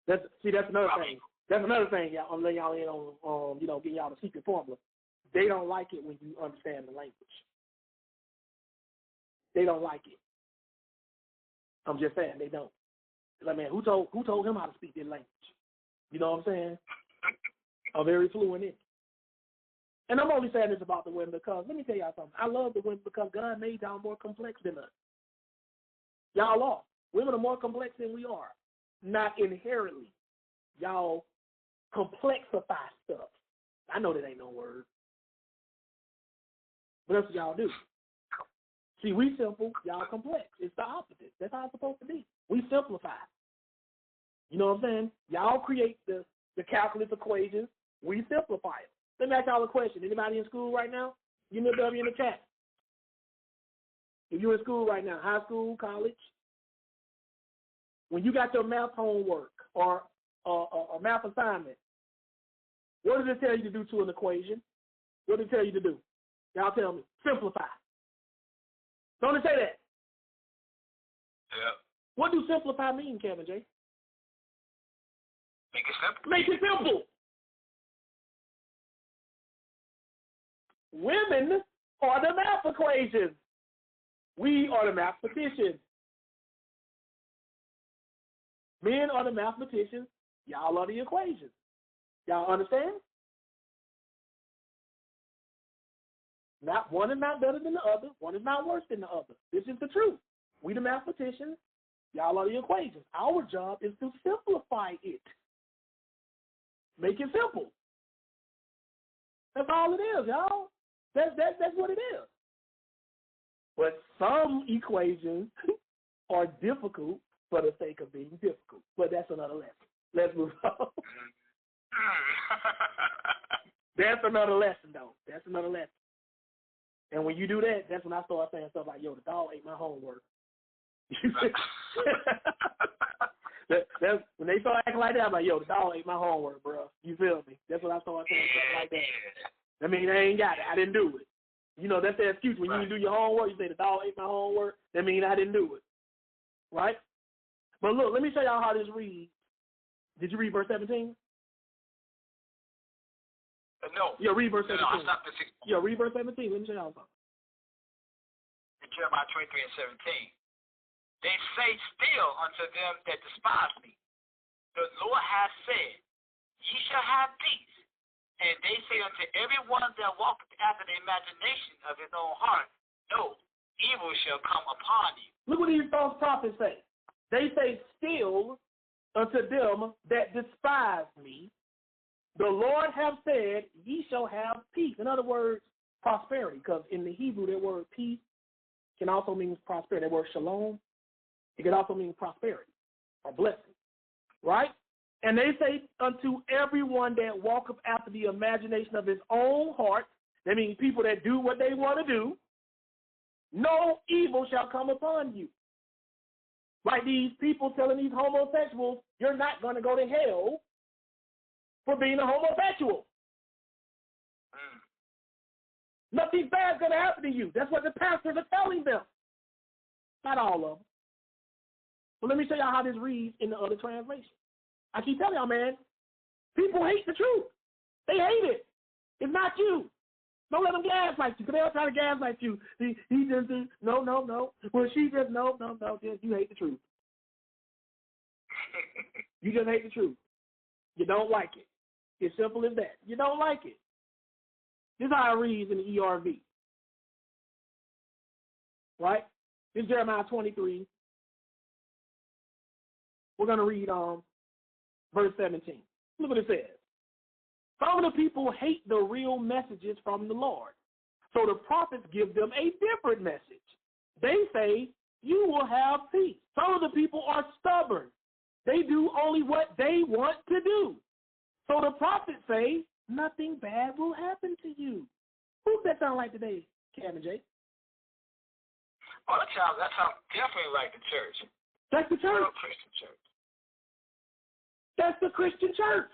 That's another thing. That's another thing, y'all. I'm letting y'all in on, getting y'all the secret formula. They don't like it when you understand the language. They don't like it. I'm just saying they don't. Like, man, who told him how to speak their language? You know what I'm saying? I'm very fluent in it. And I'm only saying this about the women because, let me tell y'all something. I love the women because God made y'all more complex than us. Y'all are. Women are more complex than we are. Not inherently. Y'all complexify stuff. I know that ain't no word. But that's what y'all do. See, we simple, y'all complex. It's the opposite. That's how it's supposed to be. We simplify. You know what I'm saying? Y'all create the calculus equations. We simplify it. Let me ask y'all a question. Anybody in school right now? Give me a W in the chat. If you're in school right now, high school, college, when you got your math homework or a math assignment, what does it tell you to do to an equation? What does it tell you to do? Y'all tell me. Simplify. Don't it say that? Yeah. What do simplify mean, Kevin J? Make it simple. Make it simple. Women are the math equations. We are the mathematicians. Men are the mathematicians. Y'all are the equations. Y'all understand? Not one is not better than the other. One is not worse than the other. This is the truth. We the mathematicians. Y'all are the equations. Our job is to simplify it. Make it simple. That's all it is, y'all. That's what it is. But some equations are difficult for the sake of being difficult. But that's another lesson. Let's move on. That's another lesson, though. That's another lesson. And when you do that, that's when I start saying stuff like, yo, the dog ate my homework. That's when they start acting like that, I'm like, yo, the dog ate my homework, bro. You feel me? That's when I start saying stuff like that. I mean, I ain't got it. I didn't do it. You know, that's the excuse. When you didn't do your homework, you say the dog ate my homework. That means I didn't do it. Right? But look, let me show y'all how this reads. Did you read verse 17? No. Yeah, read verse 17. No, I stopped at 16. Yeah, read verse 17. Let me show y'all something. In Jeremiah 23 and 17. They say still unto them that despise me, the Lord hath said, ye shall have peace. And they say unto every one that walketh after the imagination of his own heart, no, evil shall come upon you. Look what these false prophets say. They say still unto them that despise me, the Lord hath said, ye shall have peace. In other words, prosperity, because in the Hebrew, that word peace can also mean prosperity. That word shalom, it can also mean prosperity or blessing, right? And they say unto everyone that walketh after the imagination of his own heart, that means people that do what they want to do, no evil shall come upon you. Like these people telling these homosexuals, you're not going to go to hell for being a homosexual. Nothing bad is going to happen to you. That's what the pastors are telling them. Not all of them. But let me show y'all how this reads in the other translation. I keep telling y'all, man, people hate the truth. They hate it. It's not you. Don't let them gaslight you, because they'll try to gaslight you. He just, no. Well, she just, no. Just, you hate the truth. You just hate the truth. You don't like it. It's simple as that. You don't like it. This is how it reads in the ERV. Right? This is Jeremiah 23. We're going to read verse 17. Look what it says. Some of the people hate the real messages from the Lord. So the prophets give them a different message. They say, you will have peace. Some of the people are stubborn. They do only what they want to do. So the prophets say, nothing bad will happen to you. Who's that sound like today, Kevin J? Oh, that sounds definitely like the church. That's the church. Christian church. That's the Christian church.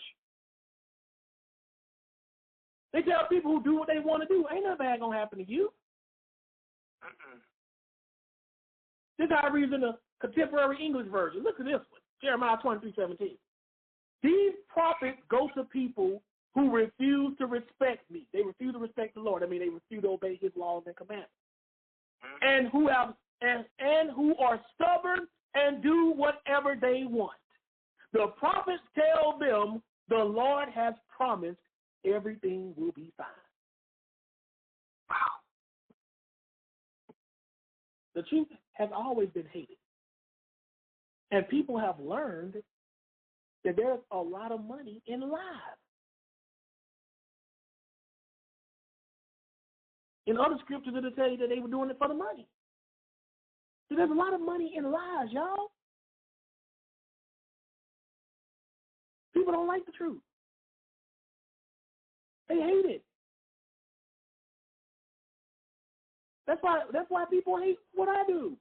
They tell people who do what they want to do, ain't nothing bad going to happen to you. This is how it reads in the contemporary English version. Look at this one, Jeremiah 23:17. These prophets go to people who refuse to respect me. They refuse to respect the Lord. I mean, they refuse to obey his laws and commandments. And who are stubborn and do whatever they want. The prophets tell them the Lord has promised everything will be fine. Wow. The truth has always been hated. And people have learned that there's a lot of money in lies. In other scriptures, it'll tell you that they were doing it for the money. So there's a lot of money in lies, y'all. People don't like the truth. They hate it. That's why people hate what I do.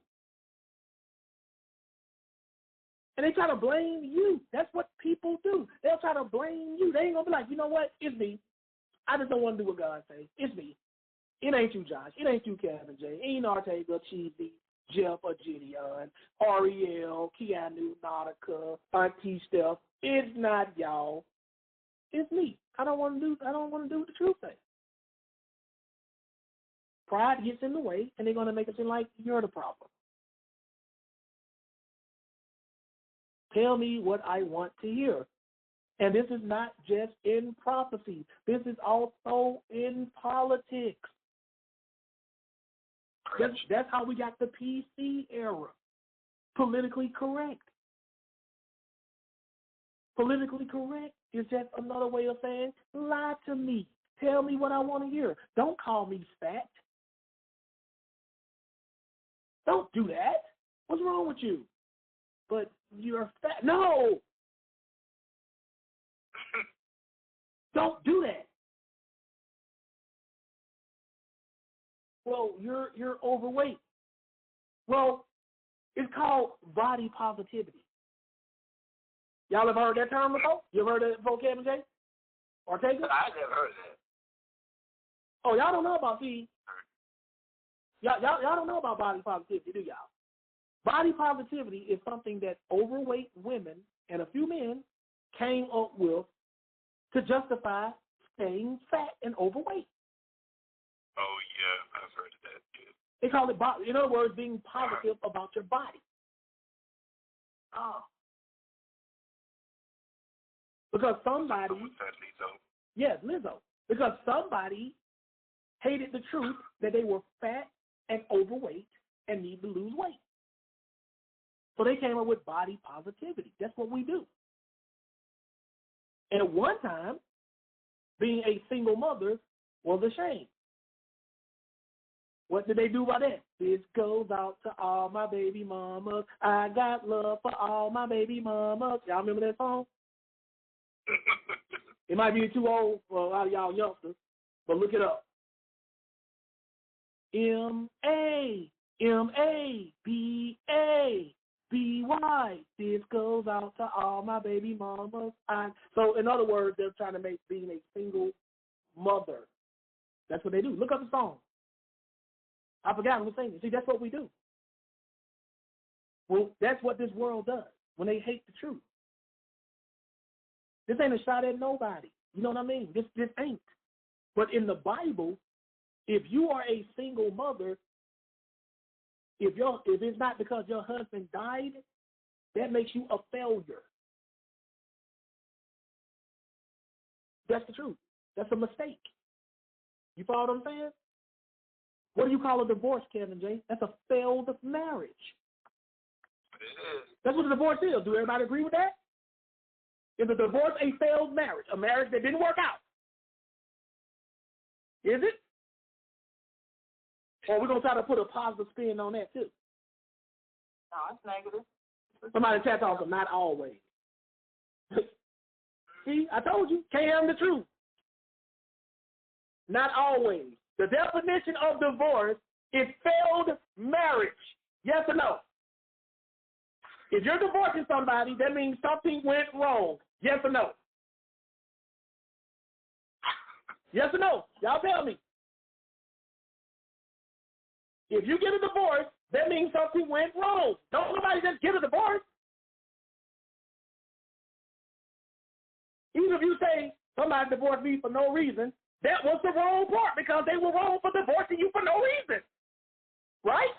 And they try to blame you. That's what people do. They'll try to blame you. They ain't going to be like, you know what? It's me. I just don't want to do what God says. It's me. It ain't you, Josh. It ain't you, Kevin J. It ain't Ortega, Cheesy, Jeff, or Gideon, Ariel, Keanu, Nautica, Auntie Steph. It's not y'all. It's me. I don't want to do what the truth says. Pride gets in the way, and they're going to make it seem like you're the problem. Tell me what I want to hear. And this is not just in prophecy. This is also in politics. That's how we got the PC era. Politically correct. Politically correct is just another way of saying, lie to me. Tell me what I want to hear. Don't call me fat. Don't do that. What's wrong with you? But you're fat. No. Don't do that. Well, you're overweight. Well, it's called body positivity. Y'all ever heard that term before? You ever heard that before, Kevin J? Ortega? I never heard of that. Oh, y'all don't know about y'all don't know about body positivity, do y'all? Body positivity is something that overweight women and a few men came up with to justify staying fat and overweight. Oh, yeah, I've heard of that. Yeah. They call it, in other words, being positive about your body. Oh. Because somebody, yes, Lizzo, because somebody hated the truth that they were fat and overweight and need to lose weight. So they came up with body positivity. That's what we do. And at one time, being a single mother was a shame. What did they do by that? This goes out to all my baby mamas. I got love for all my baby mamas. Y'all remember that song? It might be too old for a lot of y'all youngsters, but look it up. M-A-B-A-B-A-B-Y. This goes out to all my baby mamas. So, in other words, they're trying to make being a single mother. That's what they do. Look up the song. I forgot who was saying it. See, that's what we do. Well, that's what this world does when they hate the truth. This ain't a shot at nobody. You know what I mean? This ain't. But in the Bible, if you are a single mother, if it's not because your husband died, that makes you a failure. That's the truth. That's a mistake. You follow what I'm saying? What do you call a divorce, Kevin J? That's a failed marriage. It is. That's what a divorce is. Do everybody agree with that? Is a divorce a failed marriage, a marriage that didn't work out? Is it? Or we're going to try to put a positive spin on that, too? No, it's negative. Somebody chat off, not always. See, I told you, can't handle the truth. Not always. The definition of divorce is failed marriage. Yes or no? If you're divorcing somebody, that means something went wrong. Yes or no? Yes or no? Y'all tell me. If you get a divorce, that means something went wrong. Don't nobody just get a divorce. Even if you say somebody divorced me for no reason, that was the wrong part because they were wrong for divorcing you for no reason. Right?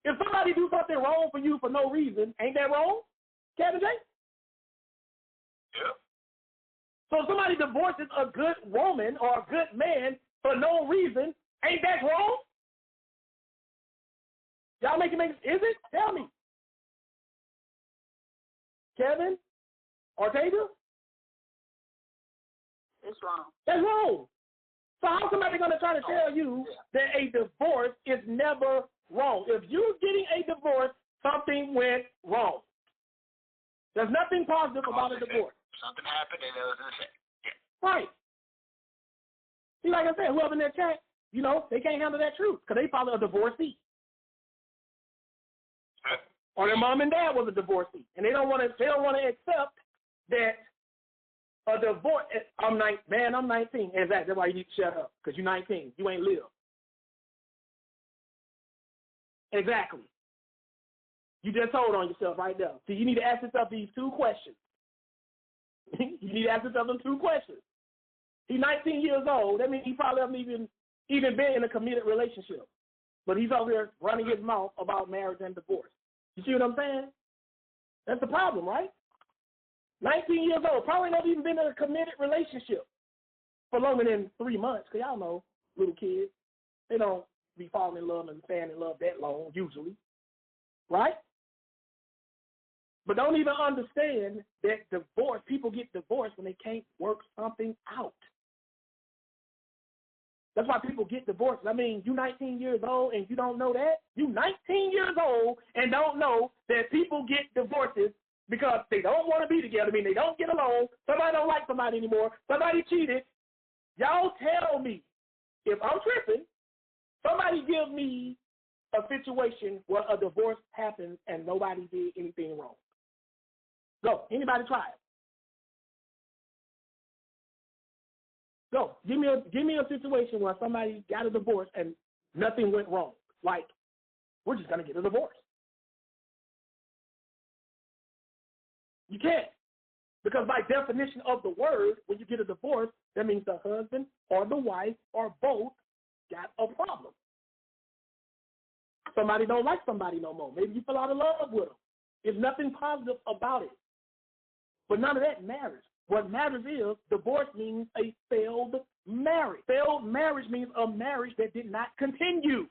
If somebody do something wrong for you for no reason, ain't that wrong, Kevin J? Yeah. So if somebody divorces a good woman or a good man for no reason, ain't that wrong? Y'all make is it? Tell me. Kevin? Ortega? It's wrong. That's wrong. So how's somebody going to try to tell you that a divorce is never wrong? If you're getting a divorce, something went wrong. There's nothing positive about a divorce. Something happened and there was an effect. Yeah. Right. See, like I said, whoever in that chat, you know, they can't handle that truth because they probably a divorcee. Or their mom and dad was a divorcee, and they don't want to accept that a divorce. I'm 19. Exactly. That's why you need to shut up, because you're 19. You ain't lived. Exactly. You just told on yourself right there. So you need to ask yourself these two questions. You need to ask yourself them two questions. He's 19 years old. That means he probably hasn't even been in a committed relationship. But he's over there running his mouth about marriage and divorce. You see what I'm saying? That's the problem, right? 19 years old, probably never even been in a committed relationship for longer than 3 months. Because y'all know little kids, they don't be falling in love and staying in love that long, usually. Right? But don't even understand that people get divorced when they can't work something out. That's why people get divorced. I mean, you're 19 years old and you don't know that? You're 19 years old and don't know that people get divorces because they don't want to be together. I mean, they don't get along. Somebody don't like somebody anymore. Somebody cheated. Y'all tell me, if I'm tripping, somebody give me a situation where a divorce happens and nobody did anything wrong. Go. Anybody try it? Go. Give me a situation where somebody got a divorce and nothing went wrong. Like, we're just going to get a divorce. You can't. Because by definition of the word, when you get a divorce, that means the husband or the wife or both got a problem. Somebody don't like somebody no more. Maybe you fell out of love with them. There's nothing positive about it. But none of that matters. What matters is divorce means a failed marriage. Failed marriage means a marriage that did not continue.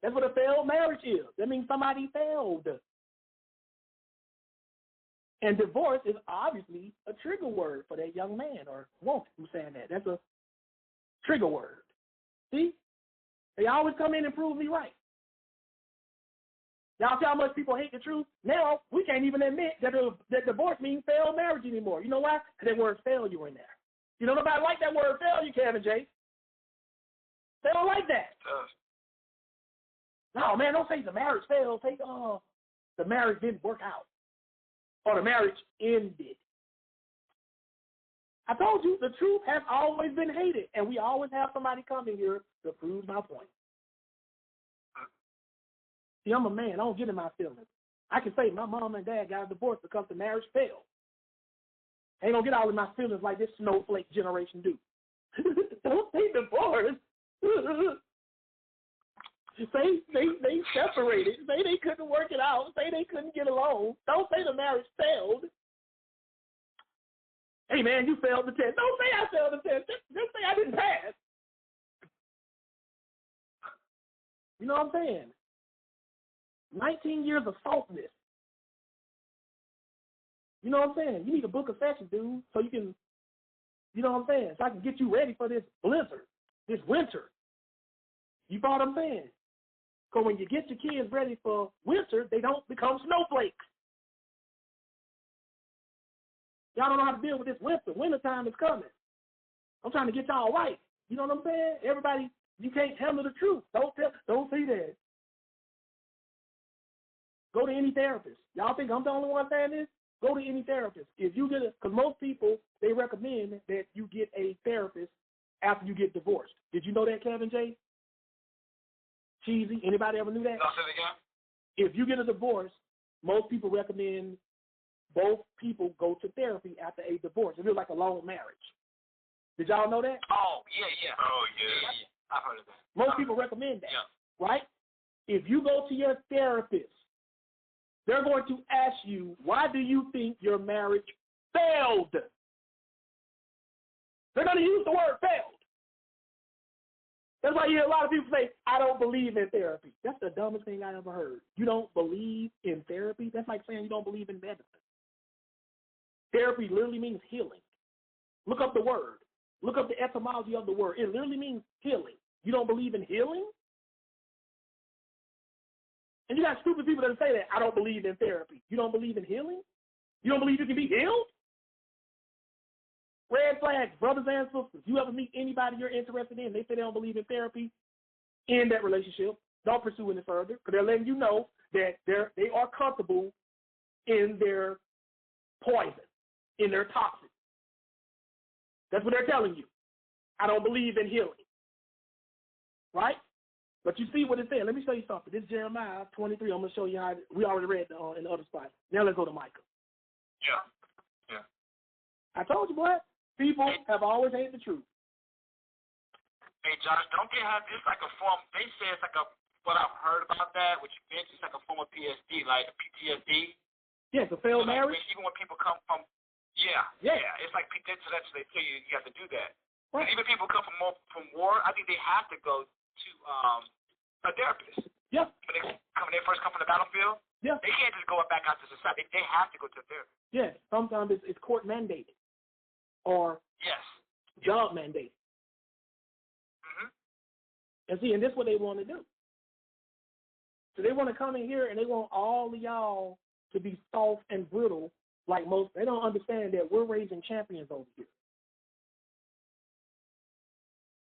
That's what a failed marriage is. That means somebody failed. And divorce is obviously a trigger word for that young man or woman who's saying that. That's a trigger word. See? They always come in and prove me right. Y'all see how much people hate the truth? Now, we can't even admit that divorce means failed marriage anymore. You know why? Because that word failure in there. You know, nobody like that word failure, Kevin J. They don't like that. No, man, don't say the marriage failed. Say, the marriage didn't work out. Or the marriage ended. I told you, the truth has always been hated. And we always have somebody coming here to prove my point. See, I'm a man. I don't get in my feelings. I can say my mom and dad got a divorce because the marriage failed. I ain't going to get all in my feelings like this snowflake generation do. Don't say divorce. Say they separated. Say they couldn't work it out. Say they couldn't get along. Don't say the marriage failed. Hey, man, you failed the test. Don't say I failed the test. Just say I didn't pass. You know what I'm saying? 19 years of saltness. You know what I'm saying? You need a book of sessions, dude, so you can, you know what I'm saying? So I can get you ready for this blizzard, this winter. You know what I'm saying? Because when you get your kids ready for winter, they don't become snowflakes. Y'all don't know how to deal with this winter. Wintertime is coming. I'm trying to get y'all right. You know what I'm saying? Everybody, you can't handle the truth. Don't say that. Go to any therapist. Y'all think I'm the only one saying this? Go to any therapist. If you get because most people, they recommend that you get a therapist after you get divorced. Did you know that, Kevin J? Cheesy. Anybody ever knew that? I'll say it again. If you get a divorce, most people recommend both people go to therapy after a divorce. It feels like a long marriage. Did y'all know that? Oh, yeah. Oh, yeah. I've heard of that. Most people recommend that, Yeah. right? If you go to your therapist, they're going to ask you, why do you think your marriage failed? They're going to use the word failed. That's why you hear a lot of people say, I don't believe in therapy. That's the dumbest thing I ever heard. You don't believe in therapy? That's like saying you don't believe in medicine. Therapy literally means healing. Look up the word. Look up the etymology of the word. It literally means healing. You don't believe in healing? And you got stupid people that say that, I don't believe in therapy. You don't believe in healing? You don't believe you can be healed? Red flags, brothers and sisters. You ever meet anybody you're interested in, they say they don't believe in therapy, end that relationship. Don't pursue any further, because they're letting you know that they are comfortable in their poison, in their toxin. That's what they're telling you. I don't believe in healing. Right? But you see what it said. Let me show you something. This is Jeremiah 23. I'm going to show you how we already read in the other spot. Now let's go to Micah. Yeah. I told you, boy. People have always hated the truth. Hey, Josh, don't get happy. It's like a form. They say it's like what I've heard about that, which you mentioned, it's like a form of PSD, like PTSD. Yes, a failed like marriage. Even when people come from, it's like PTSD. So they tell you have to do that. Right. Even people come from war, I think they have to go to a therapist. Yeah. When they first come from the battlefield, they can't just go back out to society. They have to go to a therapist. Yes. Sometimes it's court mandated or job mandated. Mm-hmm. And see, and this is what they want to do. So they want to come in here and they want all of y'all to be soft and brittle like most. They don't understand that we're raising champions over here.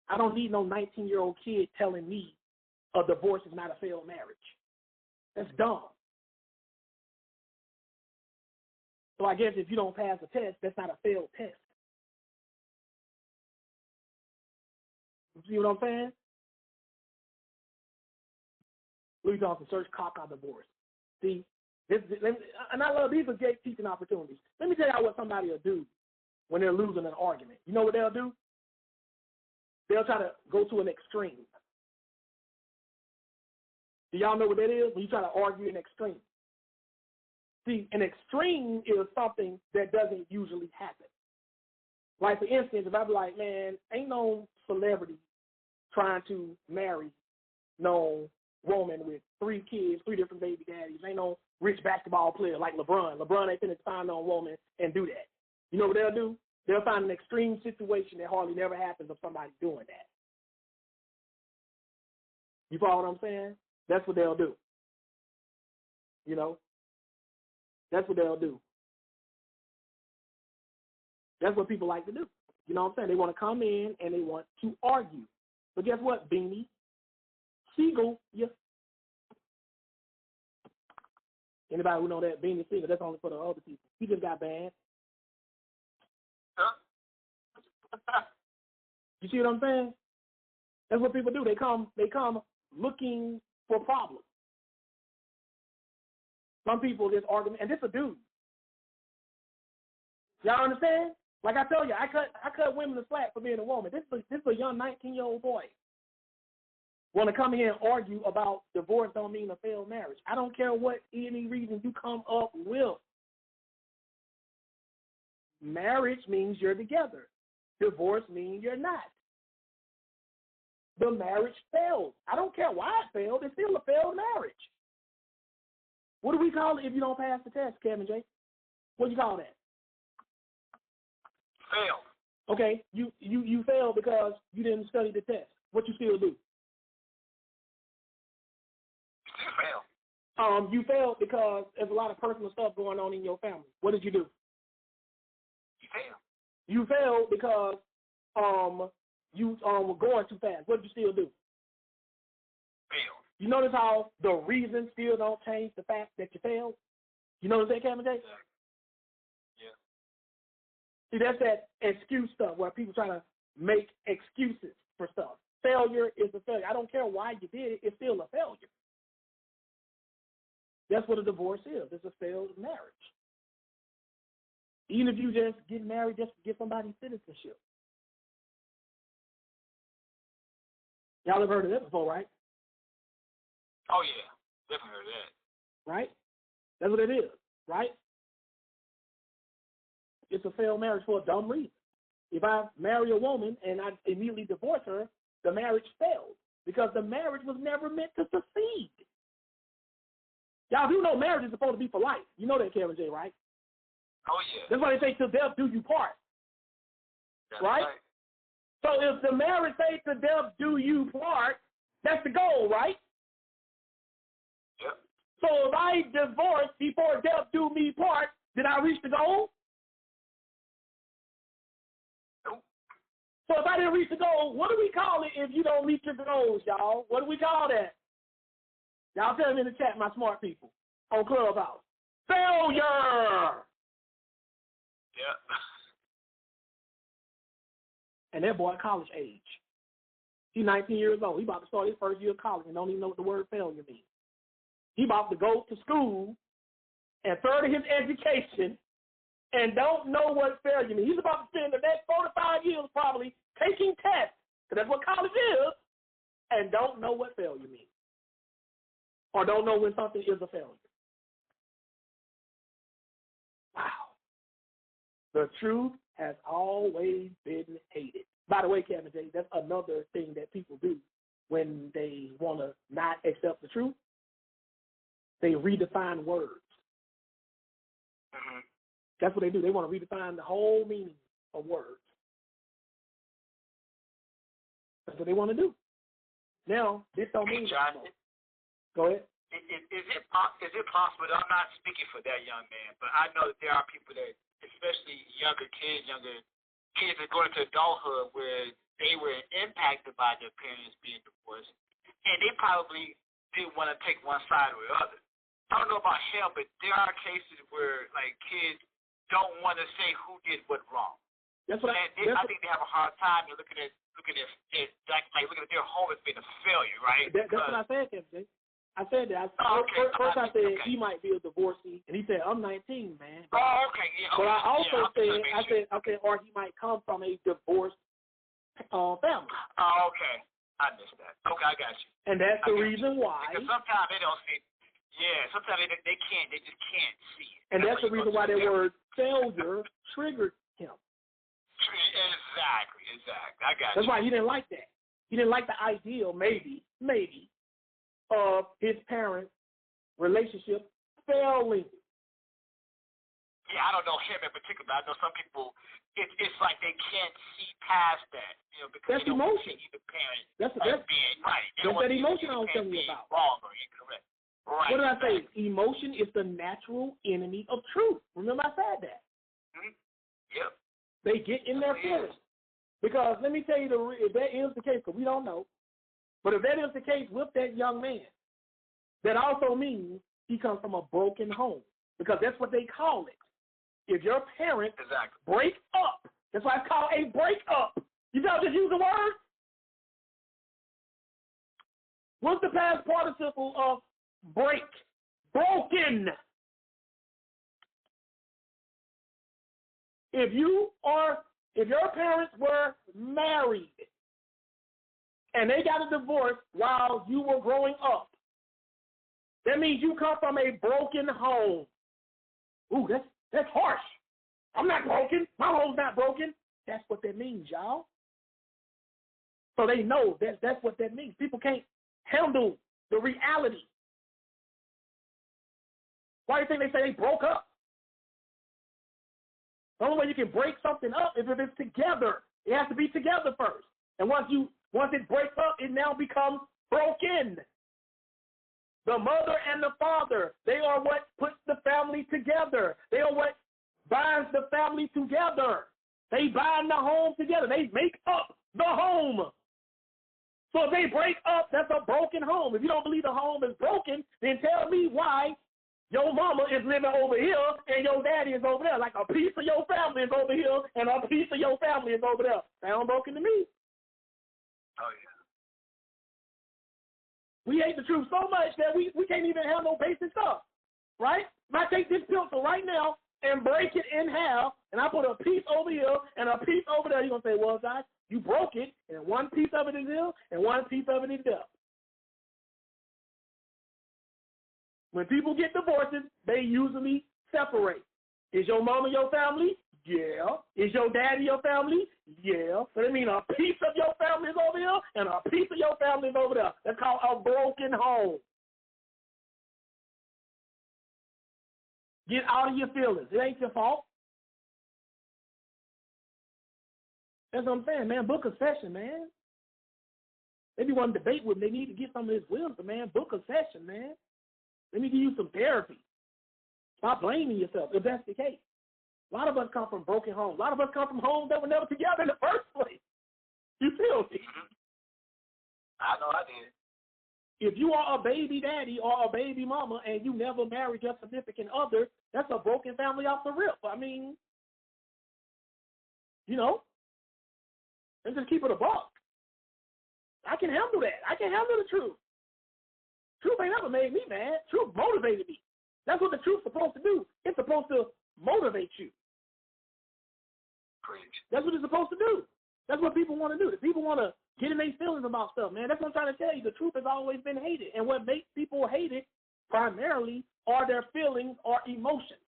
I don't need no 19-year-old kid telling me a divorce is not a failed marriage. That's dumb. So I guess if you don't pass a test, that's not a failed test. You see what I'm saying? Louis Johnson, search cop out divorce. See, and I love these are great teaching opportunities. Let me tell y'all what somebody will do when they're losing an argument. You know what they'll do? They'll try to go to an extreme. Do y'all know what that is? When you try to argue an extreme. See, an extreme is something that doesn't usually happen. Like, for instance, if I be like, man, ain't no celebrity trying to marry no woman with 3 kids, 3 different baby daddies. Ain't no rich basketball player like LeBron. LeBron ain't finna find no woman and do that. You know what they'll do? They'll find an extreme situation that hardly never happens of somebody doing that. You follow what I'm saying? That's what they'll do. You know? That's what they'll do. That's what people like to do. You know what I'm saying? They want to come in and they want to argue. But guess what, Beanie? Siegel, Anybody who know that Beanie Siegel, that's only for the other people. He just got banned. You see what I'm saying? That's what people do. They come looking for problems. Some people just argue, and this a dude. Y'all understand? Like I tell you, I cut women a slack for being a woman. This is a young 19-year-old boy. Want to come here and argue about divorce don't mean a failed marriage. I don't care what any reason you come up with. Marriage means you're together. Divorce means you're not. The marriage failed. I don't care why it failed. It's still a failed marriage. What do we call it if you don't pass the test, Kevin J? What do you call that? Failed. Okay, you failed because you didn't study the test. What you still do? Still failed. You failed because there's a lot of personal stuff going on in your family. What did you do? You failed. You failed because you were going too fast. What did you still do? Failed. You notice how the reason still don't change the fact that you failed? You notice that, Kevin J? Yeah. See, that's that excuse stuff where people try to make excuses for stuff. Failure is a failure. I don't care why you did it. It's still a failure. That's what a divorce is. It's a failed marriage. Even if you just get married just to get somebody citizenship. Y'all have heard of that before, right? Oh, yeah. Definitely heard of that. Right? That's what it is, right? It's a failed marriage for a dumb reason. If I marry a woman and I immediately divorce her, the marriage failed because the marriage was never meant to succeed. Y'all do know marriage is supposed to be for life. You know that, Kevin J, right? Oh, yeah. That's why they say till death do you part. That's right? So if the marriage says till death do you part, that's the goal, right? Yep. So if I divorce before death do me part, did I reach the goal? didn't reach the goal. What do we call it if you don't reach your goals, y'all? What do we call that? Y'all tell me in the chat, my smart people on Clubhouse. Failure. Yeah. And that boy college age. He's 19 years old. He about to start his first year of college and don't even know what the word failure means. He about to go to school and further his education and don't know what failure means. He's about to spend the next 4 to 5 years probably taking tests, because that's what college is, and don't know what failure means. Or don't know when something is a failure. Wow. The truth has always been hated. By the way, Kevin J., that's another thing that people do when they want to not accept the truth. They redefine words. Mm-hmm. That's what they do. They want to redefine the whole meaning of words. That's what they want to do. Now, this don't mean John, go ahead. Is it possible, I'm not speaking for that young man, but I know that there are people that, especially younger kids that go into adulthood where they were impacted by their parents being divorced, and they probably didn't want to take one side or the other. I don't know about him, but there are cases where, like, kids don't want to say who did what wrong. I think they have a hard time looking at their home as being a failure, right? That's what I said, Kevin J. I said that. First I said he might be a divorcee, and he said, I'm 19, man. Oh, okay. Yeah, but I also said, or he might come from a divorced family. Oh, okay. I missed that. Okay, I got you. And that's the reason why. Because sometimes they don't see. Yeah, sometimes they can't. They just can't see it. And that's the reason why that word failure triggered him. Exactly. I got you. That's why he didn't like that. He didn't like the ideal, maybe, of his parents' relationship failing. Yeah, I don't know him in particular, but I know some people, it's like they can't see past that, because that's they don't emotion. see the parent that's being right. That's that emotion I was telling you about. Wrong or incorrect. Right. What did I say? Emotion is the natural enemy of truth. Remember I said that. Mm-hmm. Yep. They get in their feelings. Because let me tell you, if that is the case, because we don't know, but if that is the case with that young man, that also means he comes from a broken home, because that's what they call it. If your parents break up, that's why it's called a breakup. You don't just use the word. What's the past participle of break? Broken. If your parents were married and they got a divorce while you were growing up, that means you come from a broken home. Ooh, that's harsh. I'm not broken. My home's not broken. That's what that means, y'all. So they know that's what that means. People can't handle the reality. Why do you think they say they broke up? The only way you can break something up is if it's together. It has to be together first. And once it breaks up, it now becomes broken. The mother and the father, they are what puts the family together. They are what binds the family together. They bind the home together. They make up the home. So if they break up, that's a broken home. If you don't believe the home is broken, then tell me why your mama is living over here and your daddy is over there. Like a piece of your family is over here and a piece of your family is over there. Sound broken to me. Oh, yeah. We hate the truth so much that we can't even handle basic stuff, right? If I take this pencil right now and break it in half, and I put a piece over here and a piece over there, you're going to say, well, guys, you broke it, and one piece of it is here and one piece of it is there. When people get divorces, they usually separate. Is your mama your family? Yeah. Is your daddy your family? Yeah. So that means a piece of your family is over here and a piece of your family is over there. That's called a broken home. Get out of your feelings. It ain't your fault. That's what I'm saying, man. Book a session, man. If you want to debate with them, they need to get some of this wisdom, man. Book a session, man. Let me give you some therapy. Stop blaming yourself if that's the case. A lot of us come from broken homes. A lot of us come from homes that were never together in the first place. You feel me? I know I did. If you are a baby daddy or a baby mama and you never married your significant other, that's a broken family off the rip. I mean, you know, and just keep it a buck. I can handle that. I can handle the truth. Truth ain't never made me mad. Truth motivated me. That's what the truth's supposed to do. It's supposed to motivate you. Preach. That's what it's supposed to do. That's what people want to do. The people want to get in their feelings about stuff, man. That's what I'm trying to tell you. The truth has always been hated. And what makes people hate it primarily are their feelings or emotions.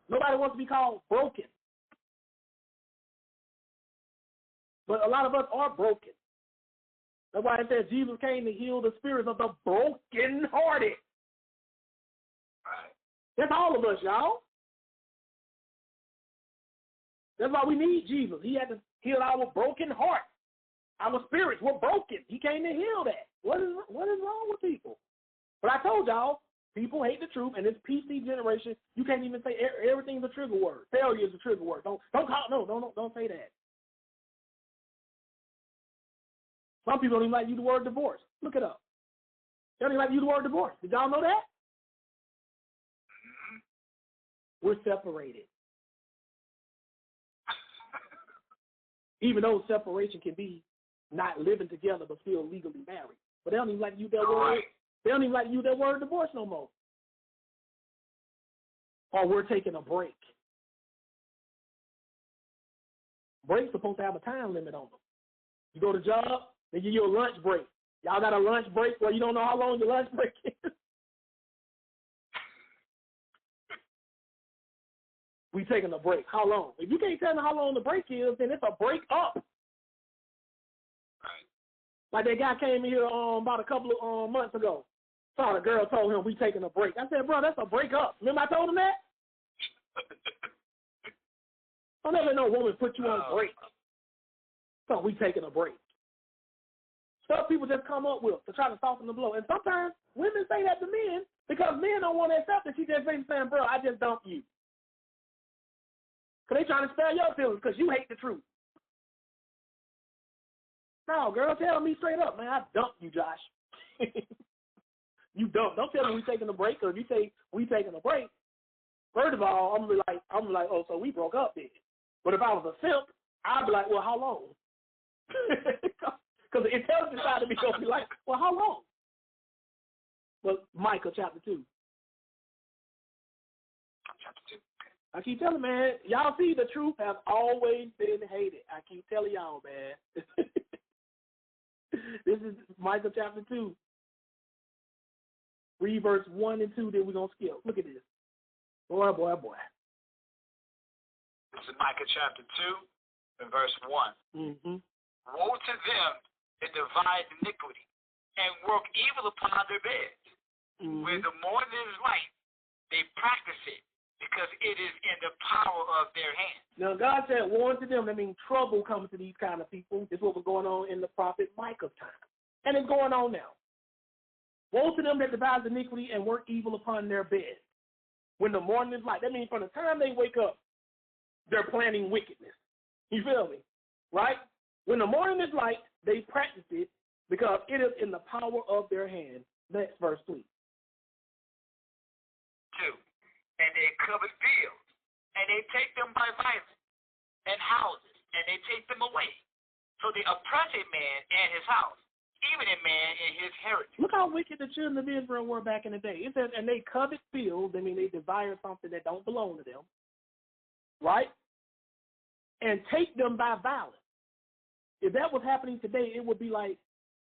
Nobody wants to be called broken. But a lot of us are broken. That's why it says Jesus came to heal the spirits of the brokenhearted. Right. That's all of us, y'all. That's why we need Jesus. He had to heal our broken heart. Our spirits were broken. He came to heal that. What is wrong with people? But I told y'all, people hate the truth, and this PC generation, you can't even say everything's a trigger word. Failure is a trigger word. Don't say that. Some people don't even like to use the word divorce. Look it up. They don't even like to use the word divorce. Did y'all know that? We're separated. Even though separation can be not living together but still legally married. But they don't even like to use that word. Right. They don't even like to use that word divorce no more. Or we're taking a break. Break's supposed to have a time limit on them. You go to job, they give you a lunch break. Y'all got a lunch break where you don't know how long your lunch break is. We taking a break. How long? If you can't tell me how long the break is, then it's a break up. Right. Like that guy came here about a couple of months ago. Saw the girl told him we taking a break. I said, bro, that's a break up. Remember I told him that? Don't ever no woman put you on break. So we taking a break. Stuff people just come up with to try to soften the blow. And sometimes women say that to men because men don't want to accept it. She just saying, bro, I just dumped you. Because they trying to spare your feelings because you hate the truth. No, girl, tell me straight up, man, I dumped you, Josh. You dumped. Don't tell me we taking a break, because if you say we taking a break, first of all, I'm like, oh, so we broke up then. But if I was a simp, I'd be like, well, how long? Because the intelligent side of me will be like, well, how long? Well, Micah chapter 2. Chapter 2. I keep telling, man, y'all see the truth has always been hated. I keep telling y'all, man. This is Micah chapter 2. Read verse 1 and 2, then we're going to skip. Look at this. Boy. This is Micah chapter 2 and verse 1. Mm-hmm. Woe to them that divide iniquity and work evil upon their beds. Mm-hmm. Where the morning is light, they practice it, because it is in the power of their hands. Now, God said, warn to them. That means trouble comes to these kind of people. This is what was going on in the prophet Micah's time. And it's going on now. Woe to them that devise iniquity and work evil upon their beds. When the morning is light. That means from the time they wake up, they're planning wickedness. You feel me? Right? When the morning is light, they practice it because it is in the power of their hand. Next verse, please. 2. And they covet fields, and they take them by violence, and houses, and they take them away. So they oppress a man and his house, even a man and his heritage. Look how wicked the children of Israel were back in the day. It says, and they covet fields. I mean, they desire something that don't belong to them. Right? And take them by violence. If that was happening today, it would be like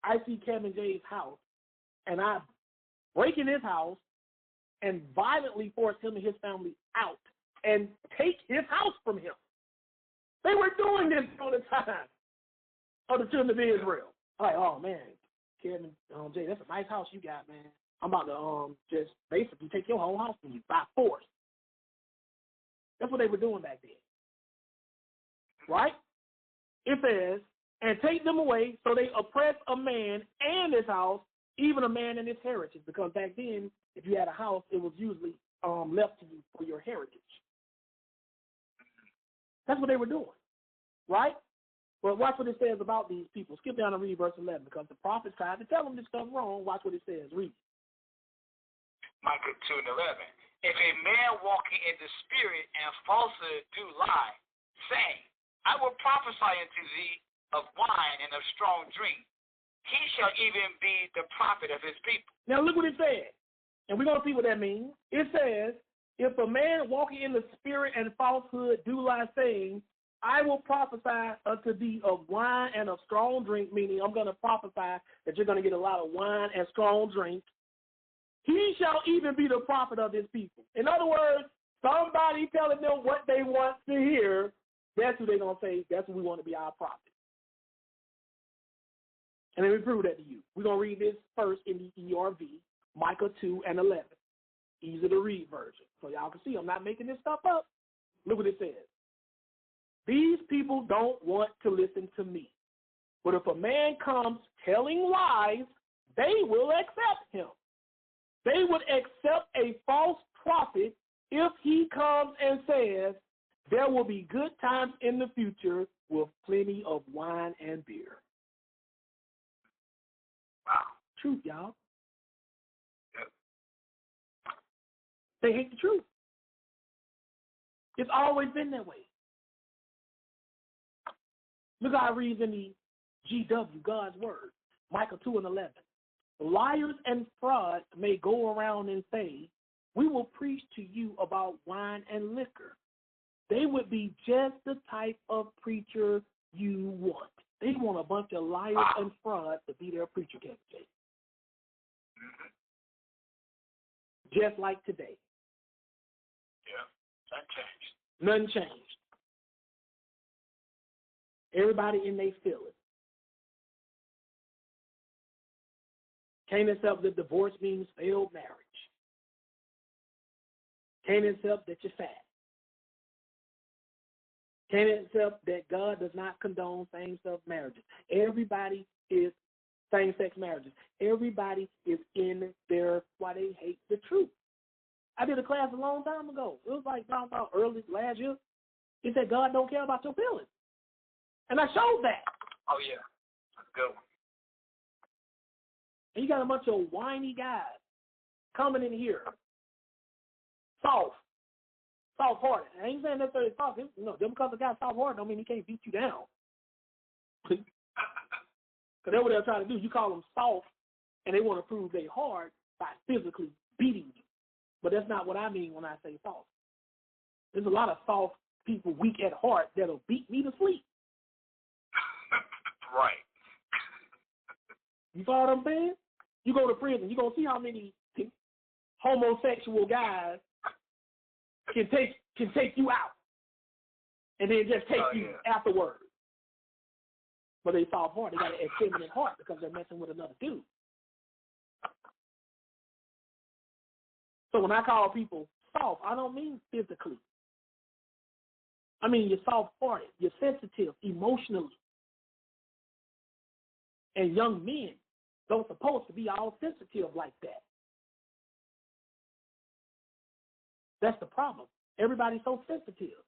I see Kevin J's house, and I break in his house and violently force him and his family out and take his house from him. They were doing this all the time of the children of Israel. Like, oh, man, Kevin, Jay, that's a nice house you got, man. I'm about to just basically take your whole house from you by force. That's what they were doing back then. Right? It says, and take them away, so they oppress a man and his house, even a man and his heritage. Because back then, if you had a house, it was usually left to you for your heritage. That's what they were doing. right? But watch what it says about these people. Skip down and read verse 11 because the prophets tried to tell them this stuff wrong. Watch what it says. Read. Micah 2 and 11. If a man walking in the spirit and falsehood do lie, saying, I will prophesy unto thee of wine and of strong drink, he shall even be the prophet of his people. Now look what it says. And we're going to see what that means. It says, if a man walking in the spirit and falsehood do lie, saying, I will prophesy unto thee of wine and of strong drink, meaning I'm going to prophesy that you're going to get a lot of wine and strong drink. He shall even be the prophet of his people. In other words, somebody telling them what they want to hear, that's who they're going to say, that's who we want to be our prophet. And let me prove that to you. We're going to read this first in the ERV, Micah 2 and 11. Easy to read version. So y'all can see I'm not making this stuff up. Look what it says. These people don't want to listen to me. But if a man comes telling lies, they will accept him. They would accept a false prophet if he comes and says, there will be good times in the future with plenty of wine and beer. Wow. Truth, y'all. Yep. They hate the truth. It's always been that way. Look how it reads in the GW, God's Word, Micah 2 and 11. Liars and frauds may go around and say, we will preach to you about wine and liquor. They would be just the type of preacher you want. They want a bunch of liars and frauds to be their preacher candidate. Just like today. Yeah, that changed. Nothing changed. Everybody in their feelings. Can't accept that divorce means failed marriage. Can't accept that you're fat. Can't accept that God does not condone same-sex marriages. Everybody is same-sex marriages. Everybody is in there why they hate the truth. I did a class a long time ago. It was like about early last year. It said God don't care about your feelings. And I showed that. Oh, yeah. That's a good one. And you got a bunch of whiny guys coming in here. Soft-hearted. I ain't saying necessarily soft. You know, just because the guy's soft-hearted don't mean he can't beat you down. Because that's what they're trying to do. You call them soft, and they want to prove they're hard by physically beating you. But that's not what I mean when I say soft. There's a lot of soft people weak at heart that'll beat me to sleep. Right. You follow what I'm saying? You go to prison, you're going to see how many homosexual guys can take you out and then just take you afterwards. But they soft heart. They got an effeminate heart because they're messing with another dude. So when I call people soft, I don't mean physically. I mean you're soft-hearted. You're sensitive emotionally. And young men don't supposed to be all sensitive like that. That's the problem. Everybody's so sensitive.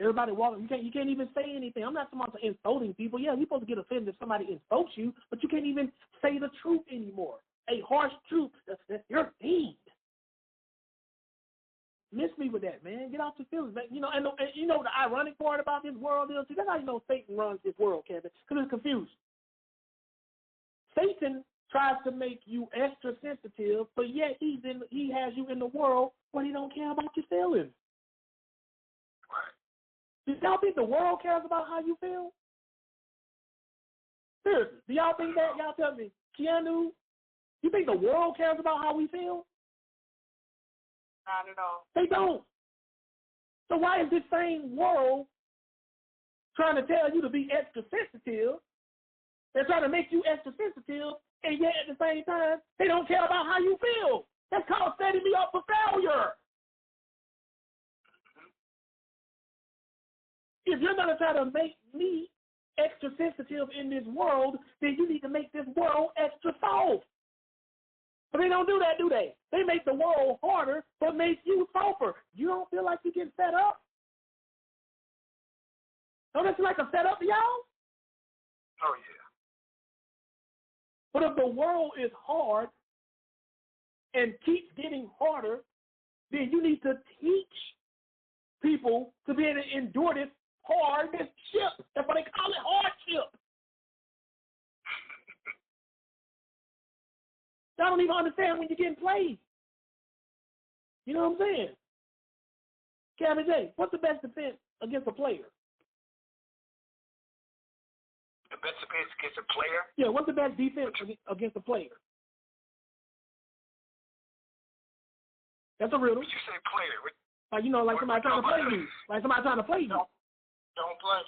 Everybody walking, you can't even say anything. I'm not talking about insulting people. Yeah, you're supposed to get offended if somebody insults you, but you can't even say the truth anymore. A harsh truth. You're fiend. Miss me with that, man. Get off the feelings, man. You know, and you know the ironic part about this world is, that's how you know Satan runs this world, Kevin, because it's confused. Satan tries to make you extra sensitive, but yet he has you in the world where he don't care about your feelings. Right. Do y'all think the world cares about how you feel? Seriously, do y'all think that? Y'all tell me, Keanu, you think the world cares about how we feel? Not at all. They don't. So why is this same world trying to tell you to be extra sensitive? They're trying to make you extra sensitive, and yet at the same time, they don't care about how you feel. That's called setting me up for failure. If you're going to try to make me extra sensitive in this world, then you need to make this world extra soft. But they don't do that, do they? They make the world harder, but make you softer. You don't feel like you get set up? Don't that seem like a setup to y'all? Oh, yeah. But if the world is hard and keeps getting harder, then you need to teach people to be able to endure this hardship. That's why they call it hardship. Y'all don't even understand when you're getting played. You know what I'm saying? Kevin J, what's the best defense against a player? The best defense against a player? Yeah, what's the best defense against a player? That's a riddle. When you say player, like, you know, like somebody trying to play you. Like somebody trying to play you. Don't play.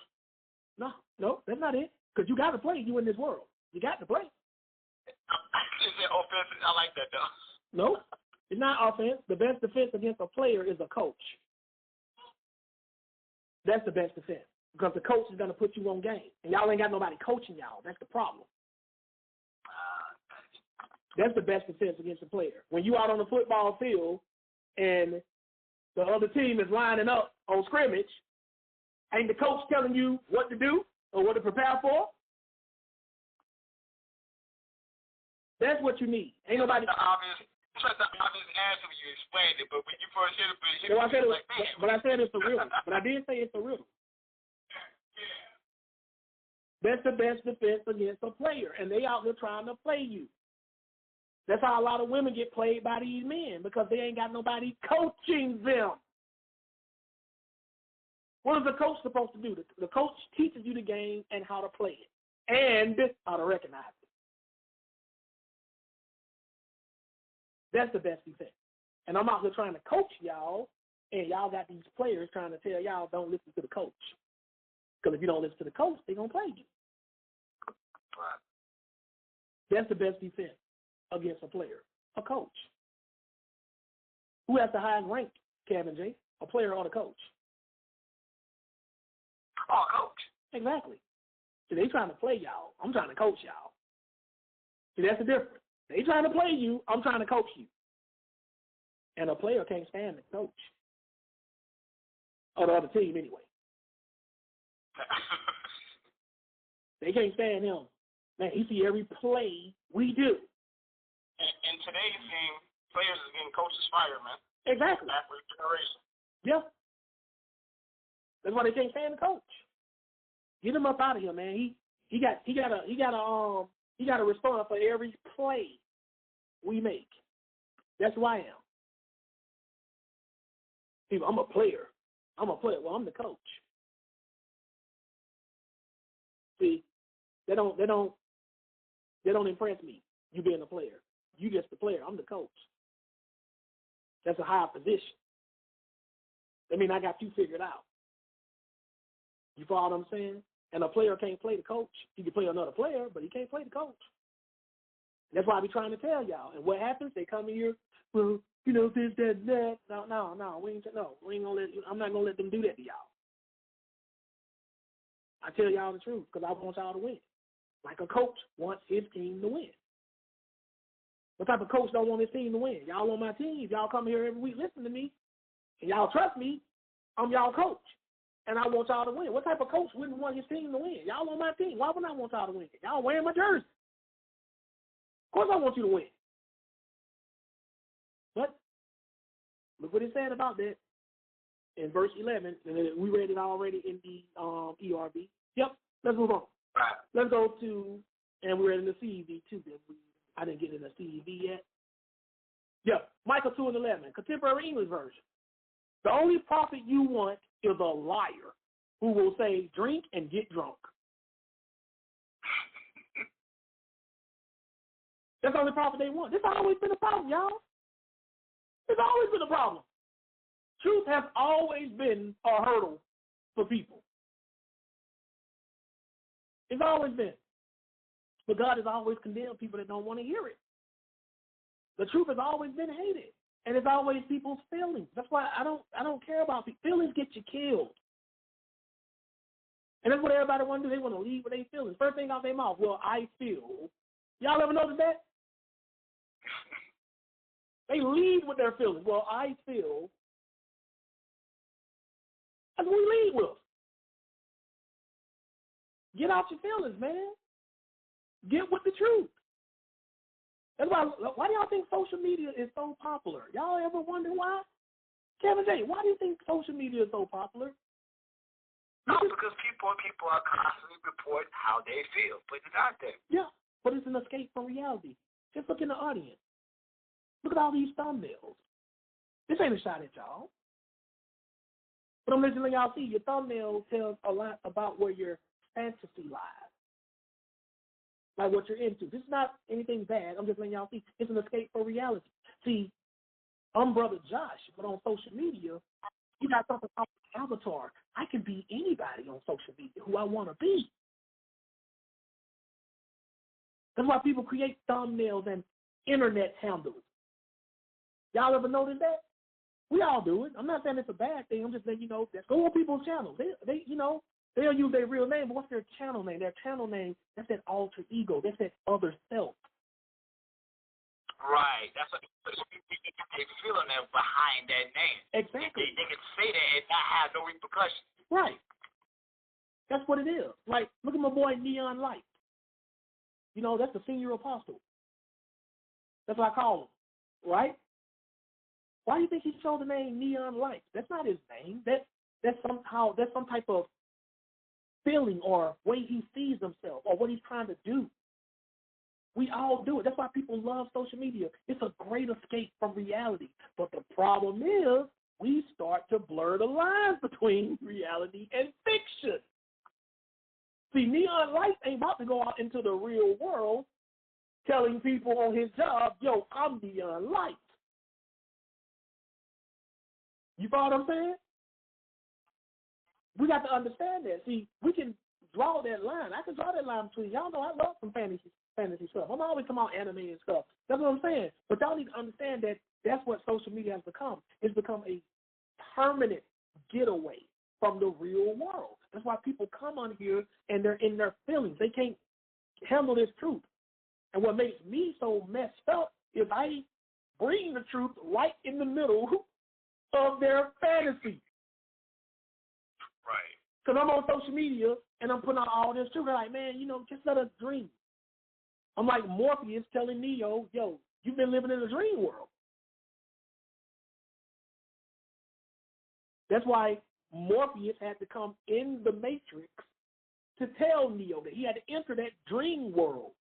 No, that's not it. Because you got to play you in this world. You got to play. Is it offensive? I like that, though. No, it's not offense. The best defense against a player is a coach. That's the best defense. Because the coach is going to put you on game. And y'all ain't got nobody coaching y'all. That's the problem. That's the best defense against a player. When you out on the football field and the other team is lining up on scrimmage, ain't the coach telling you what to do or what to prepare for? That's what you need. Ain't nobody. It's like the obvious answer when you explained it, but when you first hit it, well, I said man. It's a riddle. But I did say it's a riddle. That's the best defense against a player, and they out there trying to play you. That's how a lot of women get played by these men, because they ain't got nobody coaching them. What is the coach supposed to do? The coach teaches you the game and how to play it and how to recognize it. That's the best defense. And I'm out here trying to coach y'all, and y'all got these players trying to tell y'all don't listen to the coach. Because if you don't listen to the coach, they're going to play you. Right. That's the best defense against a player, a coach. Who has the highest rank, Kevin J? A player or the coach? Oh, coach. Exactly. So they trying to play y'all. I'm trying to coach y'all. See, that's the difference. They trying to play you. I'm trying to coach you. And a player can't stand the coach. Or the other team, anyway. They can't stand him. Man, he see every play we do. In today's game, players are getting coaches fired, man. Exactly. Athlete generation. Yeah. That's why they can't stand the coach. Get him up out of here, man. He got to respond for every play we make. That's who I am. People, I'm a player. Well, I'm the coach. See, they don't impress me. You being a player. You just the player. I'm the coach. That's a high position. That means I got you figured out. You follow what I'm saying? And a player can't play the coach. He can play another player, but he can't play the coach. That's why I be trying to tell y'all. And what happens? They come in here, well, you know, this, that, that. No. We ain't gonna let. I'm not gonna let them do that to y'all. I tell y'all the truth because I want y'all to win. Like a coach wants his team to win. What type of coach don't want his team to win? Y'all on my team. Y'all come here every week, listen to me, and y'all trust me. I'm y'all coach, and I want y'all to win. What type of coach wouldn't want his team to win? Y'all on my team. Why would I want y'all to win? Y'all wearing my jersey. Of course I want you to win. But look what it said about that in verse 11. And we read it already in the ERV. Yep, let's move on. Right. Let's go to, and we read in the CEV too. I didn't get in the CEV yet. Yep, Micah 2:11, contemporary English version. The only prophet you want is a liar who will say, drink and get drunk. That's the only prophet they want. This has always been a problem, y'all. It's always been a problem. Truth has always been a hurdle for people. It's always been. But God has always condemned people that don't want to hear it. The truth has always been hated. And it's always people's feelings. That's why I don't care about people. Feelings get you killed. And that's what everybody want to do. They want to lead with their feelings. First thing out their mouth, well, I feel. Y'all ever notice that? They lead with their feelings. Well, I feel. That's what we lead with. Get out your feelings, man. Get with the truth. That's why do y'all think social media is so popular? Y'all ever wonder why? Kevin J, why do you think social media is so popular? No, because people are constantly reporting how they feel, putting it out there. Yeah, but it's an escape from reality. Just look in the audience. Look at all these thumbnails. This ain't a shot at y'all. But I'm listening to y'all see your thumbnail tells a lot about where your fantasy lies. Like what you're into. This is not anything bad. I'm just letting y'all see. It's an escape for reality. See, I'm Brother Josh, but on social media, you got something called avatar. I can be anybody on social media who I want to be. That's why people create thumbnails and internet handles. Y'all ever notice that? We all do it. I'm not saying it's a bad thing. I'm just saying, go on people's channels. They they'll use their real name, but what's their channel name? Their channel name, that's that alter ego. That's that other self. Right. That's what they feeling that behind that name. Exactly. They can say that and not have no repercussions. Right. That's what it is. Like, look at my boy Neon Light. That's the senior apostle. That's what I call him. Right? Why do you think he chose the name Neon Light? That's not his name. That's some type of feeling or way he sees himself or what he's trying to do. We all do it. That's why people love social media. It's a great escape from reality. But the problem is we start to blur the lines between reality and fiction. See, Neon Light ain't about to go out into the real world telling people on his job, yo, I'm Neon Light. You follow what I'm saying? We got to understand that. See, we can draw that line. I can draw that line between y'all know I love some fantasy stuff. I'm always talking about anime and stuff. That's what I'm saying. But y'all need to understand that that's what social media has become. It's become a permanent getaway from the real world. That's why people come on here and they're in their feelings. They can't handle this truth. And what makes me so messed up is I bring the truth right in the middle of their fantasy. Right. Because I'm on social media and I'm putting out all this truth. They're like, man, just let us dream. I'm like Morpheus telling Neo, yo, you've been living in a dream world. That's why Morpheus had to come in the Matrix to tell Neo that he had to enter that dream world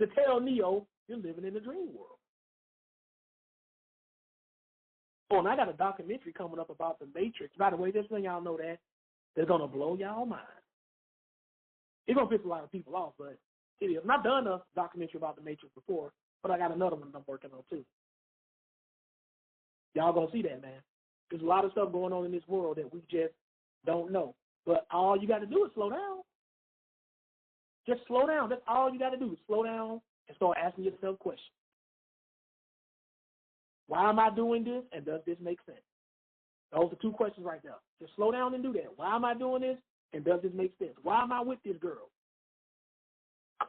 to tell Neo you're living in a dream world. Oh, and I got a documentary coming up about the Matrix. By the way, just letting y'all know that they're going to blow y'all mind. It's going to piss a lot of people off, but it is. And I've done a documentary about the Matrix before, but I got another one I'm working on too. Y'all going to see that, man. There's a lot of stuff going on in this world that we just don't know. But all you got to do is slow down. Just slow down. That's all you got to do is slow down and start asking yourself questions. Why am I doing this, and does this make sense? Those are two questions right there. Just slow down and do that. Why am I doing this, and does this make sense? Why am I with this girl?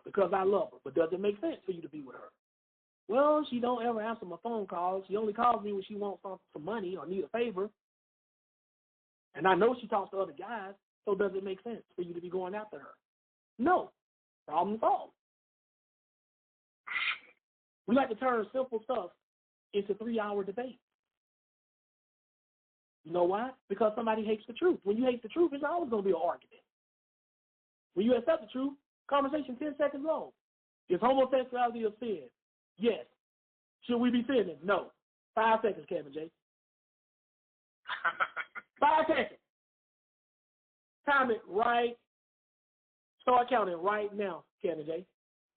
Because I love her, but does it make sense for you to be with her? Well, she don't ever answer my phone calls. She only calls me when she wants some money or need a favor. And I know she talks to other guys, so does it make sense for you to be going after her? No. Problem solved. We like to turn simple stuff into 3-hour debate. You know why? Because somebody hates the truth. When you hate the truth, it's always going to be an argument. When you accept the truth, conversation 10 seconds long. Is homosexuality a sin? Yes. Should we be sinning? No. 5 seconds, Kevin J. 5 seconds. Time it right. Start counting right now, Kevin J.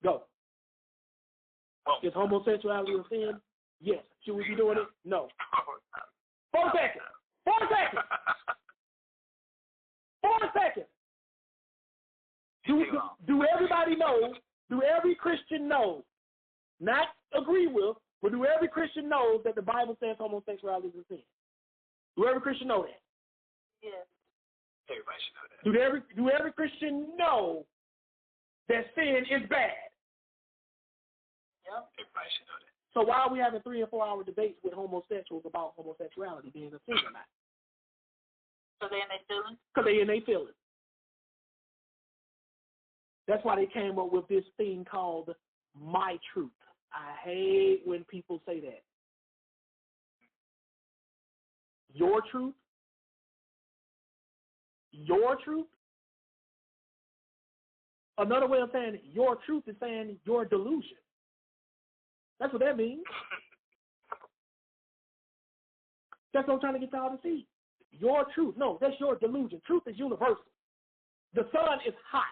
Go. Is homosexuality a sin? Yes. Should we be doing it? No. 4 seconds. 4 seconds. 4 seconds. Do everybody know? Do every Christian know? Not agree with, but do every Christian know that the Bible says homosexuality is a sin? Do every Christian know that? Yes. Everybody should know that. Do every Christian know that sin is bad? Yep. Everybody should know that. So why are we having 3 and 4 hour debates with homosexuals about homosexuality being a sin or not? So they in their feelings? Because they in their feelings. That's why they came up with this thing called my truth. I hate when people say that. Your truth? Your truth? Another way of saying your truth is saying your delusion. That's what that means. That's what I'm trying to get y'all to see. Your truth. No, that's your delusion. Truth is universal. The sun is hot.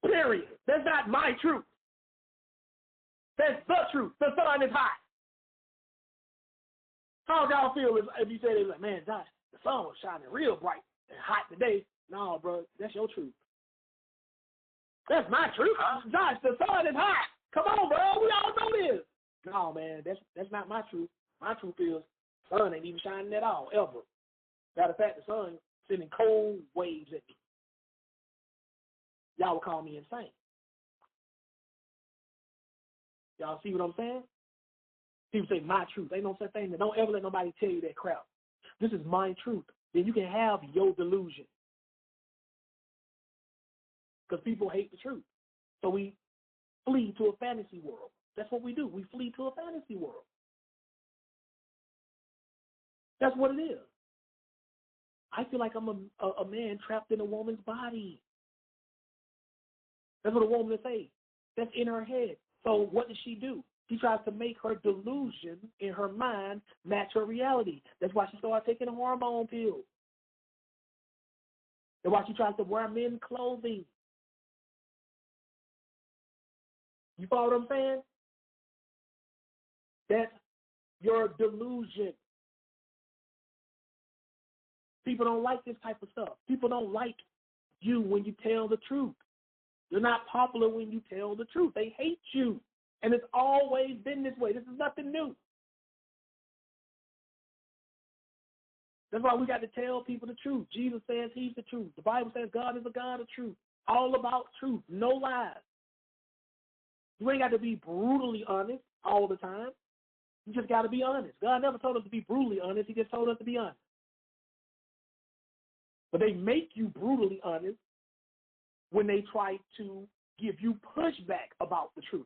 Period. That's not my truth. That's the truth. The sun is hot. How would y'all feel if you said, like, man, Josh, the sun was shining real bright and hot today? No, bro, that's your truth. That's my truth. Josh, the sun is hot. Come on, bro. We all know this. No, man, that's not my truth. My truth is the sun ain't even shining at all, ever. Matter of fact, the sun sending cold waves at me. Y'all would call me insane. Y'all see what I'm saying? People say my truth. Ain't no such thing. Don't ever let nobody tell you that crap. This is my truth. Then you can have your delusion. Because people hate the truth. So we flee to a fantasy world. That's what we do. We flee to a fantasy world. That's what it is. I feel like I'm a man trapped in a woman's body. That's what a woman will say. That's in her head. So what does she do? She tries to make her delusion in her mind match her reality. That's why she started taking a hormone pill. That's why she tries to wear men's clothing. You follow what I'm saying? That's your delusion. People don't like this type of stuff. People don't like you when you tell the truth. You're not popular when you tell the truth. They hate you. And it's always been this way. This is nothing new. That's why we got to tell people the truth. Jesus says he's the truth. The Bible says God is a God of truth. All about truth. No lies. You ain't got to be brutally honest all the time. You just got to be honest. God never told us to be brutally honest. He just told us to be honest. But they make you brutally honest when they try to give you pushback about the truth.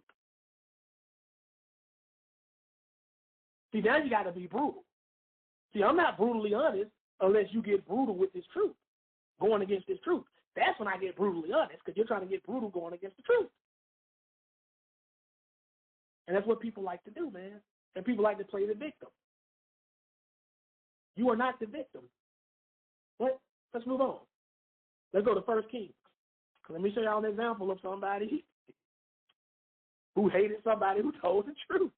See, now you got to be brutal. See, I'm not brutally honest unless you get brutal with this truth, going against this truth. That's when I get brutally honest, because you're trying to get brutal going against the truth. And that's what people like to do, man. And people like to play the victim. You are not the victim. But let's move on. Let's go to 1 Kings. Let me show y'all an example of somebody who hated somebody who told the truth.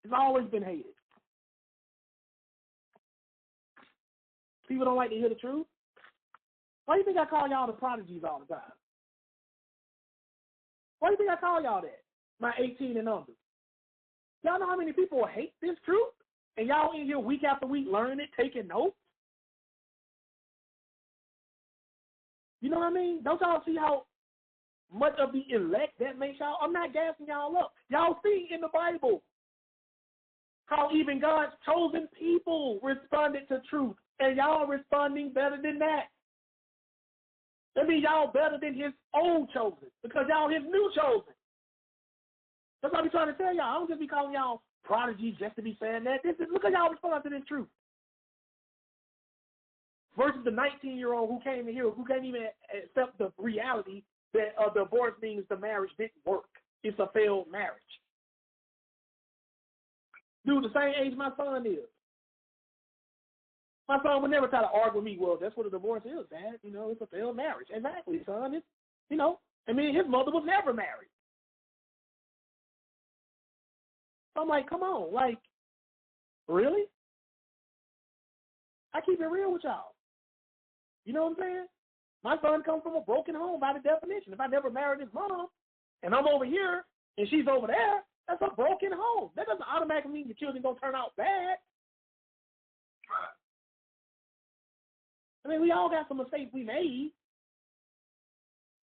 It's always been hated. People don't like to hear the truth. Why do you think I call y'all the prodigies all the time? Why do you think I call y'all that? My 18 and under. Y'all know how many people hate this truth? And y'all in here week after week learning it, taking notes? You know what I mean? Don't y'all see how much of the elect that makes y'all? I'm not gassing y'all up. Y'all see in the Bible how even God's chosen people responded to truth, and y'all responding better than that. That means y'all better than his old chosen, because y'all his new chosen. That's what I'm trying to tell y'all. I don't just be calling y'all prodigies just to be saying that. Look at y'all respond to this truth. Versus the 19-year-old who came in here, who can't even accept the reality that a divorce means the marriage didn't work. It's a failed marriage. Dude, the same age my son is. My son would never try to argue with me, well, that's what a divorce is, Dad. You know, it's a failed marriage. Exactly, son. It's, you know, I mean, his mother was never married. I'm like, come on, like, really? I keep it real with y'all. You know what I'm saying? My son comes from a broken home by the definition. If I never married his mom, and I'm over here, and she's over there, that's a broken home. That doesn't automatically mean your children don't turn out bad. I mean, we all got some mistakes we made.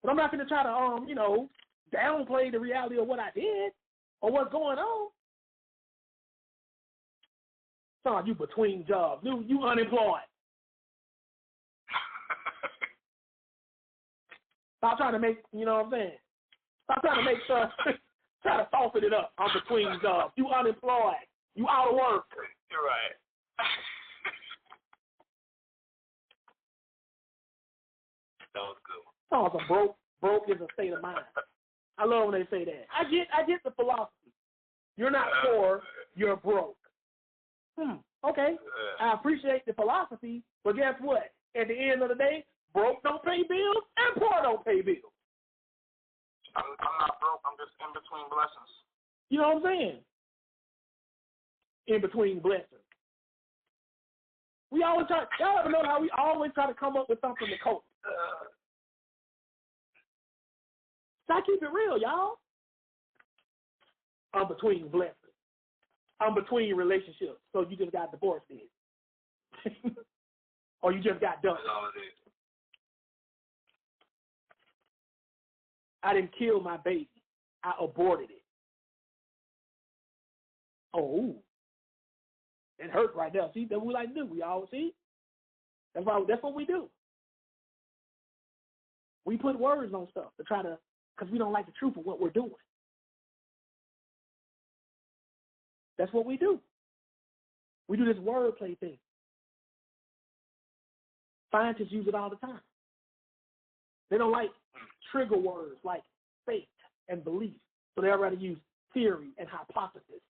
But I'm not going to try to, you know, downplay the reality of what I did or what's going on. Son, you between jobs. You unemployed. Stop trying to make, you know what I'm saying? Stop trying to make stuff, try to soften it up on between jobs. You unemployed. You out of work. You're right. That was good. Also, broke is a state of mind. I love when they say that. I get the philosophy. You're not poor, you're broke. Okay. I appreciate the philosophy, but guess what? At the end of the day, broke don't pay bills and poor don't pay bills. I'm not broke. I'm just in between blessings. You know what I'm saying? In between blessings. We always try. Y'all ever know how we always try to come up with something to cope? So I keep it real, y'all. I'm between blessings. I'm between relationships. So you just got divorced then. Or you just got done. That's all it is. I didn't kill my baby. I aborted it. Oh. It hurt right there. See, that's what we like to do. We all see. That's what we do. We put words on stuff to try to, because we don't like the truth of what we're doing. That's what we do. We do this wordplay thing. Scientists use it all the time. They don't like trigger words like faith and belief, so they'd rather use theory and hypothesis,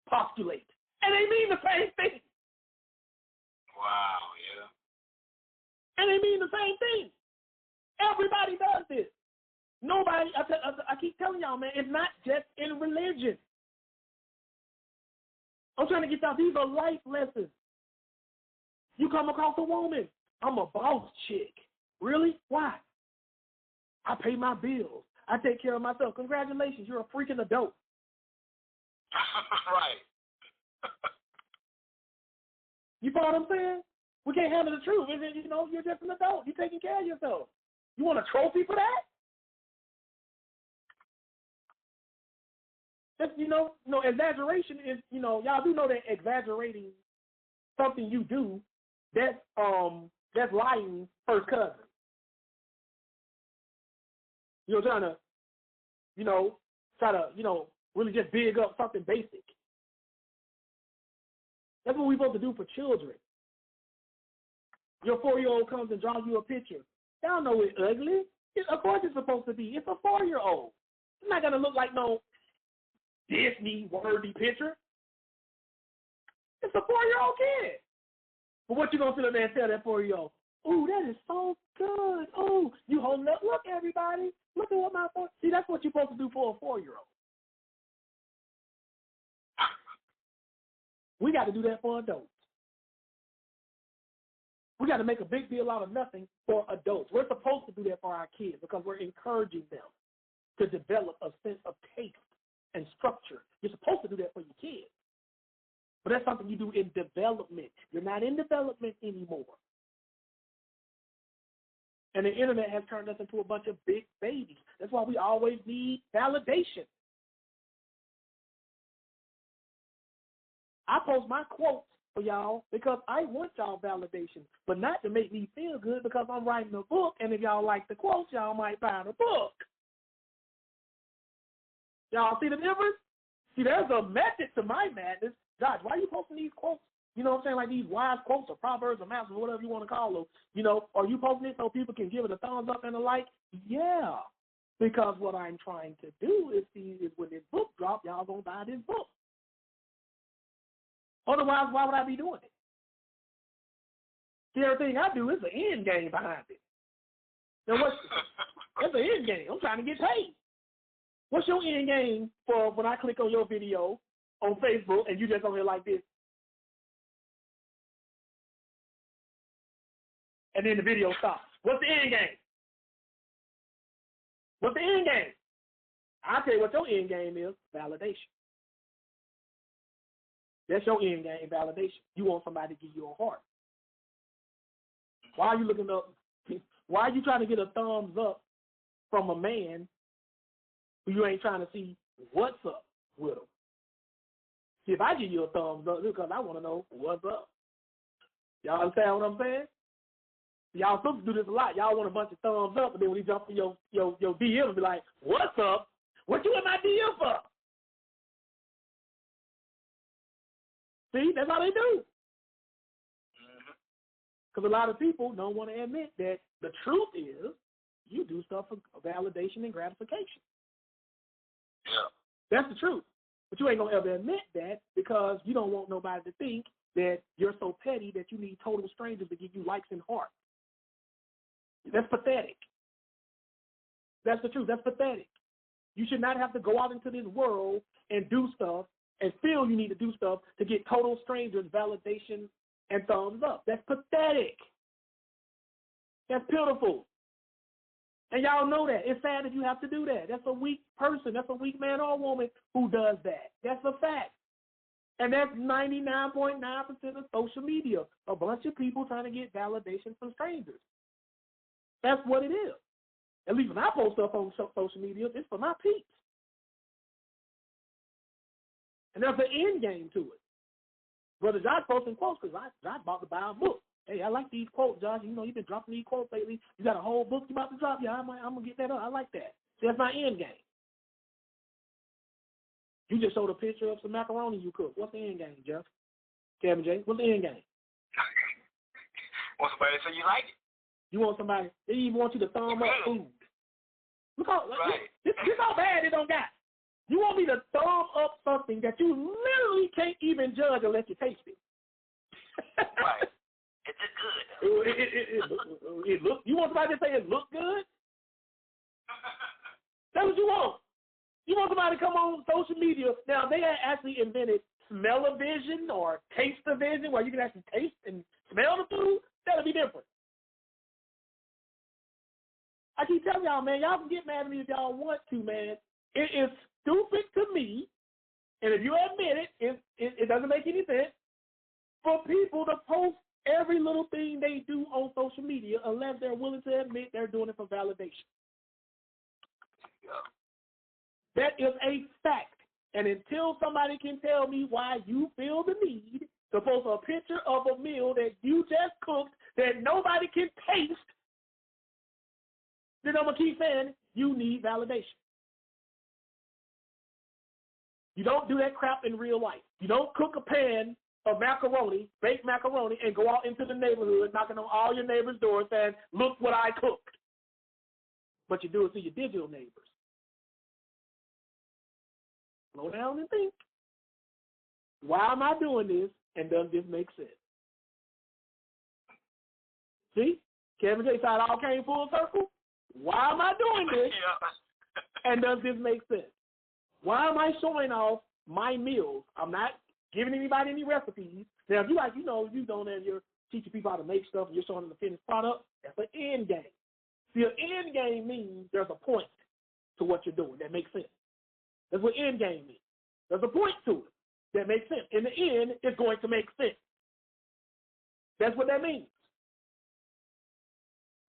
postulate, and they mean the same thing. Wow, yeah. And they mean the same thing. Everybody does this. Nobody, I keep telling y'all, man, it's not just in religion. I'm trying to get y'all, these are life lessons. You come across a woman, I'm a boss chick. Really? Why? I pay my bills. I take care of myself. Congratulations, you're a freaking adult. Right. You know what I'm saying? We can't handle the truth. You know, you're just an adult. You're taking care of yourself. You want a trophy for that? That's, exaggeration is, y'all do know that exaggerating something you do, that's lying first cousin. Trying to, really just big up something basic. That's what we're supposed to do for children. Your 4-year-old comes and draws you a picture. Y'all know it's ugly. Of course it's supposed to be. It's a 4-year-old. It's not going to look like no Disney-worthy picture. It's a 4-year-old kid. But what you going to sit up there and tell that 4-year-old? Ooh, that is so good. Ooh, you holding up. Look, everybody. Look at what my 4. See, that's what you're supposed to do for a 4-year-old. We got to do that for adults. We got to make a big deal out of nothing for adults. We're supposed to do that for our kids because we're encouraging them to develop a sense of taste and structure. You're supposed to do that for your kids. But that's something you do in development. You're not in development anymore. And the internet has turned us into a bunch of big babies. That's why we always need validation. I post my quotes for y'all because I want y'all validation, but not to make me feel good because I'm writing a book, and if y'all like the quotes, y'all might buy the book. Y'all see the difference? See, there's a method to my madness. Josh, why are you posting these quotes? You know what I'm saying? Like these wise quotes or proverbs or maps or whatever you want to call them. Are you posting it so people can give it a thumbs up and a like? Yeah. Because what I'm trying to do is when this book drops, y'all going to buy this book. Otherwise, why would I be doing it? See, everything I do is an end game behind it. Now, that's an end game. I'm trying to get paid. What's your end game for when I click on your video on Facebook and you just on here like this? And then the video stops. What's the end game? What's the end game? I'll tell you what your end game is, validation. That's your end game, validation. You want somebody to give you a heart. Why are you looking up? Why are you trying to get a thumbs up from a man who you ain't trying to see what's up with him? See, if I give you a thumbs up, it's because I want to know what's up. Y'all understand what I'm saying? Y'all supposed to do this a lot. Y'all want a bunch of thumbs up, and then when you jump in your DM and be like, what's up? What you in my DM for? See, that's how they do. Because a lot of people don't want to admit that the truth is you do stuff for validation and gratification. Yeah. That's the truth. But you ain't going to ever admit that because you don't want nobody to think that you're so petty that you need total strangers to give you likes and hearts. That's pathetic. That's the truth. That's pathetic. You should not have to go out into this world and do stuff and feel you need to do stuff to get total strangers validation and thumbs up. That's pathetic. That's pitiful. And y'all know that. It's sad that you have to do that. That's a weak person. That's a weak man or woman who does that. That's a fact. And that's 99.9% of social media. A bunch of people trying to get validation from strangers. That's what it is. At least when I post stuff on social media, it's for my peeps. And there's an end game to it. Brother Josh posting quotes because I about to buy a book. Hey, I like these quotes, Josh. You know, you've been dropping these quotes lately. You got a whole book you about to drop? Yeah, I'm going to get that up. I like that. See, that's my end game. You just showed a picture of some macaroni you cooked. What's the end game, Jeff? Kevin J., what's the end game? Want somebody to say you like it. You want somebody, they even want you to thumb up food. Look how, this how bad it don't got. You want me to thumb up something that you literally can't even judge unless you taste it. Right. Is it good? It look. You want somebody to say it look good? That's what you want. You want somebody to come on social media. Now, they actually invented smell-o-vision or taste-o-vision where you can actually taste and smell the food. That'll be different. I keep telling y'all, man, y'all can get mad at me if y'all want to, man. It is stupid to me, and if you admit it doesn't make any sense for people to post every little thing they do on social media unless they're willing to admit they're doing it for validation. That is a fact. And until somebody can tell me why you feel the need to post a picture of a meal that you just cooked that nobody can taste, then I'm going to keep saying you need validation. You don't do that crap in real life. You don't cook a pan of macaroni, baked macaroni, and go out into the neighborhood knocking on all your neighbors' doors saying, look what I cooked. But you do it to your digital neighbors. Slow down and think. Why am I doing this, and does this make sense? See? Kevin J. said it all came full circle. Why am I doing this, and does this make sense? Why am I showing off my meals? I'm not giving anybody any recipes. Now, if you like, you don't have your teaching people how to make stuff and you're showing them the finished product, that's an end game. See, an end game means there's a point to what you're doing that makes sense. That's what end game means. There's a point to it that makes sense. In the end, it's going to make sense. That's what that means.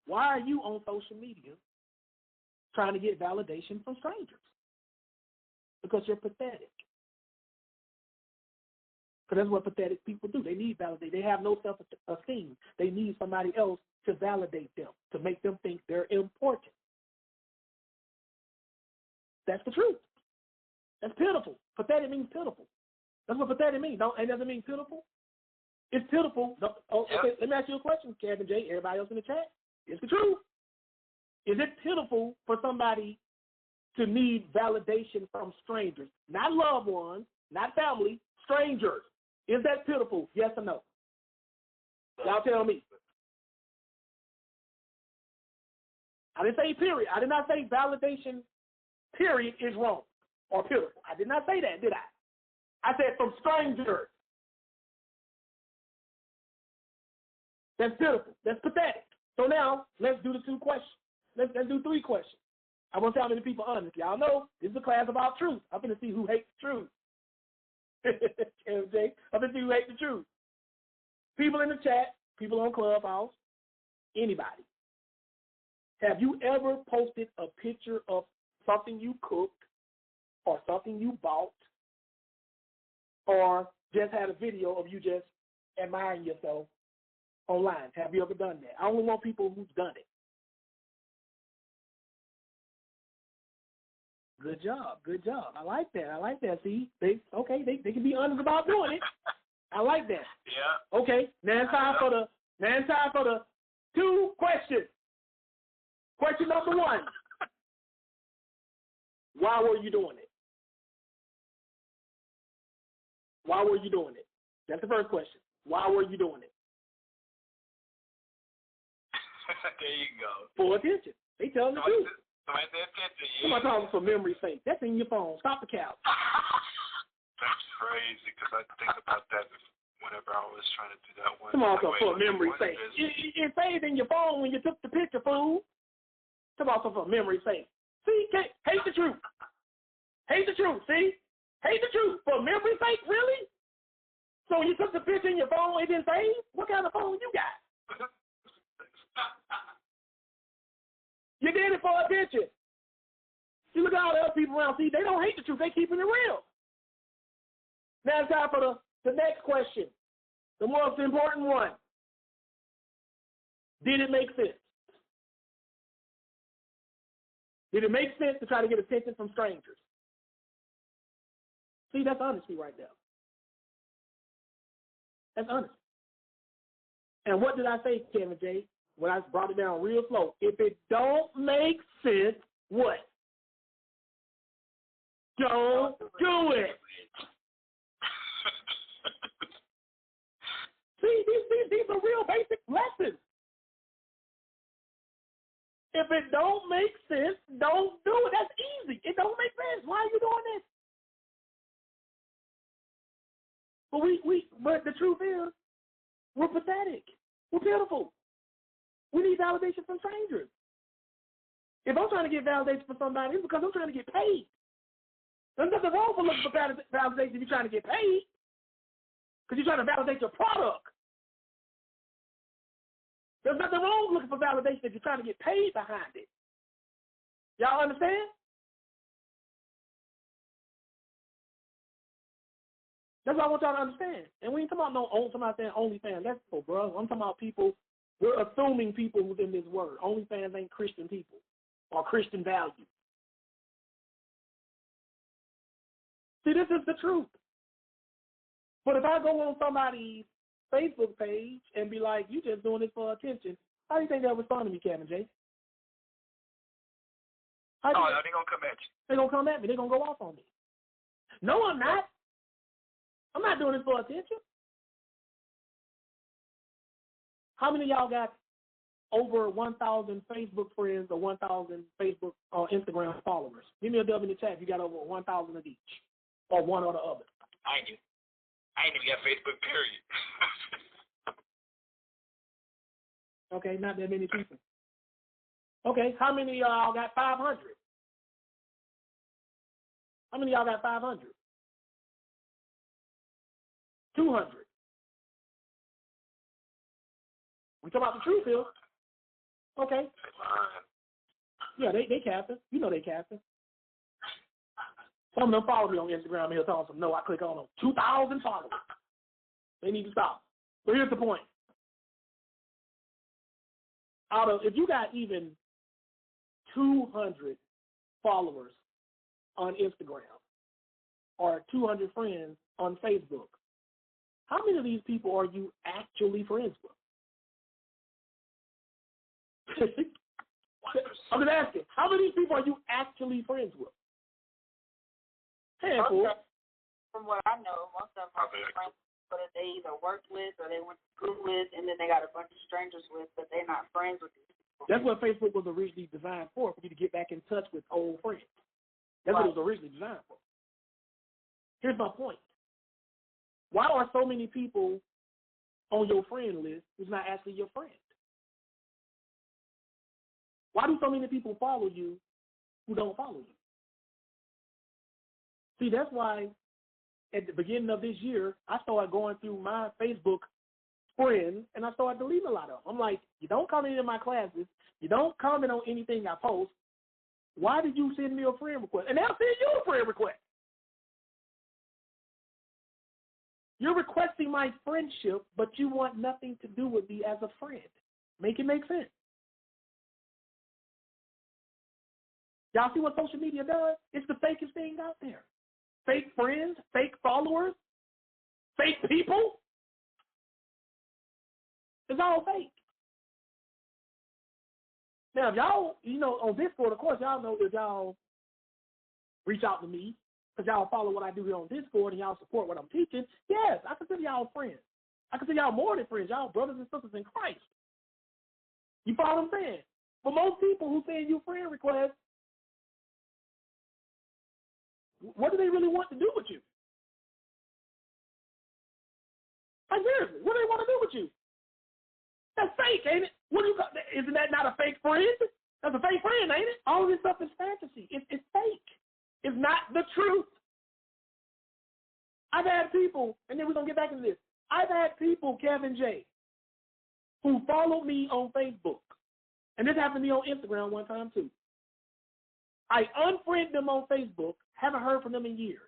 Why are you on social media trying to get validation from strangers? Because you're pathetic. Because that's what pathetic people do. They need validation. They have no self-esteem. They need somebody else to validate them, to make them think they're important. That's the truth. That's pitiful. Pathetic means pitiful. That's what pathetic means. It doesn't mean pitiful. It's pitiful. Okay, let me ask you a question, Kevin J., everybody else in the chat. It's the truth. Is it pitiful for somebody to need validation from strangers? Not loved ones, not family, strangers. Is that pitiful? Yes or no? Y'all tell me. I didn't say period. I did not say validation, period, is wrong or pitiful. I did not say that, did I? I said from strangers. That's pitiful. That's pathetic. So now, let's do the two questions. Let's do three questions. I want to see how many people are honest. Y'all know this is a class about truth. I'm going to see who hates the truth. MJ, I'm going to see who hates the truth. People in the chat, people on Clubhouse, anybody. Have you ever posted a picture of something you cooked or something you bought or just had a video of you just admiring yourself online. Have you ever done that? I only want people who've done it. Good job. Good job. I like that. I like that. See, they can be honest about doing it. I like that. Yeah. Okay. Now it's time for the 2 questions. Question number 1. Why were you doing it? Why were you doing it? That's the first question. Why were you doing it? There you go. For attention. They telling the truth. Somebody talking for memory's sake. That's in your phone. Stop the couch. That's crazy because I think about that whenever I was trying to do that one. Come on, for memory's sake. It saved in your phone when you took the picture, fool. Come on, for memory's sake. See, hate the truth. Hate the truth, see? Hate the truth. For memory's sake, really? So when you took the picture in your phone, it didn't save? What kind of phone you got? You did it for attention. You look at all the other people around, see, they don't hate the truth. They keeping it real. Now it's time for the next question, the most important one. Did it make sense? Did it make sense to try to get attention from strangers? See, that's honesty right there. That's honesty. And what did I say, Kevin J., when I brought it down real slow? If it don't make sense, what? Don't do it. See, these are real basic lessons. If it don't make sense, don't do it. That's easy. It don't make sense. Why are you doing this? But the truth is, we're pathetic. We're pitiful. We need validation from strangers. If I'm trying to get validation from somebody, it's because I'm trying to get paid. There's nothing wrong with looking for validation if you're trying to get paid, because you're trying to validate your product. There's nothing wrong with looking for validation if you're trying to get paid behind it. Y'all understand? That's what I want y'all to understand. And we ain't talking about somebody saying OnlyFans. That's for bro. I'm talking about people. We're assuming people within this word. OnlyFans ain't Christian people or Christian values. See, this is the truth. But if I go on somebody's Facebook page and be like, you just doing this for attention, how do you think they'll respond to me, Kevin J? They're going to come at you. They're going to come at me. They're going to go off on me. No, I'm not. I'm not doing this for attention. How many of y'all got over 1,000 Facebook friends or 1,000 Facebook or Instagram followers? Give me a W in the chat if you got over 1,000 of each or one or the other. I ain't even got Facebook, period. Okay, not that many people. Okay, how many of y'all got 500? How many of y'all got 500? 200. We talk about the truth here. Okay. Yeah, they capping. You know they capping. Some of them follow me on Instagram and he'll tell them, no, I click on them. 2,000 followers. They need to stop. So here's the point. If you got even 200 followers on Instagram or 200 friends on Facebook, how many of these people are you actually friends with? I'm just asking, how many people are you actually friends with? From what I know, most of them are friends that they either worked with or they went to school with, and then they got a bunch of strangers with, but they're not friends with these people. That's what Facebook was originally designed for you to get back in touch with old friends. That's what it was originally designed for. Here's my point. Why are so many people on your friend list who's not actually your friend? Why do so many people follow you who don't follow you? See, that's why at the beginning of this year, I started going through my Facebook friends, and I started deleting a lot of them. I'm like, you don't come into my classes. You don't comment on anything I post. Why did you send me a friend request? And they'll send you a friend request. You're requesting my friendship, but you want nothing to do with me as a friend. Make it make sense. Y'all see what social media does? It's the fakest thing out there. Fake friends, fake followers, fake people. It's all fake. Now, if y'all, on Discord, of course, y'all know if y'all reach out to me, because y'all follow what I do here on Discord and y'all support what I'm teaching, yes, I consider y'all friends. I consider y'all more than friends. Y'all brothers and sisters in Christ. You follow what I'm saying? But most people who send you friend requests, what do they really want to do with you? Like, seriously, what do they want to do with you? That's fake, ain't it? Isn't that not a fake friend? That's a fake friend, ain't it? All this stuff is fantasy. It's fake. It's not the truth. I've had people, and then we're going to get back into this. I've had people, Kevin J., who followed me on Facebook. And this happened to me on Instagram one time, too. I unfriended them on Facebook, haven't heard from them in years.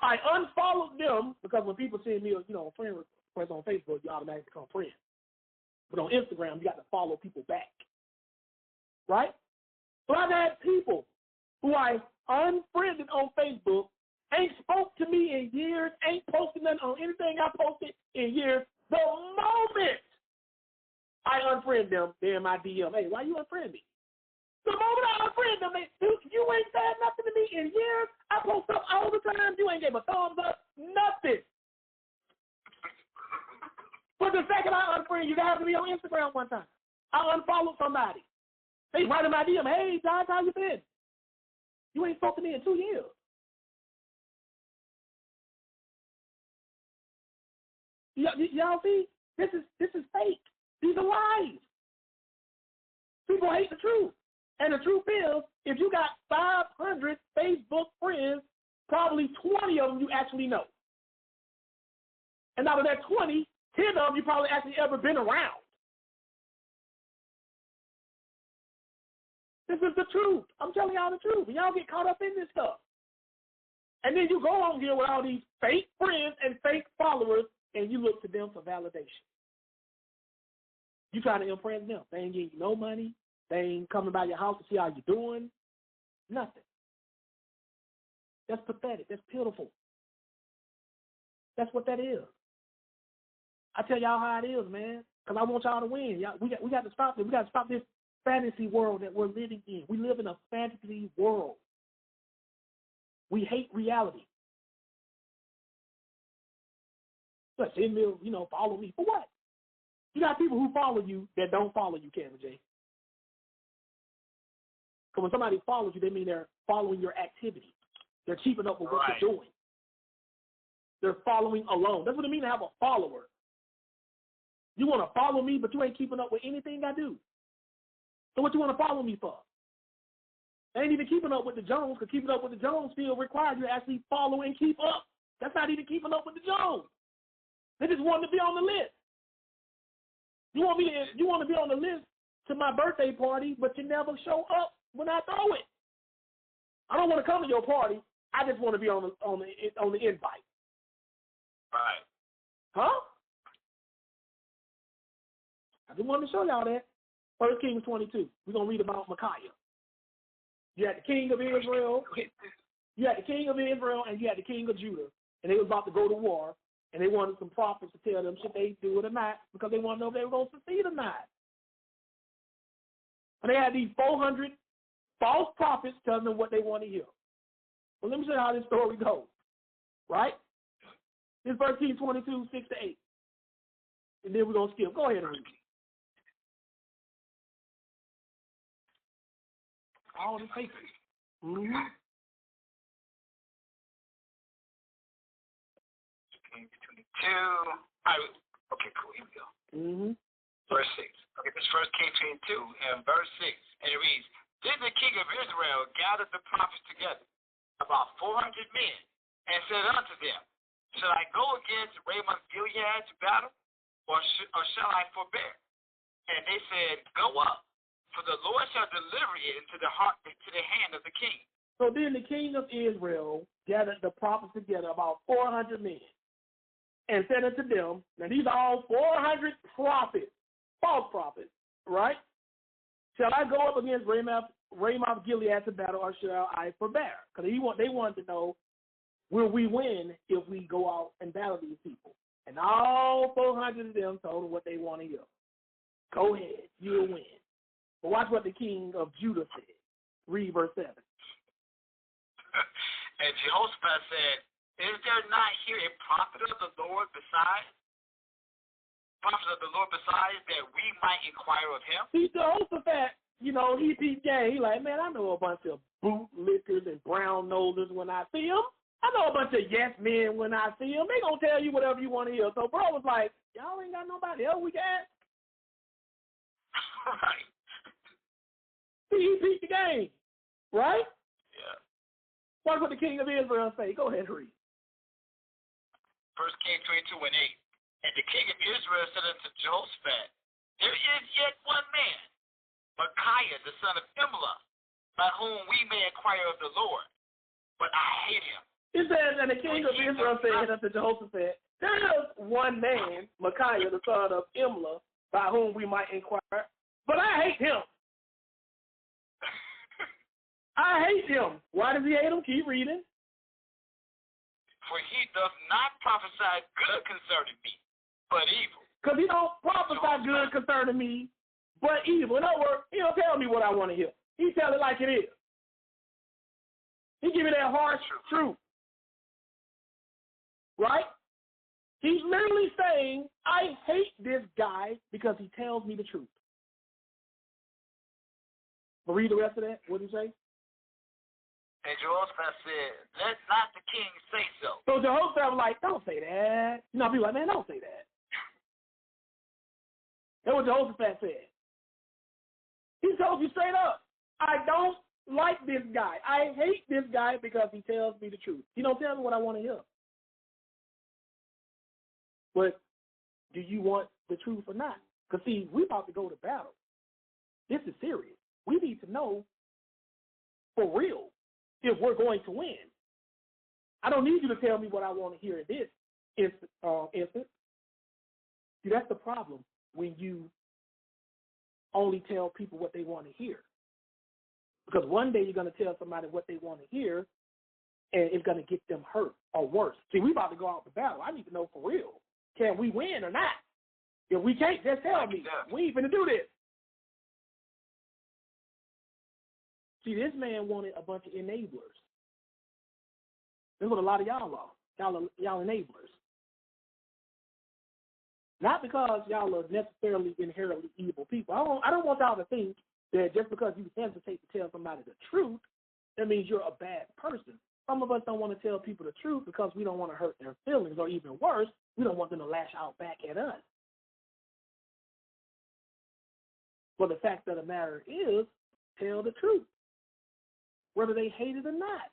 I unfollowed them because when people send me a friend request on Facebook, you automatically become friends. But on Instagram, you got to follow people back. Right? So I've had people who I unfriended on Facebook, ain't spoke to me in years, ain't posted nothing on anything I posted in years. The moment I unfriend them, they're in my DM. Hey, why you unfriend me? The moment I unfriend them, you ain't said nothing to me in years. I post up all the time. You ain't gave a thumbs up. Nothing. But the second I unfriend you, that happened to me on Instagram one time. I unfollowed somebody. They write in my DM, hey, John, how you been? You ain't spoken to me in 2 years. Y'all see? This is fake. These are lies. People hate the truth. And the truth is, if you got 500 Facebook friends, probably 20 of them you actually know. And out of that 20, 10 of them you probably actually ever been around. This is the truth. I'm telling y'all the truth. And y'all get caught up in this stuff. And then you go on here with all these fake friends and fake followers, and you look to them for validation. You trying to impress them. They ain't giving you no money. They ain't coming by your house to see how you're doing. Nothing. That's pathetic. That's pitiful. That's what that is. I tell y'all how it is, man, because I want y'all to win. Y'all, we got to stop this. We got to stop this fantasy world that we're living in. We live in a fantasy world. We hate reality. But send me, follow me. For what? You got people who follow you that don't follow you, Kevin J. Because when somebody follows you, they mean they're following your activity. They're keeping up with what you're doing. They're following alone. That's what it means to have a follower. You want to follow me, but you ain't keeping up with anything I do. So what you want to follow me for? They ain't even keeping up with the Jones, because keeping up with the Jones still requires you to actually follow and keep up. That's not even keeping up with the Jones. They just want to be on the list. You want to be on the list to my birthday party, but you never show up when I throw it. I don't want to come to your party. I just want to be on the invite. Right. Huh? I just wanted to show y'all that. 1 Kings 22. We're going to read about Micaiah. You had the king of Israel. You had the king of Israel and you had the king of Judah. And they was about to go to war. And they wanted some prophets to tell them should they do it or not, because they want to know if they were going to succeed or not. And they had these 400 false prophets telling them what they want to hear. Well, let me show you how this story goes. Right? This is 1 Kings 22, 6-8. And then we're going to skip. Go ahead and read. All the papers. Mm-hmm. Okay, cool. Here we go. Mm-hmm. Verse 6. Okay, this first Kings 22 and verse 6. And it reads, Then the king of Israel gathered the prophets together, about 400 men, and said unto them, Shall I go against Ramoth Gilead to battle, or shall I forbear? And they said, Go up, for the Lord shall deliver it into the hand of the king. So then the king of Israel gathered the prophets together, about 400 men. and said unto them, now these are all 400 prophets, false prophets, right? Shall I go up against Ramoth Gilead to battle, or shall I forbear? Because they wanted to know, will we win if we go out and battle these people? And all 400 of them told him what they want to hear. Go ahead, you'll win. But watch what the king of Judah said. Read verse 7. And Jehoshaphat said, is there not here a prophet of the Lord besides? Prophet of the Lord besides, that we might inquire of him? See, Jehoshaphat, he peeped game. He like, man, I know a bunch of bootlickers and brown nosers when I see them. I know a bunch of yes men when I see them. They gonna tell you whatever you want to hear. So bro was like, y'all ain't got nobody else we got? Right. See, he peeped the game, right? Yeah. Watch what the king of Israel say. Go ahead and read. 1 Kings 22:8. And the king of Israel said unto Jehoshaphat, there is yet one man, Micaiah, the son of Imlah, by whom we may inquire of the Lord, but I hate him. It says, and the king of Israel said unto Jehoshaphat, there is one man, Micaiah, the son of Imlah, by whom we might inquire, but I hate him. I hate him. Why does he hate him? Keep reading. For he doth not prophesy good concerning me, but evil. Because he don't prophesy good concerning me, but evil. In other words, he don't tell me what I want to hear. He tell it like it is. He give me that harsh truth. Right? He's literally saying, I hate this guy because he tells me the truth. But read the rest of that. What did he say? And Jehoshaphat said, let not the king say so. So Jehoshaphat was like, don't say that. People like, man, don't say that. That's what Jehoshaphat said. He told you straight up, I don't like this guy. I hate this guy because he tells me the truth. He don't tell me what I want to hear. But do you want the truth or not? Because, see, we're about to go to battle. This is serious. We need to know for real if we're going to win. I don't need you to tell me what I want to hear in this instance. See, that's the problem when you only tell people what they want to hear. Because one day you're going to tell somebody what they want to hear, and it's going to get them hurt or worse. See, we're about to go out to battle. I need to know for real. Can we win or not? If we can't, just tell me. We ain't finna do this. See, this man wanted a bunch of enablers. That's what a lot of y'all are. Y'all enablers. Not because y'all are necessarily inherently evil people. I don't want y'all to think that just because you hesitate to tell somebody the truth, that means you're a bad person. Some of us don't want to tell people the truth because we don't want to hurt their feelings, or even worse, we don't want them to lash out back at us. But the fact of the matter is, tell the truth, whether they hate it or not.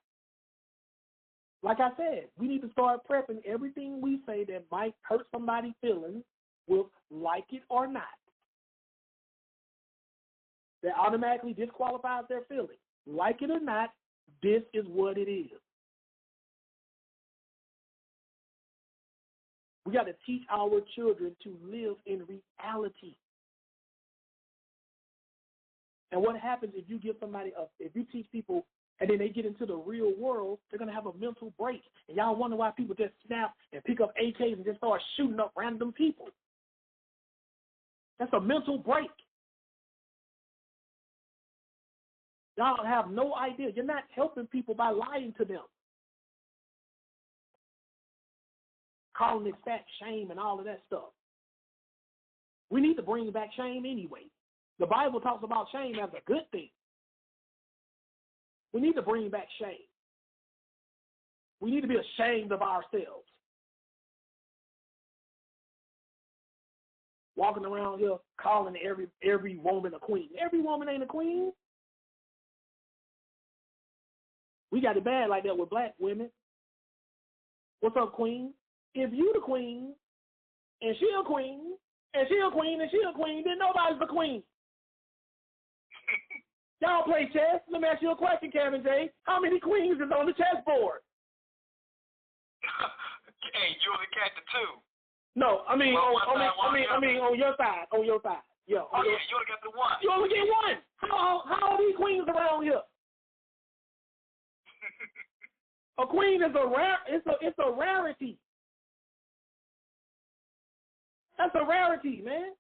Like I said, we need to start prepping everything we say that might hurt somebody's feelings, with like it or not. That automatically disqualifies their feelings. Like it or not, this is what it is. We got to teach our children to live in reality. And what happens if you give somebody if you teach people and then they get into the real world, they're going to have a mental break. And y'all wonder why people just snap and pick up AKs and just start shooting up random people. That's a mental break. Y'all have no idea. You're not helping people by lying to them. Calling it fat shame and all of that stuff. We need to bring back shame anyway. The Bible talks about shame as a good thing. We need to bring back shame. We need to be ashamed of ourselves. Walking around here calling every woman a queen. Every woman ain't a queen. We got it bad like that with black women. What's up, queen? If you the queen, and she a queen, and she a queen, and she a queen, then nobody's the queen. Y'all play chess? Let me ask you a question, Kevin J. How many queens is on the chessboard? Hey, you only catch the two. No, I mean on your side. On your side. Yeah. Oh yeah, you only got the one. You only get one. How are these queens around here? A queen is it's a rarity. That's a rarity, man.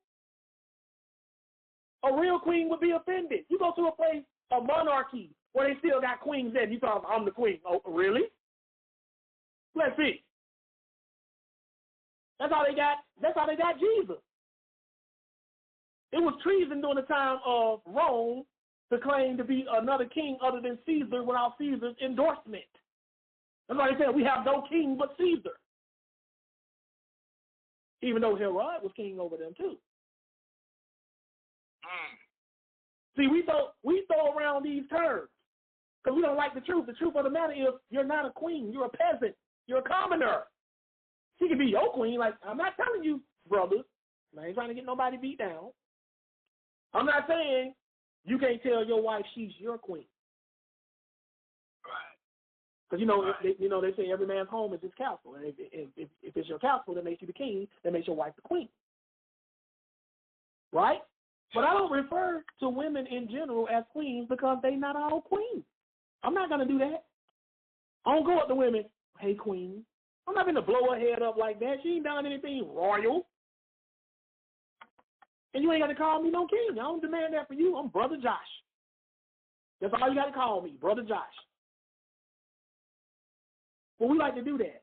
A real queen would be offended. You go to a place, a monarchy, where they still got queens there. You talk, I'm the queen. Oh, really? Let's see. That's how they got Jesus. It was treason during the time of Rome to claim to be another king other than Caesar without Caesar's endorsement. That's why they said we have no king but Caesar. Even though Herod was king over them too. See, we throw around these terms because we don't like the truth. The truth of the matter is you're not a queen. You're a peasant. You're a commoner. She can be your queen. Like, I'm not telling you, brothers. I ain't trying to get nobody beat down. I'm not saying you can't tell your wife she's your queen. Right. Because, they say every man's home is his castle. And if it's your castle that makes you the king, that makes your wife the queen. Right? But I don't refer to women in general as queens because they're not all queens. I'm not going to do that. I don't go up to women, hey, queen. I'm not going to blow her head up like that. She ain't done anything royal. And you ain't got to call me no king. I don't demand that for you. I'm Brother Josh. That's all you got to call me, Brother Josh. But we like to do that.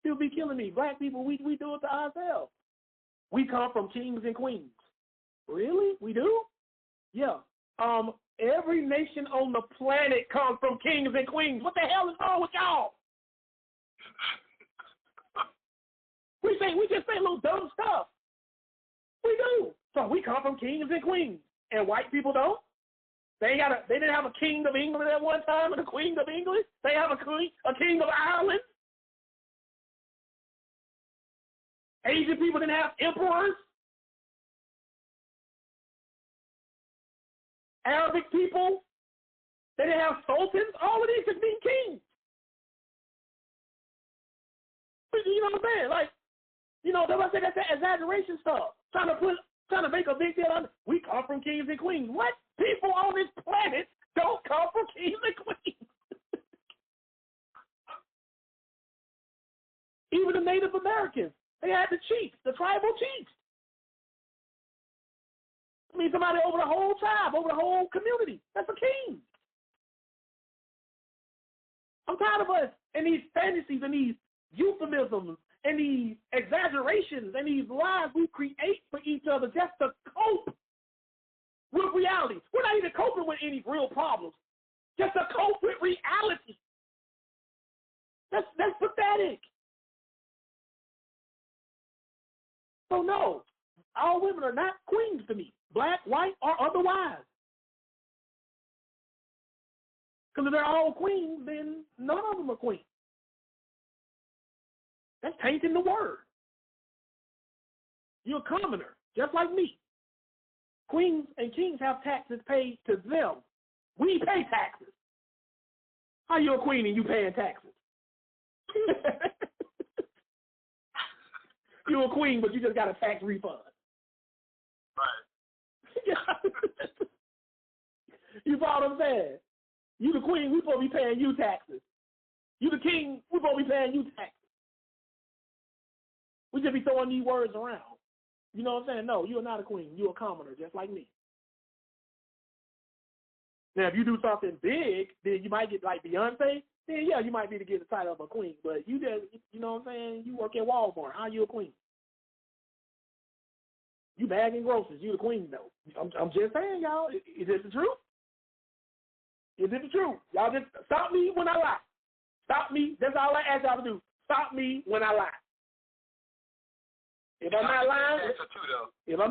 People be killing me. Black people, we do it to ourselves. We come from kings and queens. Really? We do? Yeah. Every nation on the planet comes from kings and queens. What the hell is wrong with y'all? We just say little dumb stuff. We do. So we come from kings and queens. And white people don't? They didn't have a king of England at one time and a queen of England. They have a king of Ireland. Asian people didn't have emperors. Arabic people, they didn't have sultans. All of these just mean kings. You know what I'm saying? Like, that's why I say that's that exaggeration stuff. Trying to make a big deal on it. We come from kings and queens. What? People on this planet don't come from kings and queens. Even the Native Americans, they had the chiefs, the tribal chiefs. I mean, somebody over the whole tribe, over the whole community. That's a king. I'm tired of us and these fantasies and these euphemisms and these exaggerations and these lies we create for each other just to cope with reality. We're not even coping with any real problems, just to cope with reality. That's pathetic. So no, all women are not queens to me, black, white, or otherwise. Because if they're all queens, then none of them are queens. That's tainting the word. You're a commoner, just like me. Queens and kings have taxes paid to them. We pay taxes. How you a queen and you paying taxes? You're a queen, but you just got a tax refund. Right. You follow what I'm saying? You the queen, we supposed to be paying you taxes. You the king, we supposed to be paying you taxes. We just be throwing these words around. You know what I'm saying? No, you're not a queen. You're a commoner, just like me. Now, if you do something big, then you might get like Beyonce. Then, yeah, you might be to get the title of a queen. But you just, you know what I'm saying? You work at Walmart. How you a queen? You bagging groceries. You the queen, though. I'm just saying, y'all. Is this the truth? Is it the truth? Y'all just stop me when I lie. Stop me. That's all I ask y'all to do. Stop me when I lie. If I'm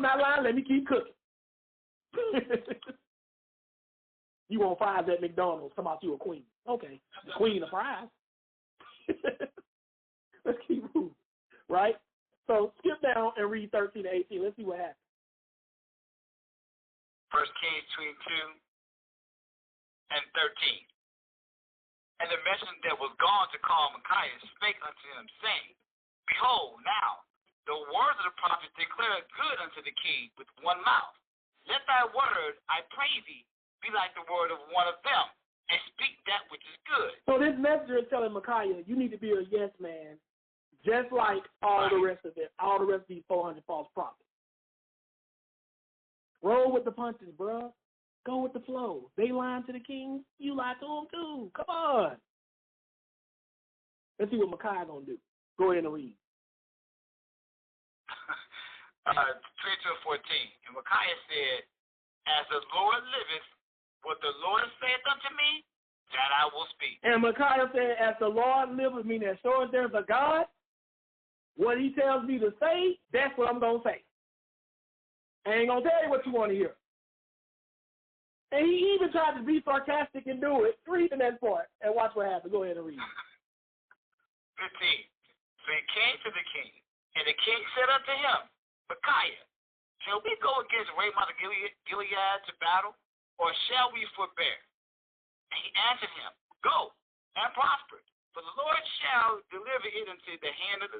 not lying, let me keep cooking. You want fries at McDonald's? Come out, you a queen. Okay, the queen of fries. Let's keep moving, right? So skip down and read 13 to 18. Let's see what happens. 1 Kings 22 and 13. And the messenger that was gone to call Micaiah spake unto him, saying, Behold, now the words of the prophet declare good unto the king with one mouth. Let thy word, I pray thee, be like the word of one of them, and speak that which is good. So this messenger is telling Micaiah, you need to be a yes man, just like all the rest of it, all the rest of these 400 false prophets. Roll with the punches, bruh. Go with the flow. They lying to the king, you lie to them too. Come on. Let's see what Micaiah gonna do. Go ahead and read. 3-14. And Micaiah said, As the Lord liveth, what the Lord saith unto me, that I will speak. And Micaiah said, As the Lord liveth, meaning as sure as there's a God, what he tells me to say, that's what I'm gonna say. I ain't gonna tell you what you want to hear. And he even tried to be sarcastic and do it. Read the next part and watch what happens. Go ahead and read. 15. So he came to the king, and the king said unto him, Micaiah, shall we go against Ramoth of Gilead to battle, or shall we forbear? And he answered him, Go and prosper, for the Lord shall deliver it into the hand of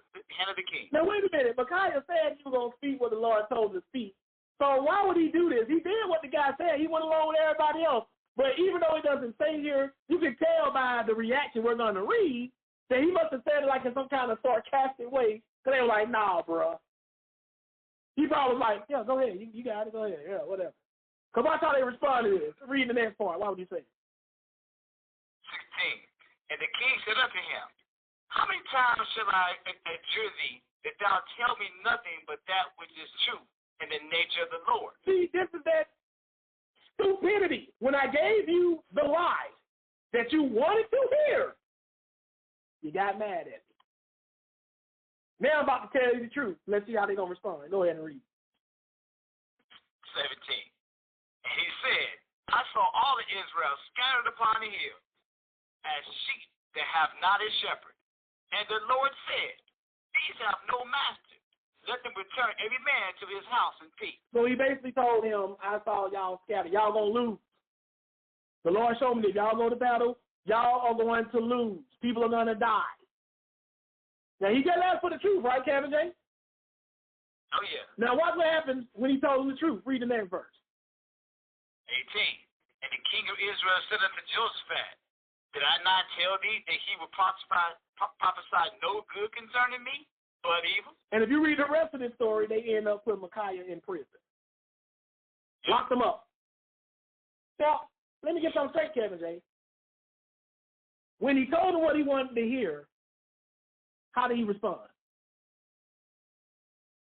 the king. Now wait a minute. Micaiah said he was gonna speak what the Lord told him to speak. So why would he do this? He did what the guy said. He went along with everybody else. But even though it doesn't say here, you can tell by the reaction we're going to read that he must have said it like in some kind of sarcastic way. Because they were like, nah, bro. He probably was like, yeah, go ahead. You got it. Go ahead. Yeah, whatever. Because watch how they responded to this. Read the next part. Why would you say it? 16. And the king said unto him, How many times shall I adjure thee that thou tell me nothing but that which is true in the nature of the Lord? See, this is that stupidity. When I gave you the lies that you wanted to hear, you got mad at me. Now I'm about to tell you the truth. Let's see how they're going to respond. Go ahead and read. 17. And he said, I saw all of Israel scattered upon the hill, as sheep that have not a shepherd. And the Lord said, These have no master. Let them return every man to his house in peace. So he basically told him, I saw y'all scattered. Y'all going to lose. The Lord showed me that y'all go to battle, y'all are going to lose. People are going to die. Now, he just asked for the truth, right, Kevin J? Oh, yeah. Now, watch what happens when he told him the truth. Read the next verse. 18. And the king of Israel said unto Jehoshaphat, Did I not tell thee that he would prophesy no good concerning me, but evil? And if you read the rest of this story, they end up putting Micaiah in prison. Locked him up. Now, let me get something straight, Kevin J. When he told him what he wanted to hear, how did he respond?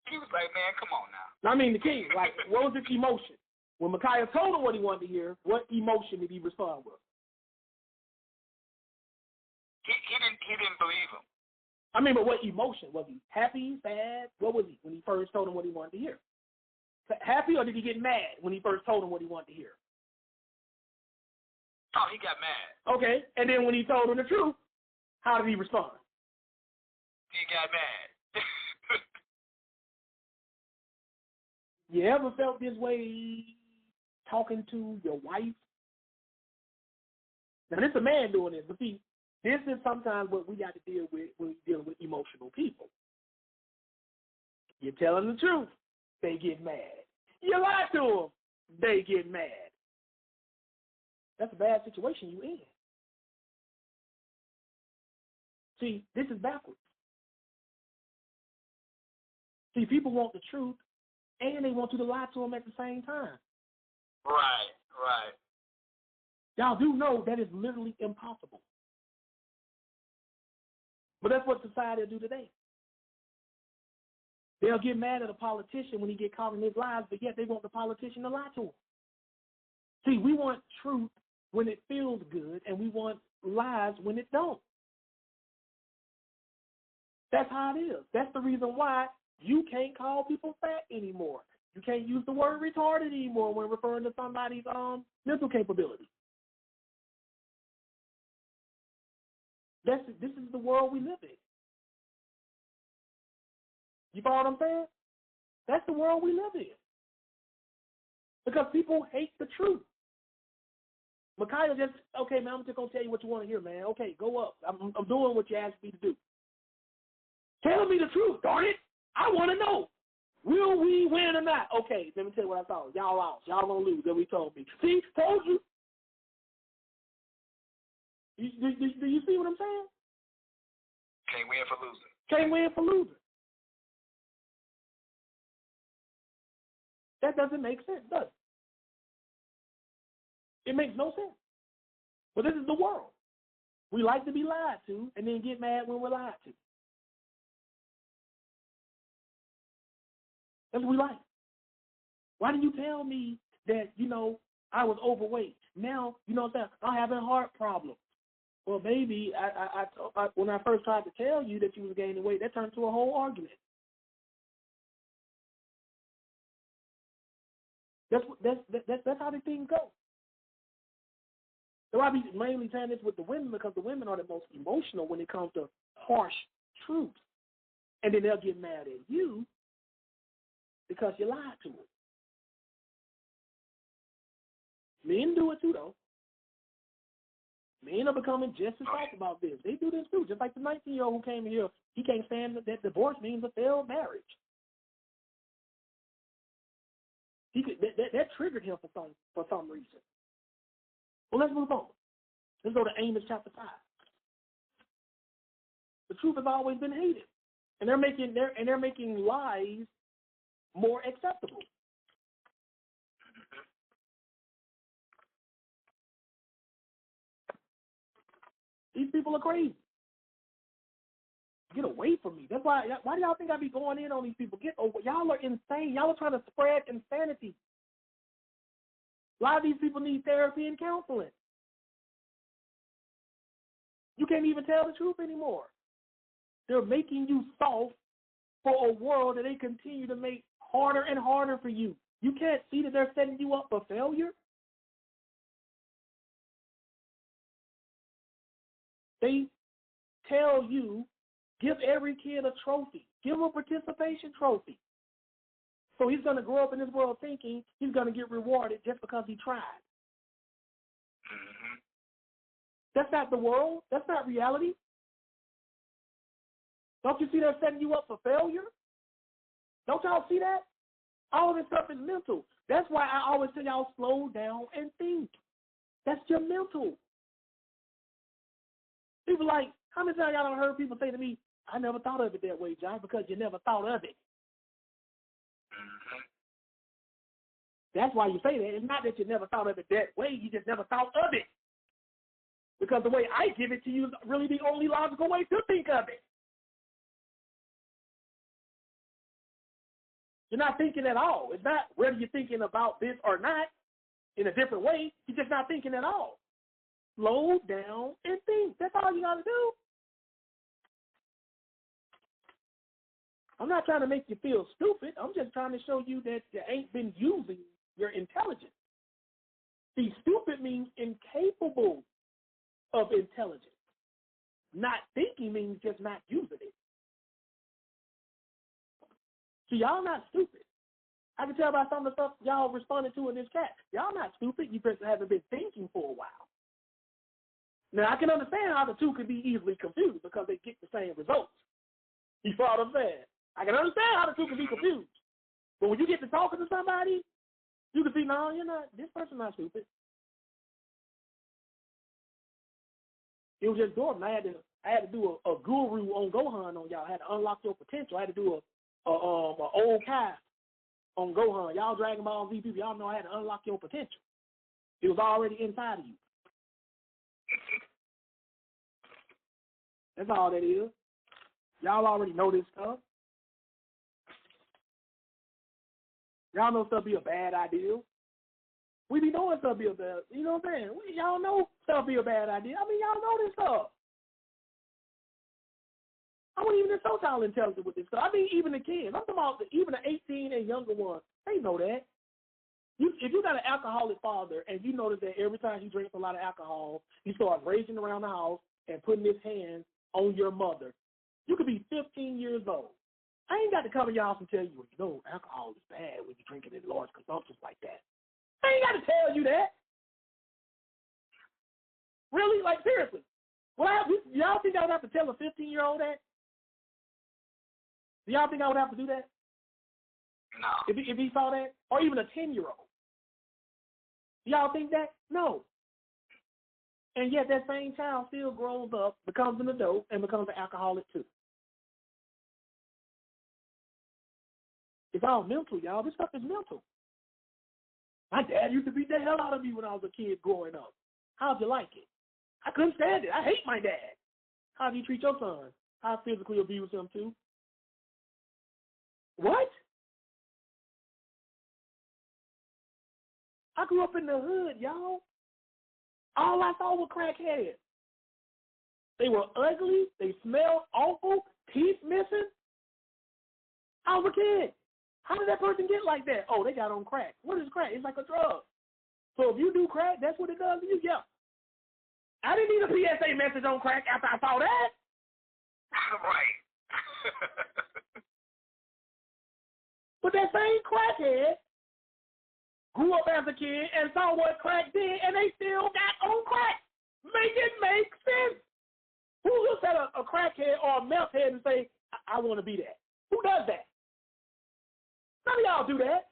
He was like, man, come on now. I mean, the king, like, what was his emotion? When Micaiah told him what he wanted to hear, what emotion did he respond with? He didn't believe him. I mean, but what emotion? Was he happy, sad? What was he when he first told him what he wanted to hear? Happy, or did he get mad when he first told him what he wanted to hear? Oh, he got mad. Okay, and then when he told him the truth, how did he respond? He got mad. You ever felt this way talking to your wife? Now, this is a man doing this, but see, this is sometimes what we got to deal with when we're dealing with emotional people. You're telling the truth, they get mad. You lie to them, they get mad. That's a bad situation you're in. See, this is backwards. See, people want the truth, and they want you to lie to them at the same time. Right. Y'all do know that is literally impossible. But that's what society will do today. They'll get mad at a politician when he get caught in his lies, but yet they want the politician to lie to them. See, we want truth when it feels good, and we want lies when it don't. That's how it is. That's the reason why you can't call people fat anymore. You can't use the word retarded anymore when referring to somebody's mental capability. This is the world we live in. You follow what I'm saying? That's the world we live in. Because people hate the truth. Micaiah just, okay, man, I'm just going to tell you what you want to hear, man. Okay, go up. I'm doing what you asked me to do. Tell me the truth, darn it. I want to know. Will we win or not? Okay, let me tell you what I thought. Y'all out. Y'all going to lose. That's what he told me. See, told you. Do you see what I'm saying? Can't win for losing. Can't win for losing. That doesn't make sense, does it? It makes no sense. But this is the world. We like to be lied to and then get mad when we're lied to. That's what we like. Why didn't you tell me that, I was overweight? Now, what I'm saying? I'm having heart problems. Well, maybe when I first tried to tell you that you was gaining weight, that turned into a whole argument. That's how the things go. So I be mainly saying this with the women because the women are the most emotional when it comes to harsh truths. And then they'll get mad at you because you lied to them. Men do it too, though. Men are becoming just as soft about this. They do this too. Just like the 19-year-old who came here, he can't stand that divorce means a failed marriage. That triggered him for some reason. Well, let's move on. Let's go to Amos chapter 5. The truth has always been hated, and they're making lies more acceptable. These people are crazy. Get away from me. That's why do y'all think I be going in on these people? Y'all are insane. Y'all are trying to spread insanity. A lot of these people need therapy and counseling. You can't even tell the truth anymore. They're making you soft for a world that they continue to make harder and harder for you. You can't see that they're setting you up for failure. They tell you, give every kid a trophy. Give him a participation trophy. So he's going to grow up in this world thinking he's going to get rewarded just because he tried. Mm-hmm. That's not the world. That's not reality. Don't you see they're setting you up for failure? Don't y'all see that? All this stuff is mental. That's why I always tell y'all slow down and think. That's your mental. People like, how many times y'all heard people say to me, I never thought of it that way, John, because you never thought of it. Mm-hmm. That's why you say that. It's not that you never thought of it that way. You just never thought of it. Because the way I give it to you is really the only logical way to think of it. You're not thinking at all. It's not whether you're thinking about this or not in a different way. You're just not thinking at all. Slow down and think. That's all you got to do. I'm not trying to make you feel stupid. I'm just trying to show you that you ain't been using your intelligence. See, stupid means incapable of intelligence. Not thinking means just not using it. See, y'all not stupid. I can tell by some of the stuff y'all responded to in this chat. Y'all not stupid. You just haven't been thinking for a while. Now, I can understand how the two can be easily confused because they get the same results. You follow what I'm saying? I can understand how the two can be confused. But when you get to talking to somebody, you can see, no, you're not, this person's not stupid. It was just dormant. I had to do a guru on Gohan on y'all. I had to unlock your potential. I had to do a old cast on Gohan. Y'all Dragon Ball Z people, y'all know I had to unlock your potential. It was already inside of you. That's all that is. Y'all already know this stuff. Y'all know stuff be a bad idea. We be knowing stuff be a bad, you know what I'm saying? Y'all know stuff be a bad idea. I mean, y'all know this stuff. I wasn't even so child intelligent with this stuff. I mean, even the kids. I'm talking about even the 18 and younger ones. They know that. If you got an alcoholic father and you notice that every time he drinks a lot of alcohol, he starts raging around the house and putting his hands on your mother, you could be 15 years old. I ain't got to come in your house and tell you, alcohol is bad when you're drinking in large consumptions like that. I ain't got to tell you that. Really? Like, seriously. Y'all think I would have to tell a 15-year-old that? Do y'all think I would have to do that? No. If he saw that? Or even a 10-year-old? Do y'all think that? No. And yet that same child still grows up, becomes an adult, and becomes an alcoholic too. It's all mental, y'all. This stuff is mental. My dad used to beat the hell out of me when I was a kid growing up. How'd you like it? I couldn't stand it. I hate my dad. How'd you treat your son? I physically abused him too. What? I grew up in the hood, y'all. All I saw were crackheads. They were ugly. They smelled awful. Teeth missing. I was a kid. How did that person get like that? Oh, they got on crack. What is crack? It's like a drug. So if you do crack, that's what it does to you? Yeah. I didn't need a PSA message on crack after I saw that. Right. But that same crackhead grew up as a kid and saw what crack did, and they still got on crack. Make it make sense. Who looks at a crackhead or a meth head and say, I want to be that? Who does that? None of y'all do that.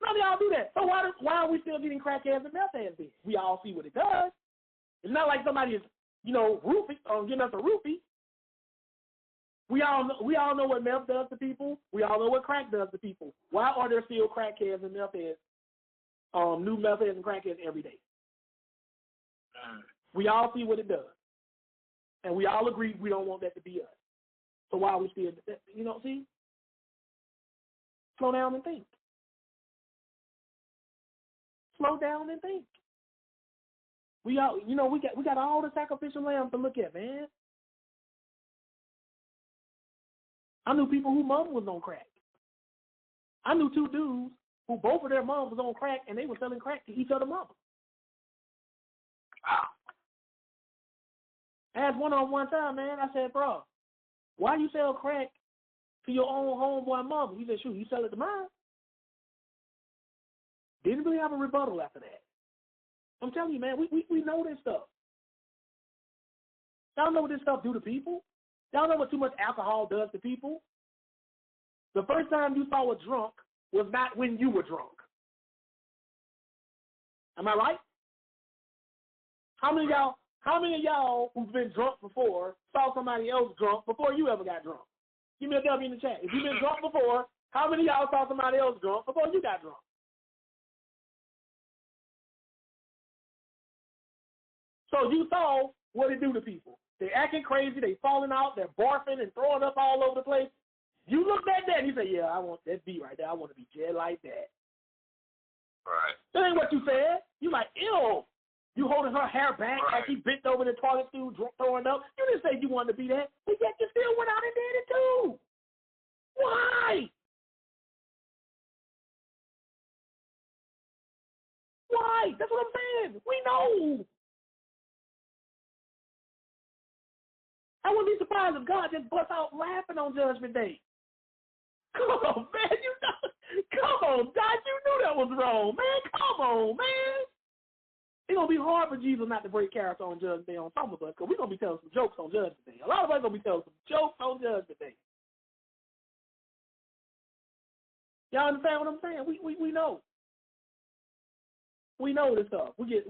None of y'all do that. So why are we still getting crackheads and meth heads then? We all see what it does. It's not like somebody is, roofie or getting us a roofie. We all know what meth does to people. We all know what crack does to people. Why are there still crackheads and meth heads, new meth heads and crackheads every day? We all see what it does. And we all agree we don't want that to be us. So why are we still, see? Slow down and think. Slow down and think. We got all the sacrificial lambs to look at, man. I knew people whose mom was on crack. I knew two dudes who both of their moms was on crack, and they were selling crack to each other mama. I asked one on one time, man, I said, bro, why you sell crack to your own homeboy mama? He said, shoot, you sell it to mine. Didn't really have a rebuttal after that. I'm telling you, man, we know this stuff. Y'all know what this stuff do to people? Y'all know what too much alcohol does to people? The first time you saw a drunk was not when you were drunk. Am I right? How many of y'all who've been drunk before saw somebody else drunk before you ever got drunk? Give me a W in the chat. If you've been drunk before, how many of y'all saw somebody else drunk before you got drunk? So you saw what it do to people. They're acting crazy, they falling out, they're barfing and throwing up all over the place. You looked at that and you say, yeah, I want that beat right there. I want to be dead like that. Right. That ain't what you said. You like, ew. You holding her hair back right. as she bent over the toilet stool, throwing up. You didn't say you wanted to be that, but yet you still went out and did it too. Why? Why? That's what I'm saying. We know. I wouldn't be surprised if God just bust out laughing on Judgment Day. Come on, man. Come on, God. You knew that was wrong, man. Come on, man. It's going to be hard for Jesus not to break character on Judgment Day on some of us, because we're going to be telling some jokes on Judgment Day. A lot of us are going to be telling some jokes on Judgment Day. Y'all understand what I'm saying? We know. We know this stuff. We get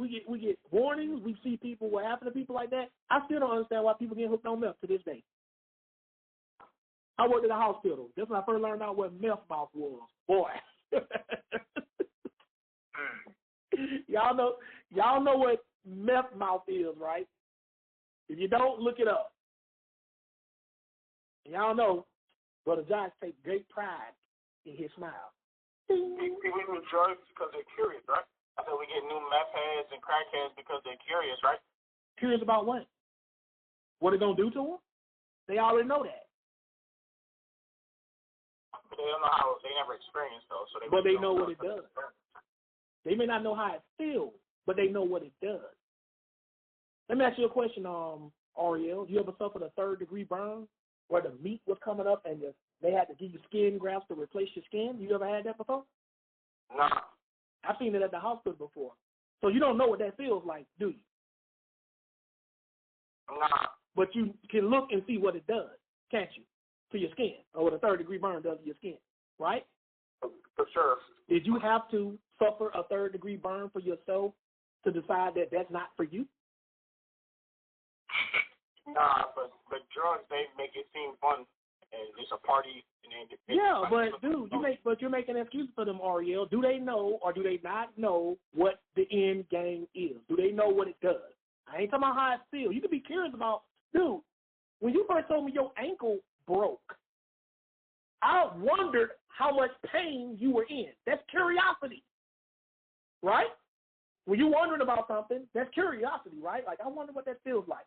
warnings. We see people, what happened to people like that. I still don't understand why people get hooked on meth to this day. I worked at a hospital. That's when I first learned out what meth mouth was. Boy. Y'all know what meth mouth is, right? If you don't, look it up. Y'all know Brother Josh takes great pride in his smile. People do drugs because they're curious, right? I said we get new meth heads and crackheads because they're curious, right? Curious about what? What it gonna do to them? They already know that. But they don't know how. They never experienced though, so but they know what it does. They may not know how it feels, but they know what it does. Let me ask you a question, Ariel. You ever suffered a 3rd-degree burn where the meat was coming up and they had to give you skin grafts to replace your skin? You ever had that before? No. I've seen it at the hospital before. So you don't know what that feels like, do you? Nah. But you can look and see what it does, can't you, to your skin, or what a third-degree burn does to your skin, right? For sure. Did you have to suffer a third-degree burn for yourself to decide that that's not for you? Nah, but drugs, they make it seem fun, and it's a party. Yeah, but dude, you're making excuses for them, Ariel. Do they know or do they not know what the end game is? Do they know what it does? I ain't talking about how it feels. You can be curious about, dude, when you first told me your ankle broke, I wondered how much pain you were in. That's curiosity, right? When you're wondering about something, that's curiosity, right? Like, I wonder what that feels like.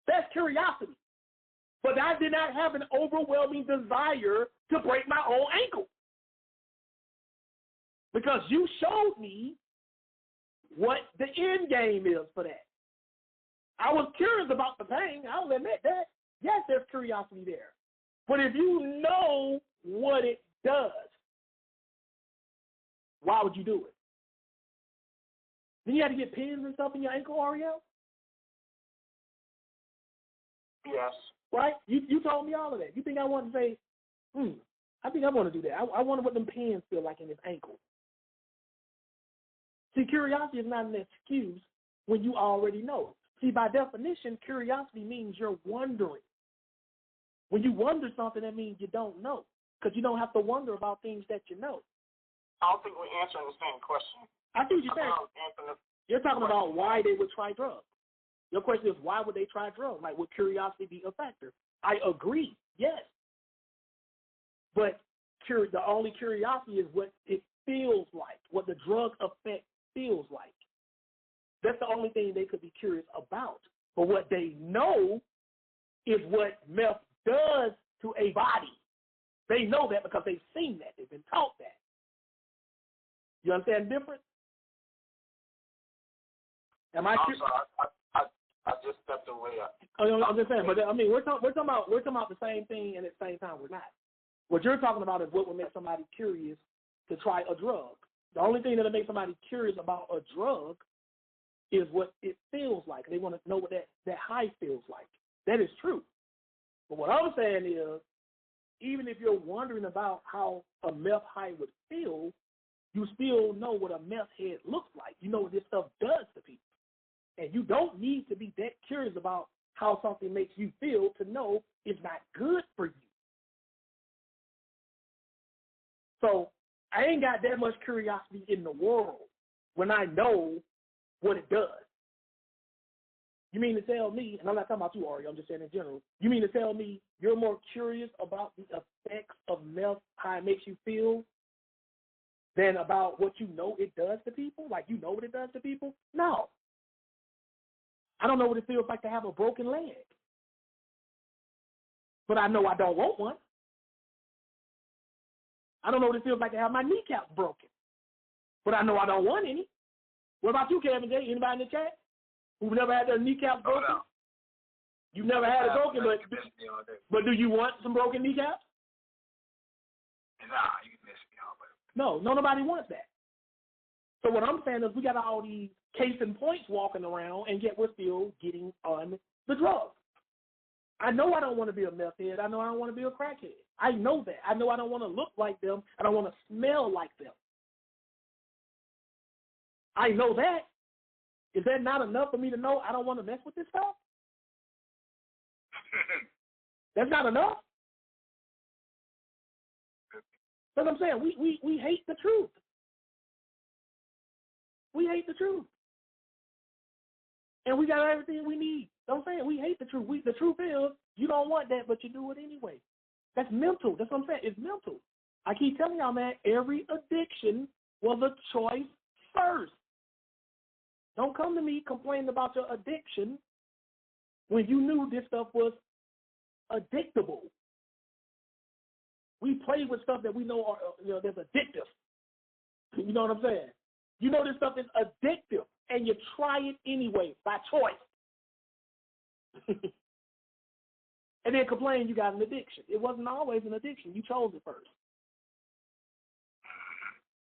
That's curiosity. But I did not have an overwhelming desire to break my own ankle. Because you showed me what the end game is for that. I was curious about the pain. I'll admit that. Yes, there's curiosity there. But if you know what it does, why would you do it? Then you have to get pins and stuff in your ankle, Ariel? Yes. Right? You told me all of that. You think I want to say, I think I want to do that. I wonder what them pins feel like in his ankle. See, curiosity is not an excuse when you already know. See, by definition, curiosity means you're wondering. When you wonder something, that means you don't know, because you don't have to wonder about things that you know. I don't think we're answering the same question. I think you're saying. You're talking about why they would try drugs. Your question is, why would they try drugs? Like, would curiosity be a factor? I agree, yes. But the only curiosity is what it feels like, what the drug effect feels like. That's the only thing they could be curious about. But what they know is what meth does to a body. They know that because they've seen that. They've been taught that. You understand the difference? I'm sorry, I just stepped away. I'm just saying, but I mean, we're talking about the same thing, and at the same time, we're not. What you're talking about is what would make somebody curious to try a drug. The only thing that'll make somebody curious about a drug is what it feels like. They want to know what that high feels like. That is true. But what I'm saying is, even if you're wondering about how a meth high would feel, you still know what a meth head looks like. You know what this stuff does to people. And you don't need to be that curious about how something makes you feel to know it's not good for you. So I ain't got that much curiosity in the world when I know what it does. You mean to tell me, and I'm not talking about you, Ari, I'm just saying in general, you mean to tell me you're more curious about the effects of meth, how it makes you feel, than about what you know it does to people? Like, you know what it does to people? No. I don't know what it feels like to have a broken leg. But I know I don't want one. I don't know what it feels like to have my kneecaps broken. But I know I don't want any. What about you, Kevin J? Anybody in the chat who've never had their kneecaps broken? No. You've never had it broken, but do you want some broken kneecaps? Nah, you can miss me all, but no, nobody wants that. So what I'm saying is we got all these case in points walking around, and yet we're still getting on the drugs. I know I don't want to be a meth head. I know I don't want to be a crackhead. I know that. I know I don't want to look like them. I don't want to smell like them. I know that. Is that not enough for me to know I don't want to mess with this stuff? That's not enough? That's what I'm saying. We hate the truth. We hate the truth. And we got everything we need. Don't say it. We hate the truth. The truth is, you don't want that, but you do it anyway. That's mental. That's what I'm saying. It's mental. I keep telling y'all, man, every addiction was a choice first. Don't come to me complaining about your addiction when you knew this stuff was addictable. We play with stuff that we know that's addictive. You know what I'm saying? You know this stuff is addictive, and you try it anyway by choice. And then complain you got an addiction. It wasn't always an addiction. You chose it first.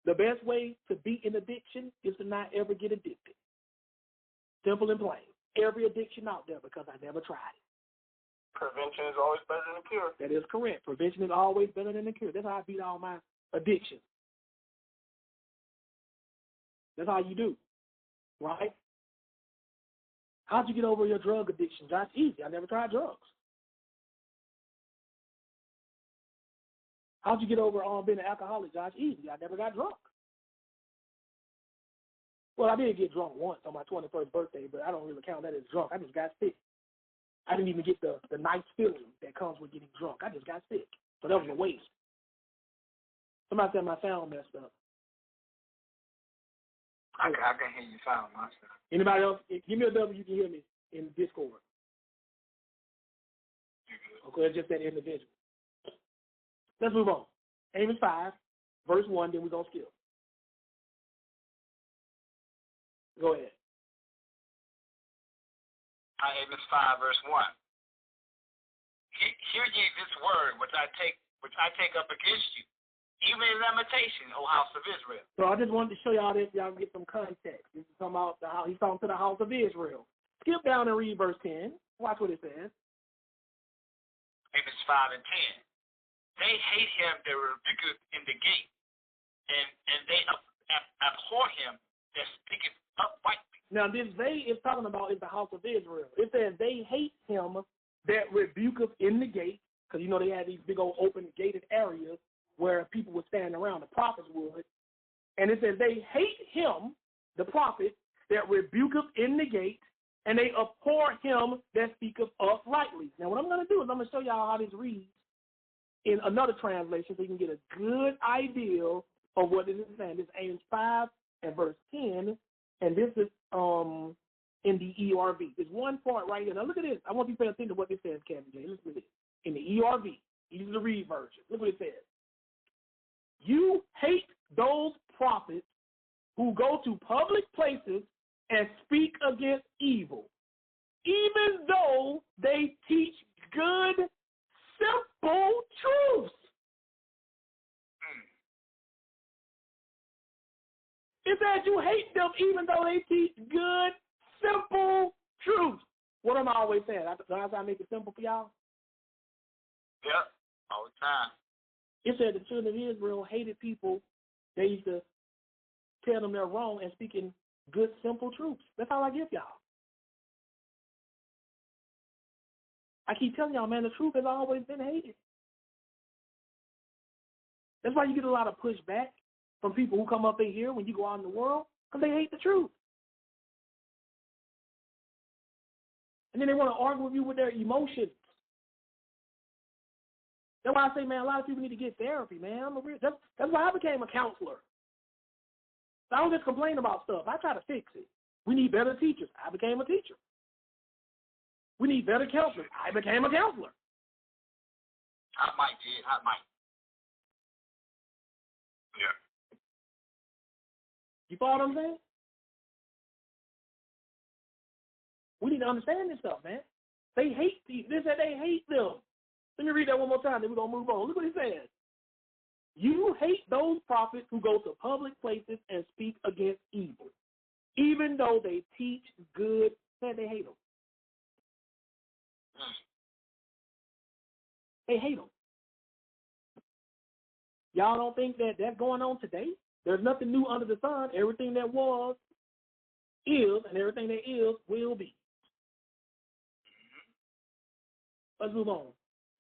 The best way to beat an addiction is to not ever get addicted. Simple and plain. Every addiction out there because I never tried it. Prevention is always better than the cure. That is correct. Prevention is always better than the cure. That's how I beat all my addictions. That's how you do, right? How'd you get over your drug addiction? That's easy. I never tried drugs. How'd you get over being an alcoholic? That's easy. I never got drunk. Well, I did get drunk once on my 21st birthday, but I don't really count that as drunk. I just got sick. I didn't even get the nice feeling that comes with getting drunk. I just got sick. So that was a waste. Somebody said my sound messed up. I can hear you sound myself. Anybody else? Give me a W, you can hear me in Discord. Okay, it's just that individual. Let's move on. Amos 5, verse 1, then we're going to skip. Go ahead. Amos 5, verse 1. Hear ye this word which I take up against you, even in lamentation, O house of Israel. So I just wanted to show y'all this, y'all get some context. This is talking about he's talking to the house of Israel. Skip down and read verse 10. Watch what it says. Amos 5 and 10. They hate him that rebuketh in the gate, and they abhor him that speaketh uprightly. Now this they is talking about is the house of Israel. It says they hate him that rebuketh in the gate, because you know they had these big old open gated areas where people would stand around, the prophets would. And it says they hate him, the prophet, that rebuketh in the gate, and they abhor him that speaketh uprightly. Now what I'm going to do is I'm going to show y'all how this reads in another translation so you can get a good idea of what this is saying. This is Amos 5 and verse 10, and this is in the ERV. There's one part right here. Now look at this. I want you to pay attention to what this says, Kevin J. Listen to this. In the ERV, easy to read version. Look what it says. You hate those prophets who go to public places and speak against evil, even though they teach good, simple truths. It says you hate them even though they teach good, simple truths. What am I always saying? I make it simple for y'all? Yep, all the time. It said the children of Israel hated people. They used to tell them they're wrong and speaking good, simple truths. That's all I give y'all. I keep telling y'all, man, the truth has always been hated. That's why you get a lot of pushback from people who come up in here when you go out in the world, because they hate the truth. And then they want to argue with you with their emotions. That's why I say, man, a lot of people need to get therapy, man. That's why I became a counselor. So I don't just complain about stuff. I try to fix it. We need better teachers. I became a teacher. We need better counselors. I became a counselor. Hot mic, kid. Hot mic. Yeah. You follow what I'm saying? We need to understand this stuff, man. They hate this and they hate them. Let me read that one more time, then we're going to move on. Look what he says. You hate those prophets who go to public places and speak against evil, even though they teach good. Man, they hate them. They hate them. Y'all don't think that that's going on today? There's nothing new under the sun. Everything that was is, and everything that is will be. Let's move on.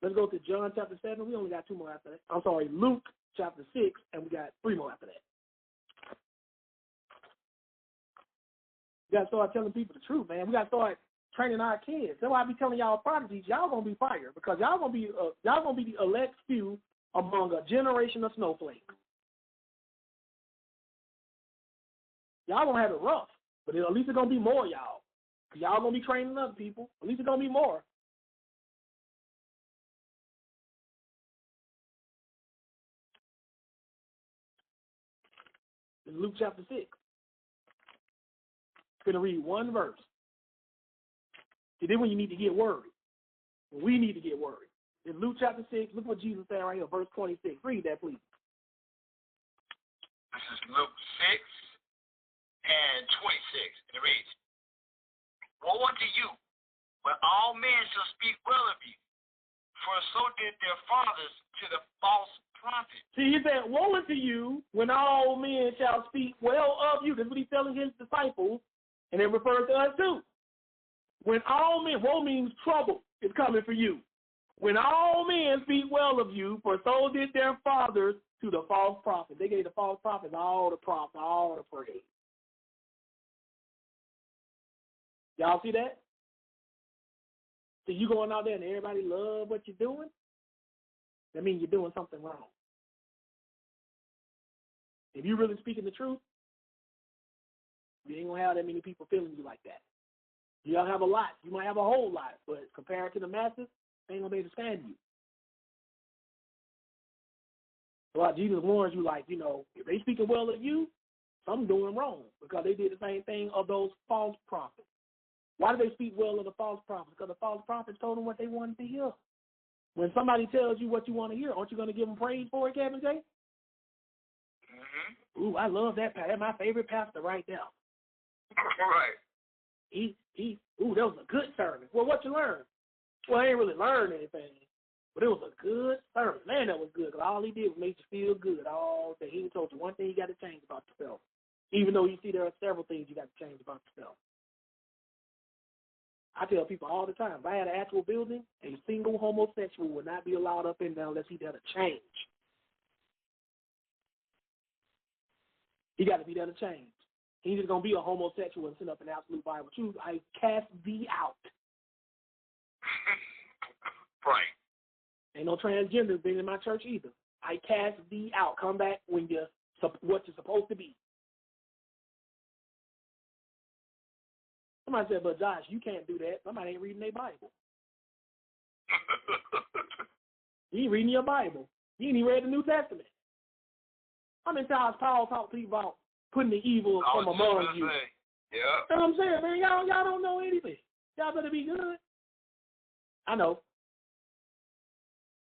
Let's go to John chapter 7. We only got 2 more after that. I'm sorry, Luke chapter 6, and we got 3 more after that. We got to start telling people the truth, man. We got to start training our kids. That's why I be telling y'all prodigies, y'all going to be fired because y'all going to be the elect few among a generation of snowflakes. Y'all going to have it rough, but at least it's going to be more y'all. Y'all going to be training other people. At least it's going to be more. It's Luke chapter 6. I'm going to read one verse. See, then when you need to get worried. We need to get worried. In Luke chapter 6, look what Jesus said right here, verse 26. Read that, please. This is Luke 6 and 26. And it reads, Woe unto you, when all men shall speak well of you, for so did their fathers to the false prophet. See, he said, woe unto you when all men shall speak well of you. That's what he's telling his disciples, and it refers to us too. When all men, woe means trouble is coming for you. When all men speak well of you, for so did their fathers to the false prophets. They gave the false prophets all the props, all the praise. Y'all see that? So you going out there and everybody love what you're doing? That means you're doing something wrong. If you're really speaking the truth, you ain't going to have that many people feeling you like that. You don't have a lot. You might have a whole lot, but compared to the masses, they ain't going to be able to stand you. So Jesus warns you, like, if they speaking well of you, something doing wrong, because they did the same thing of those false prophets. Why do they speak well of the false prophets? Because the false prophets told them what they wanted to hear. When somebody tells you what you want to hear, aren't you going to give them praise for it, Kevin J? Mm-hmm. Ooh, I love that. That's my favorite pastor right there. Right. Ooh, that was a good sermon. Well, what you learn? Well, I ain't really learned anything, but it was a good sermon. Man, that was good, because all he did was make you feel good all day. He told you one thing you got to change about yourself, even though you see there are several things you got to change about yourself. I tell people all the time, if I had an actual building, a single homosexual would not be allowed up in there unless he there to change. He got to be there to change. He ain't just going to be a homosexual and send up an absolute Bible truth. I cast thee out. Right. Ain't no transgender being in my church either. I cast thee out. Come back when you're what you're supposed to be. Somebody said, but Josh, you can't do that. Somebody ain't reading their Bible. You ain't reading your Bible. You ain't even read the New Testament. How many times Paul talked to people about putting the evil from among you? Yeah. That's what I'm saying, man. Y'all don't know anything. Y'all better be good. I know.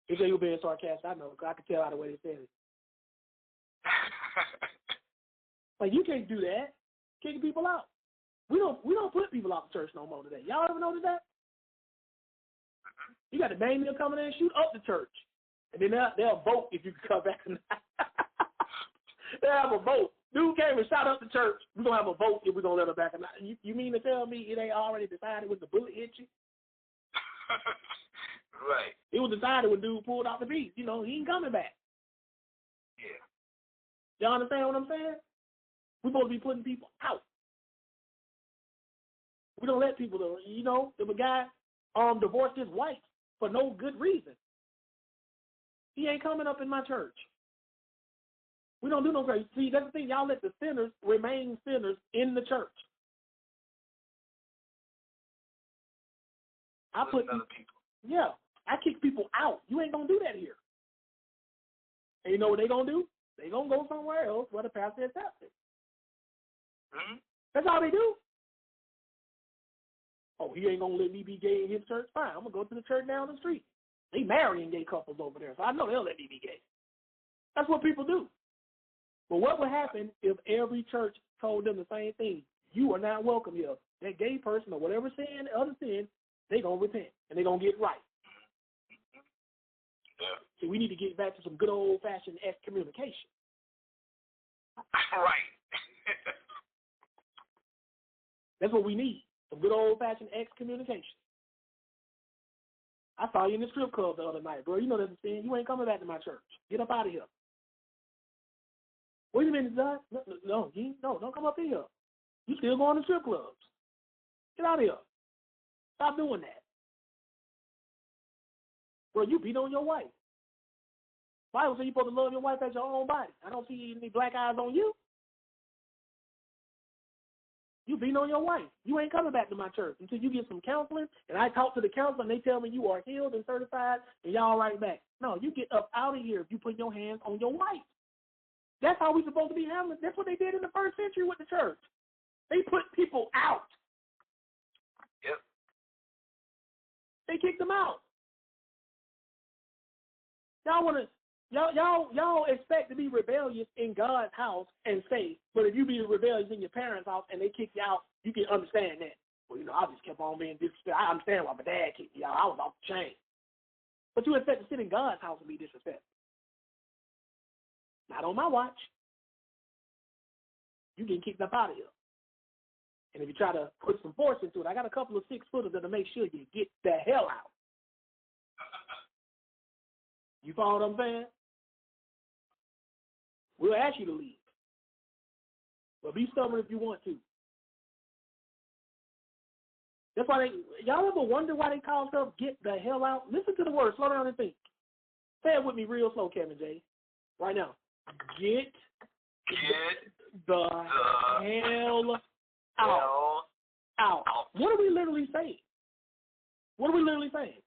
If they were being sarcastic, I know. I could tell by the way they said it. Like, you can't do that. Kicking people out. We don't put people out the church no more today. Y'all ever notice that? You got the bang meal coming in and shoot up the church. And then they'll vote if you can come back or not. They'll have a vote. Dude came and shot up the church. We're going to have a vote if we're going to let her back or not. You mean to tell me it ain't already decided when the bullet hit you? Right. It was decided when dude pulled out the beast. He ain't coming back. Yeah. Y'all understand what I'm saying? We're supposed to be putting people out. We don't let people, if a guy divorced his wife for no good reason, he ain't coming up in my church. We don't do no crazy. See, that's the thing. Y'all let the sinners remain sinners in the church. Other people. Yeah, I kick people out. You ain't going to do that here. And you know what they going to do? They going to go somewhere else where the pastor accepts it. Mm-hmm. That's all they do. Oh, he ain't going to let me be gay in his church? Fine, I'm going to go to the church down the street. They marrying gay couples over there, so I know they'll let me be gay. That's what people do. But what would happen if every church told them the same thing? You are not welcome here. That gay person or whatever sin, other sin, they going to repent, and they going to get right. Yeah. So we need to get back to some good old-fashioned excommunication. Right. That's what we need, some good old-fashioned excommunication. I saw you in the strip club the other night, bro. You know that's a sin. You ain't coming back to my church. Get up out of here. Wait a minute, son. No, don't come up here. You still going to strip clubs. Get out of here. Stop doing that. Bro, you beat on your wife. Bible says you're supposed to love your wife as your own body. I don't see any black eyes on you. You beating on your wife. You ain't coming back to my church until you get some counseling, and I talk to the counselor, and they tell me you are healed and certified, and y'all right back. No, you get up out of here if you put your hands on your wife. That's how we supposed to be handling. That's what they did in the first century with the church. They put people out. Yep. They kicked them out. Y'all expect to be rebellious in God's house and say, but if you be rebellious in your parents' house and they kick you out, you can understand that. Well, I just kept on being disrespectful. I understand why my dad kicked me out. I was off the chain. But you expect to sit in God's house and be disrespectful. Not on my watch. You getting kicked up out of here. And if you try to put some force into it, I got a couple of 6-footers that'll make sure you get the hell out. You follow what I'm saying? We'll ask you to leave. But be stubborn if you want to. That's why y'all ever wonder why they call stuff get the hell out? Listen to the word. Slow down and think. Say it with me real slow, Kevin J. Right now. Get the hell out. What are we literally saying? What are we literally saying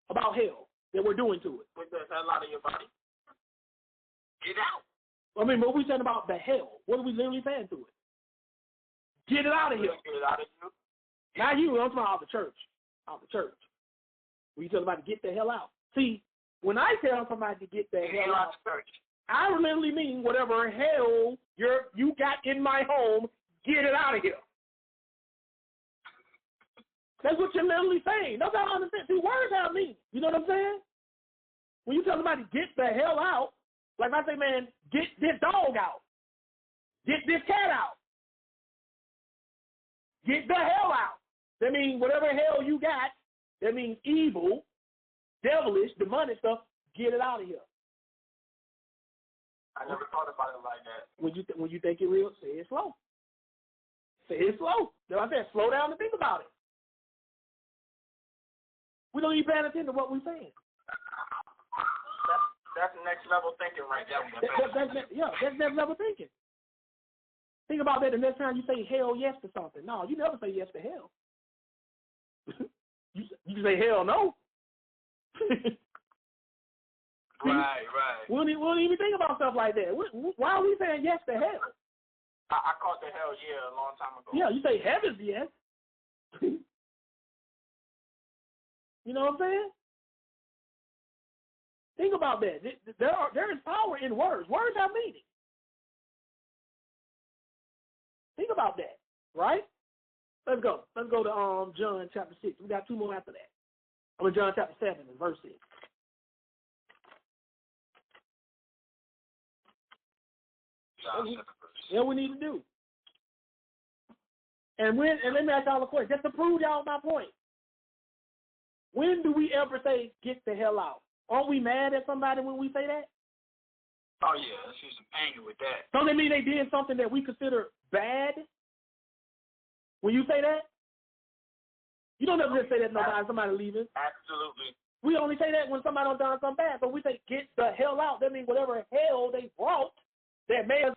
about hell that we're doing to it? Get the hell out of your body. Get out. I mean, what are we saying about the hell? What are we literally saying to it? Get it out of here. Get it out of you. Not you. I'm talking about out the church. Out the church. When you tell somebody to get the hell out. See, when I tell somebody to get the hell out, I literally mean whatever hell you got in my home, get it out of here. That's what you're literally saying. That's how I understand. See, words have meaning. You know what I'm saying? When you tell somebody get the hell out, like I say, man, get this dog out. Get this cat out. Get the hell out. That means whatever hell you got, that means evil, devilish, demonic stuff, get it out of here. I never thought about it like that. When you think it real, say it slow. Say it slow. That's what I said, slow down and think about it. We don't even pay attention to what we're saying. That's next level thinking right there. That's next level thinking. Think about that the next time you say hell yes to something. No, you never say yes to hell. you say hell no. Right. We don't even think about stuff like that. Why are we saying yes to hell? I caught the hell yeah a long time ago. Yeah, you say heaven's yes. You know what I'm saying? Think about that. There is power in words. Words have meaning. Think about that, right? Let's go. Let's go to John chapter 6. We got 2 more after that. I'm in John chapter 7 and verse 6. What we need to do. And let me ask y'all a question, just to prove y'all my point. When do we ever say get the hell out? Aren't we mad at somebody when we say that? Oh yeah, let's use some anger with that. Don't that mean they did something that we consider bad? When you say that? You don't ever just say that to somebody leaving. Absolutely. We only say that when somebody done something bad. But we say get the hell out. That means whatever hell they brought that made us